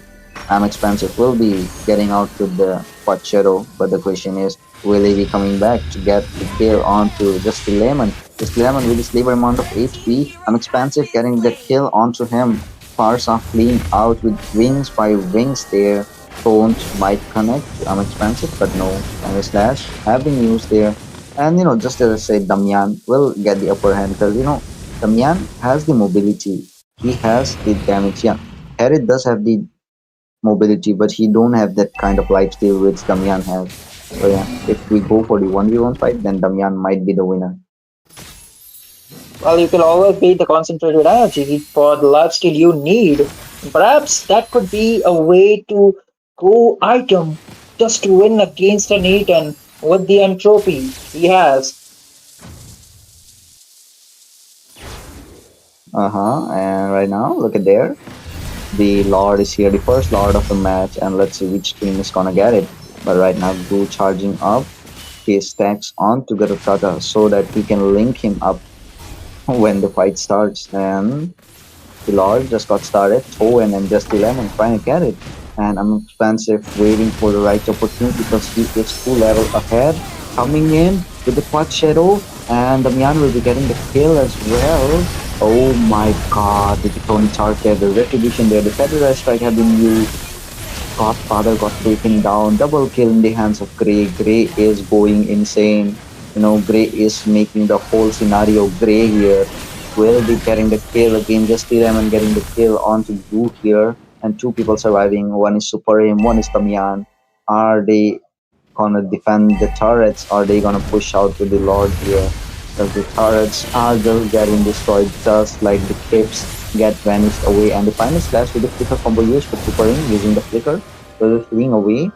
I'm expensive. Will be getting out with the Pot Shadow, but the question is, will he be coming back to get the kill onto just the Lemon? Just Lemon with his labor amount of HP. I'm expensive getting the kill onto him. Farsa fleeing out with wings by wings there. Taunt might connect. I'm expensive, but no. And a slash have been used there. And just as I said, Damian will get the upper hand because Damian has the mobility. He has the damage. Yeah, Harry does have the mobility, but he don't have that kind of lifesteal which Damian has. So yeah, if we go for the 1v1 fight, then Damian might be the winner. Well, you can always beat the concentrated energy for the lifesteal you need. Perhaps that could be a way to go item just to win against an Eaton with the entropy he has. And right now, look at there. The Lord is here, the first Lord of the match, and let's see which team is gonna get it. But right now, Goo charging up his stacks onto Garutata so that he can link him up when the fight starts. And the Lord just got started. Owen and Just Lemon trying to get it. And I'm expensive waiting for the right opportunity because he is 2 level ahead. Coming in with the Quad Shadow. And Damian will be getting the kill as well. Oh my god, the Tony charge there, the retribution there, the Federal Strike have been used. Godfather got taken down. Double kill in the hands of Grey. Grey is going insane. Grey is making the whole scenario Grey here. Will be getting the kill again. Just Lemon getting the kill onto Blue here. And 2 people surviving. One is Supreme, one is Damian. Are they gonna defend the turrets? Are they gonna push out with the Lord here? Because the turrets are just getting destroyed just like the caps get vanished away. And the final slash with the flicker combo used for Supreme using the flicker. So they're fleeing away.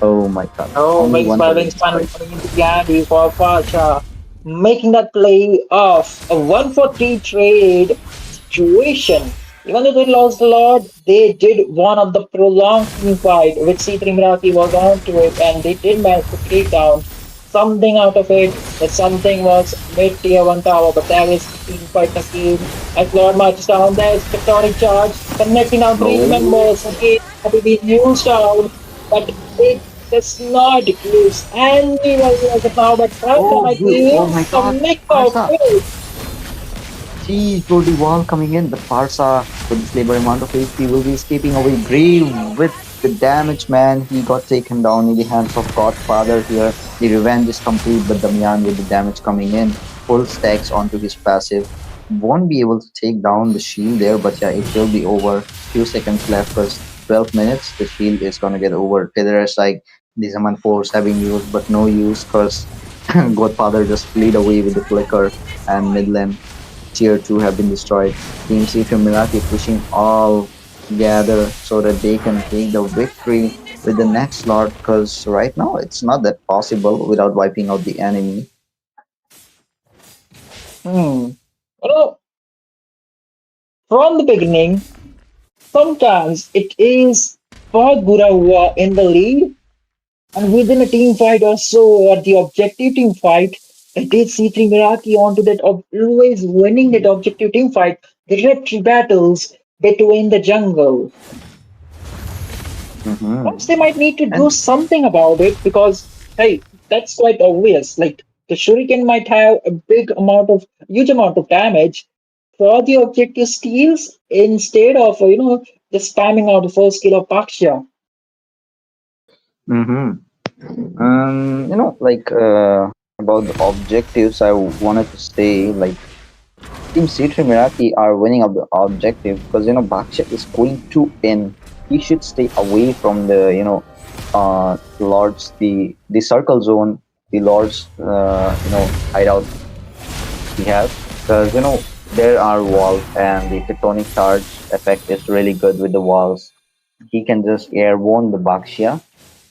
Oh my god. Oh, Only Wings one by turret Wingspan destroyed. coming into the Andy for Pasha, making that play of a 1-for-3 trade situation. Even though they lost a lot, they did one of the prolonged team fight, which C3 Miraki was on to it, and they did manage to take down something out of it. That something was mid tier 1 tower, but there is team fight again. As Lord marches down, there's Tectonic Charge, connecting down 3 members No. again, that will be used out, but it does not gives any value as of now, but Franca Oh, might good. be Oh able my to god. make of Parsa. it. Jeez, bro, the wall coming in, but Parsa, with this labor amount of HP, will be escaping away. Brave with the damage, man. He got taken down in the hands of Godfather here. The revenge is complete, but Damian with the damage coming in. Full stacks onto his passive. Won't be able to take down the shield there, but yeah, it will be over. Few seconds left, first 12 minutes. The shield is gonna get over. Feather's like the Zaman Force having used, but no use, because Godfather just fleed away with the flicker and mid lane. Tier 2 have been destroyed. Team C from Milwaukee pushing all together so that they can take the victory with the next slot because right now it's not that possible without wiping out the enemy. Hmm. You know, from the beginning, sometimes it is for Gurawa in the lead, and within a team fight or so, or the objective team fight, it is C3 Miraki onto that always winning that objective team fight, the retry battles. between the jungle. Perhaps Mm-hmm. they might need to do And something about it because, hey, that's quite obvious. Like the shuriken might have a huge amount of damage for the objective steals instead of just spamming out the first kill of Baxia. mm-hmm. About the objectives, I wanted to say like Team C3 Miraki are winning up the objective because Baksha is going to in. He should stay away from the lords, the circle zone, the lords hideout he has, because there are walls and the tectonic charge effect is really good with the walls. He can just airborne the Bakshia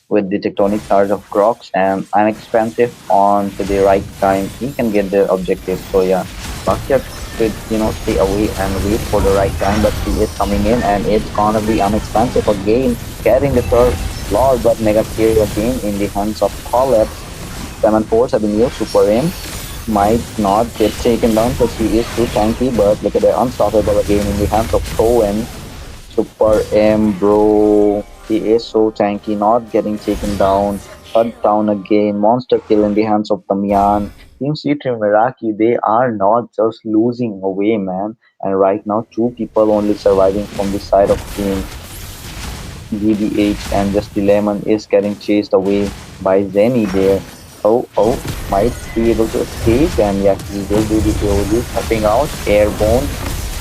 with the tectonic charge of Crocs and unexpensive on to the right time, he can get the objective. So yeah, Bakshia should stay away and wait for the right time, but he is coming in and it's gonna be unexpensive again, carrying the third Lord, but Mega Fury again in the hands of Collapse. 747 U Super M might not get taken down because he is too tanky, but look at the unstoppable again in the hands of Cohen. Super M, bro. He is so tanky, not getting taken down. Cut down again. Monster kill in the hands of Damian. Team C3 Meraki, they are not just losing away, man. And right now, two people only surviving from the side of Team GBH, and just the Lemon is getting chased away by Zenny there. Oh, might be able to escape, and yeah, he will do the AOD, cutting out, airborne,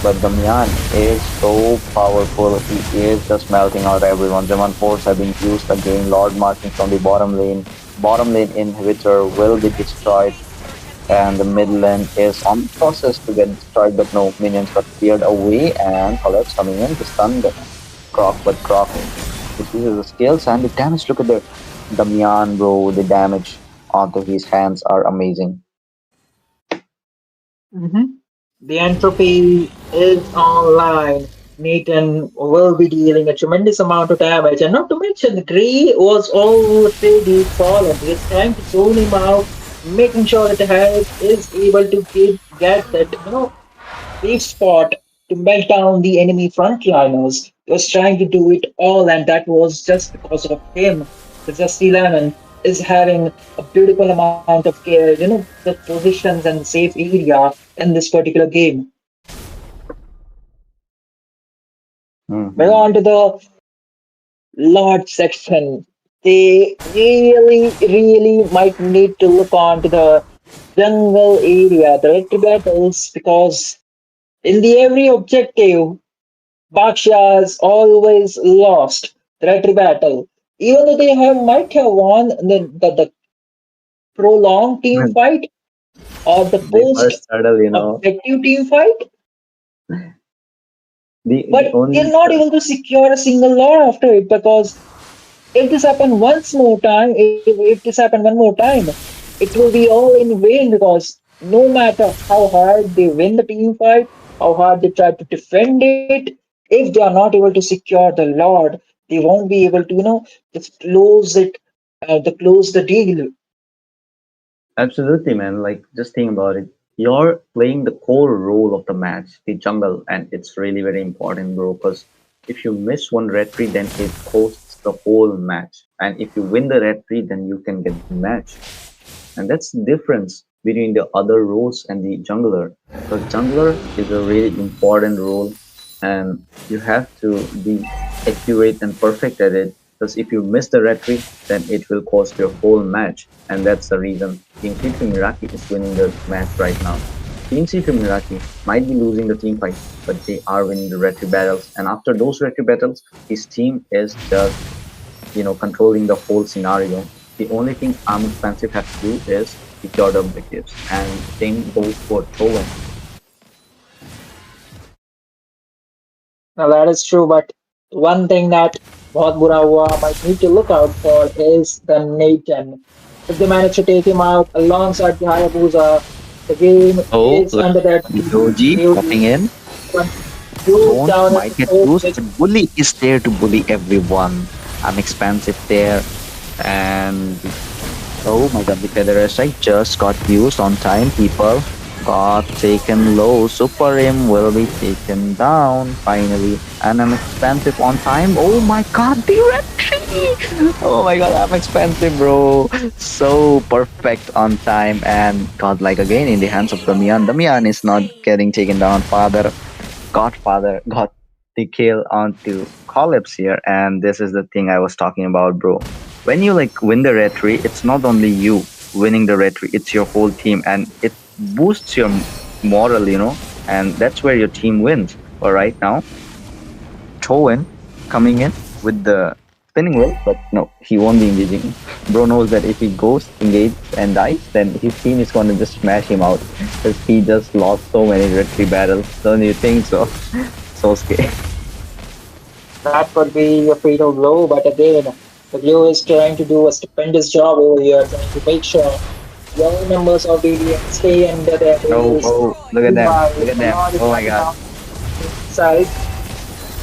but Damian is so powerful. He is just melting out everyone. German force have been used again. Lord marching from the bottom lane. Bottom lane inhibitor will be destroyed. And the mid lane is on the process to get destroyed, but no, minions got cleared away. And Collapse coming in to stun the Croc, but Croc uses the skills and the damage. Look at the Damian, bro. The damage onto his hands are amazing. Hmm. The entropy is online. Nathan will be dealing a tremendous amount of damage, and not to mention, the Grey was already fallen. It's time to zone him out, making sure that Harris is able to get that safe spot to melt down the enemy frontliners. He was trying to do it all, and that was just because of him. The Justy Lemon is having a beautiful amount of care, the positions and safe area in this particular game. Well, Hmm. on to the large section. They really, really might need to look on to the jungle area, the retry battles, because in the every objective, Bakshas always lost the retry battle. Even though they might have won the prolonged team fight or the The post first hurdle, objective team fight, the but they're only not able to secure a single lord after it because if this happen once more time, if this happen one more time, it will be all in vain because no matter how hard they win the team fight, how hard they try to defend it, if they are not able to secure the Lord, they won't be able to, just close it, close the deal. Absolutely, man. Like, just think about it. You're playing the core role of the match, the jungle, and it's really very important, bro. Because if you miss one red tree, then it costs the whole match. And if you win the red tree, then you can get the match. And that's the difference between the other roles and the jungler. Because jungler is a really important role, and you have to be accurate and perfect at it. Because if you miss the red tree, then it will cost your whole match, and that's the reason Team C3 Miraki is winning the match right now. Team C3 Miraki might be losing the team fight, but they are winning the red tree battles. And after those red tree battles, his team is just controlling the whole scenario. The only thing Arm Expansive has to do is secure the objectives, and same goes for Chowen. Now that is true, but one thing that Bahut Bura Hua might need to look out for is the Nathan. If they manage to take him out alongside the Hayabusa, the game Oh, is look under that at the OG popping in. huge Zones down in might the get fourth, used, but Bully is there to bully everyone. I'm expansive there, and oh my god, the Feather Strike just got used on time, people. got taken low. Super M will be taken down finally. And I'm expensive on time. Oh my god, the red tree! Oh my god, I'm expensive, bro. So perfect on time and godlike again in the hands of Damian. Damian is not getting taken down. Godfather got the kill onto Collapse here, and this is the thing I was talking about, bro. When you like win the red tree, it's not only you winning the red tree, it's your whole team, and it boosts your moral, and that's where your team wins. But right now, Towen coming in with the spinning wheel, but no, he won't be engaging. Bro knows that if he goes, engages, and dies, then his team is gonna just smash him out because he just lost so many red tree battles. Don't you think so? So scary. That could be a fatal blow, but again, the Blue is trying to do a stupendous job over here, trying to make sure young members of BDM stay under their Oh, base. oh, look at them. Meanwhile, Look at a them. lot is Oh my coming god. out side.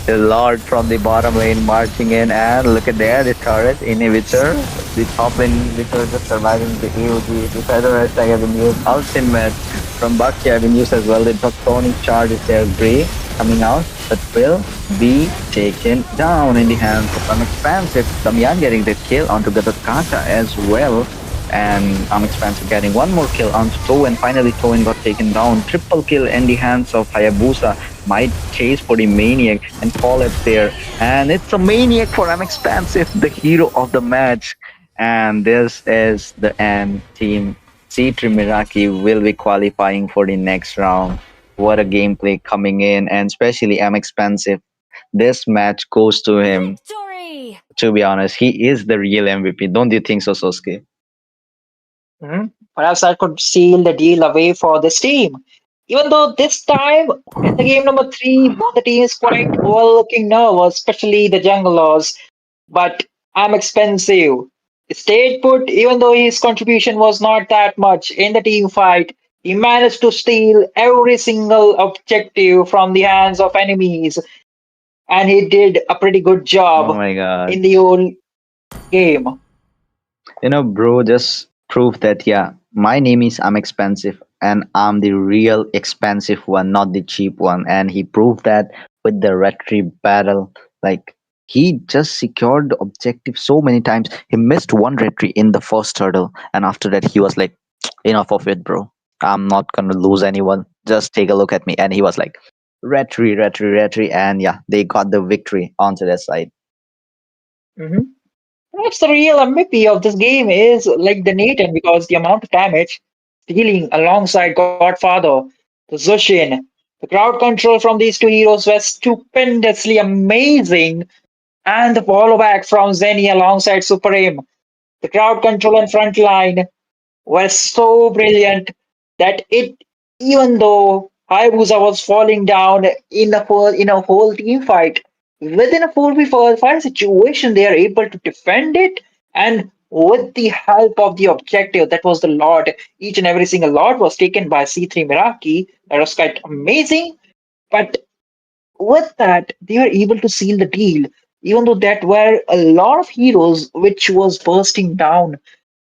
The Lord from the bottom lane marching in, and look at there, the turret inhibitor. The top lane inhibitor just surviving the AOG. The feather hashtag have been used. Ultimate from Bucky have been used as well. The draconic charge is there, Grey coming out, but will be taken down in the hands of an expansive. Damian getting the kill onto Gatakata as well. And Expansive getting one more kill onto Toe, and finally Toe got taken down. Triple kill in the hands of Hayabusa. Might chase for the Maniac and call it there. And it's a Maniac for Expansive, the hero of the match. And this is the end. Team C3 Miraki will be qualifying for the next round. What a gameplay coming in, and especially Expansive. This match goes to him. To be honest, he is the real MVP. Don't you think so, Sosuke? Perhaps that could seal the deal away for this team. Even though this time, in the game number three, both the teams quite well looking nervous, especially the junglers. But I'm expensive. Stayed put, even though his contribution was not that much in the team fight. He managed to steal every single objective from the hands of enemies, and he did a pretty good Oh job my god. in the whole game. Bro just proved that, yeah, my name is I'm expensive and I'm the real expensive one, not the cheap one. And he proved that with the retry battle. Like, he just secured the objective so many times. He missed one retry in the first hurdle. And after that, he was like, enough of it, bro. I'm not going to lose anyone. Just take a look at me. And he was like, retry, retry, retry. And yeah, they got the victory onto their side. Mhm. Perhaps the real MVP of this game is like the Nathan because the amount of damage dealing alongside Godfather, the Zushin, the crowd control from these two heroes was stupendously amazing, and the follow back from Zenny alongside Supreme, the crowd control and frontline were so brilliant that it, even though Hayabusa was falling down in a whole team fight, within a 4v5 situation, they are able to defend it. And with the help of the objective, that was the lot, each and every single lot was taken by C3 Miraki. That was quite amazing. But with that, they were able to seal the deal, even though that were a lot of heroes which was bursting down.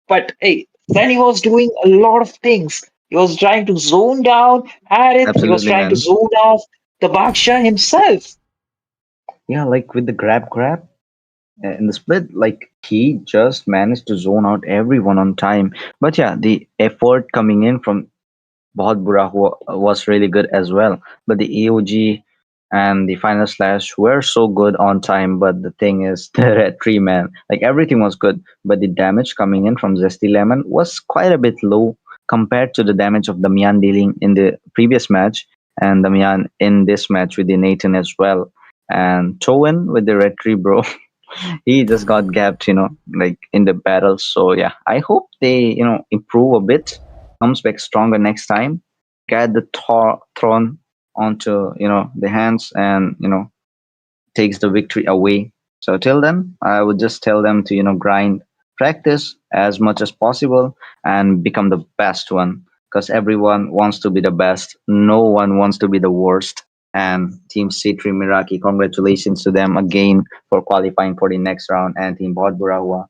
But hey, then he was doing a lot of things. He was trying to zone down Harith. He was Absolutely, trying to man. zone off the Baksha himself. Yeah, like with the grab in the split, like he just managed to zone out everyone on time. But yeah, the effort coming in from Bahut Bura was really good as well. But the AOG and the final slash were so good on time. But the thing is, the red tree man, like everything was good, but the damage coming in from Zesty Lemon was quite a bit low compared to the damage of Damian dealing in the previous match and Damian in this match with the Nathan as well. And Towen with the red tree, bro. He just got gapped, like in the battles. So yeah, I hope they, improve a bit, comes back stronger next time, get the throne onto, the hands and, takes the victory away. So till then, I would just tell them to, grind, practice as much as possible and become the best one because everyone wants to be the best. No one wants to be the worst. And Team C3 Miraki, congratulations to them again for qualifying for the next round. And Team Bod Burahua,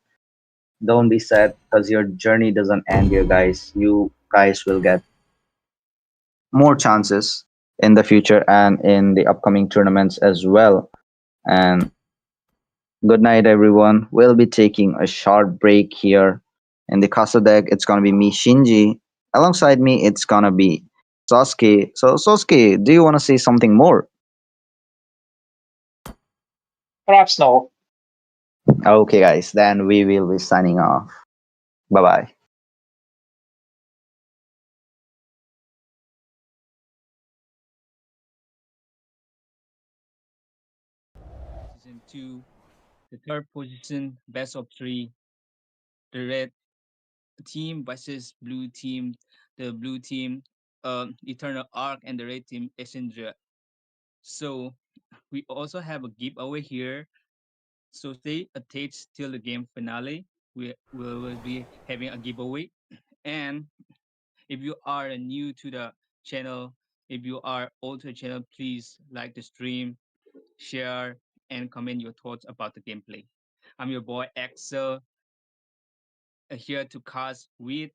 don't be sad because your journey doesn't end here, guys. You guys will get more chances in the future and in the upcoming tournaments as well. And good night, everyone. We'll be taking a short break here. In the Casa deck, it's gonna be me, Shinji. Alongside me, it's gonna be Sasuke. So, Sasuke, do you want to say something more? Perhaps no. Okay, guys, then we will be signing off. Bye bye. Season 2, the third position, best of three, the red team versus blue team, the blue team, Eternal Arc, and the red team, Essendra. So we also have a giveaway here. So stay attached till the game finale. We will be having a giveaway. And if you are new to the channel, if you are old to the channel, please like the stream, share, and comment your thoughts about the gameplay. I'm your boy Axel, here to cast with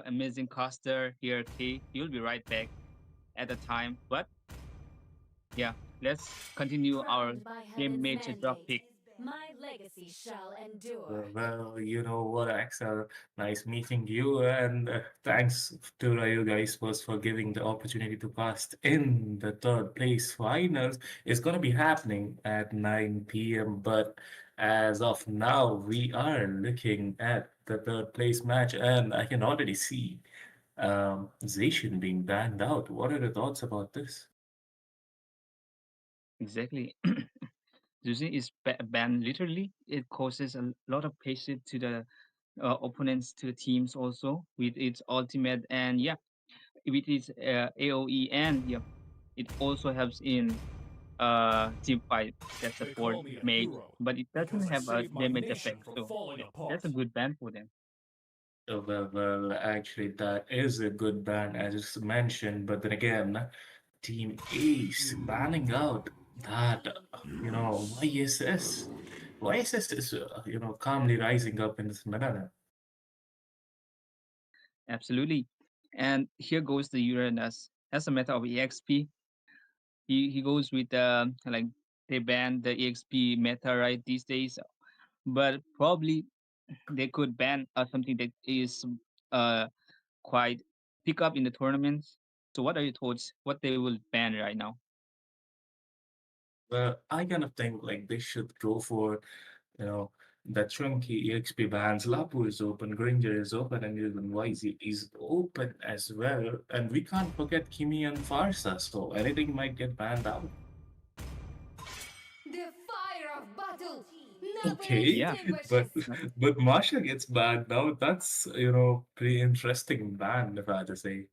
amazing caster here, K. You'll be right back at the time. But yeah, let's continue our game major drop pick. Well, you know what, Axel? Nice meeting you, and thanks to you guys first for giving the opportunity to cast in the third place finals. It's gonna be happening at 9 p.m. But as of now, we are looking at the third place match, and I can already see Zacian being banned out. What are the thoughts about this? Exactly. Using is banned literally. It causes a lot of patience to the opponents, to the teams also with its ultimate, and yeah, with its AOE, and yeah, it also helps in team fight that They support call me a mage, hero but it doesn't because I have a saved my damage nation effect. from So falling yeah, that's a apart. good ban for them. Well, actually, that is a good ban, as just mentioned. But then again, Team Ace banning out that, YSS. YSS is, calmly rising up in this meta. Absolutely. And here goes the Uranus. As a matter of EXP, he goes with like they ban the EXP meta right these days, but probably they could ban something that is uh quite pick up in the tournaments. So what are your thoughts? What they will ban right now? Well, I kind of think like they should go for, you know, that chunky EXP bans. Lapu is open, Granger is open, and even YZ is open as well. And we can't forget Kimi and Farsa, so anything might get banned out. Okay, Yeah, but no, but Marsha gets banned now. That's, pretty interesting ban, if I had to say.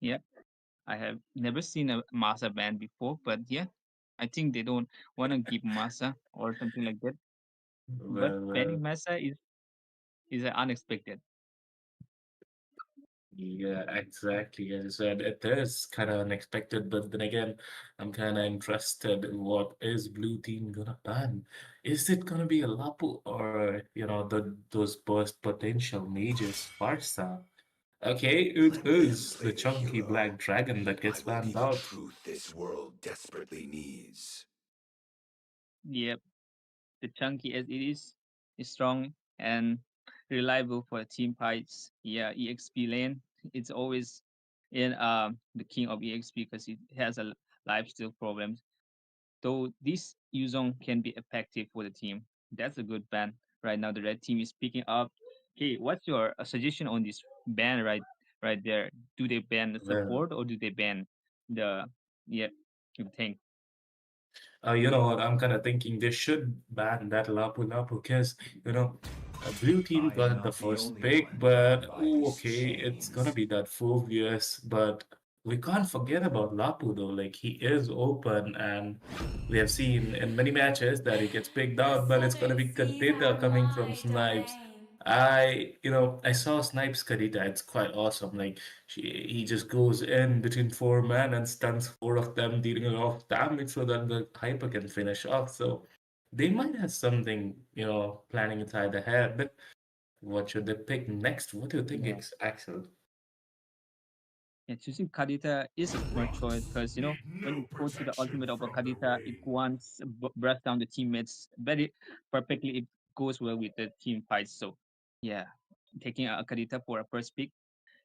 yeah. I have never seen a Masa ban before, but yeah, I think they don't want to give Masa or something like that. But banning Well, Masa is unexpected. yeah, exactly. As I said, it is kind of unexpected, but then again, I'm kind of interested in what is Blue Team gonna ban. Is it gonna be a Lapu or, those burst potential mages, Farsa? Okay, it Let them is the play the chunky black hero. dragon that I gets will be banned the out. truth this world desperately needs. Yep, the chunky as it is strong and reliable for team fights. Yeah, EXP lane. It's always in the king of EXP because it has a lifesteal problem. Though this Yuzong can be effective for the team. That's a good ban. Right now, the red team is picking up. Hey, what's your suggestion on this ban right there? Do they ban the Well, support or do they ban the yeah the tank? you know what? I'm kind of thinking they should ban that Lapu Lapu because, Blue Team I am got the not the first only pick, one bound but by oh, this okay, it's gonna chains. be that Phobius. But we can't forget about Lapu though. Like he is open, and we have seen in many matches that he gets picked out, but it's gonna be Kadita coming from Snipes. I saw Snipes Kadita. It's quite awesome. Like he just goes in between four men and stuns four of them, dealing a lot of damage so that the Hyper can finish off. So they might have something, planning inside their head. But what should they pick next? What do you think, Yeah. Axel? Yeah, choosing Kadita is a smart choice because when you go to the ultimate of a Kadita, it once brush down the teammates very perfectly. It goes well with the team fights. So yeah, taking a Kadita for a first pick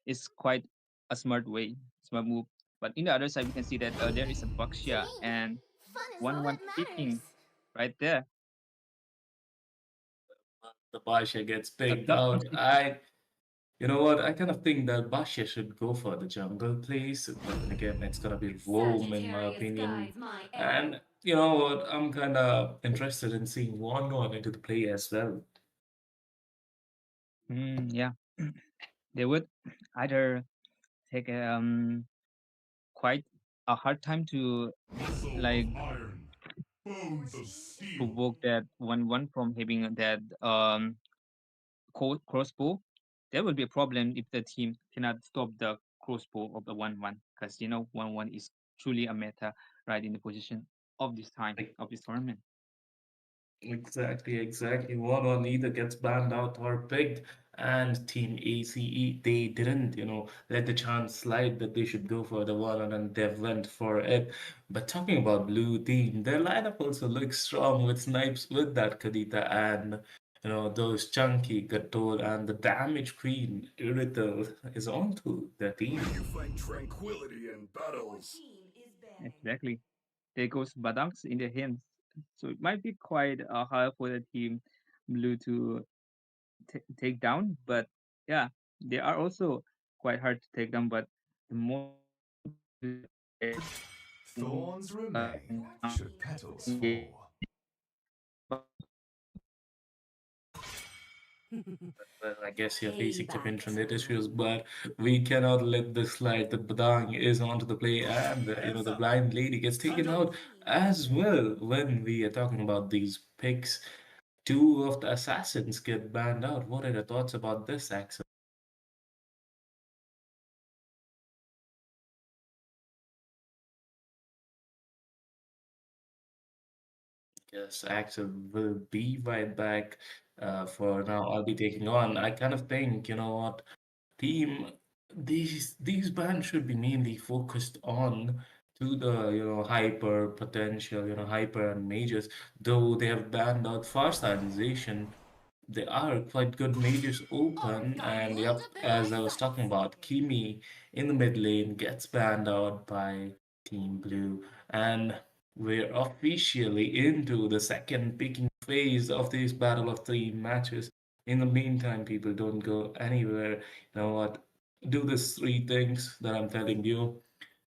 is quite a smart move. But in the other side, we can see that there is a Baxia and 1-1 picking right there. The Basha gets A picked tough out. decision. You know what? I kind of think that Basha should go for the jungle place, but then again, it's gonna be Rome in my opinion. And you know what? I'm kind of interested in seeing one into the play as well. Yeah, they would either take quite a hard time to Muscle like of iron, bones of steel. provoke that 1-1 from having that crossbow. There will be a problem if the team cannot stop the crossbow of the 1-1 because 1-1 is truly a meta right in the position of this time Like, of this tournament. exactly. One either gets banned out or picked, and Team ACE they didn't, let the chance slide that they should go for the one, and they went for it. But talking about blue team, their lineup also looks strong with snipes with that Kadita and those chunky Gatol and the damage queen Irithel is onto their team. You find tranquility in battles. Exactly. There goes Badanks in their hands. So it might be quite hard for the team blue to take down, but yeah, they are also quite hard to take down. But the more time blue plays ahead, the more Thorns chance remain should they can petals get fall. Well, I guess you're facing some internet issues, but we cannot let this slide. The Badang is onto the play, and the blind lady gets taken out as well. When we are talking about these picks, two of the assassins get banned out. What are your thoughts about this, Axel? Yes, Axel will be right back. For now, I'll be taking on. I kind of think, you know what? Team, these bands should be mainly focused on to the hyper potential, hyper and majors. Though they have banned out fast organization, there are quite good mages open, and yep, as I was talking about, Kimi in the mid lane gets banned out by Team Blue, and we're officially into the second picking phase of this battle of three matches. In the meantime, people don't go anywhere. You know what? Do these three things that I'm telling you,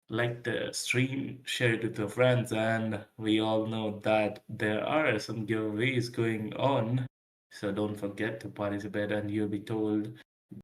like the stream, share it with your friends, and we all know that there are some giveaways going on. So don't forget to participate, and you'll be told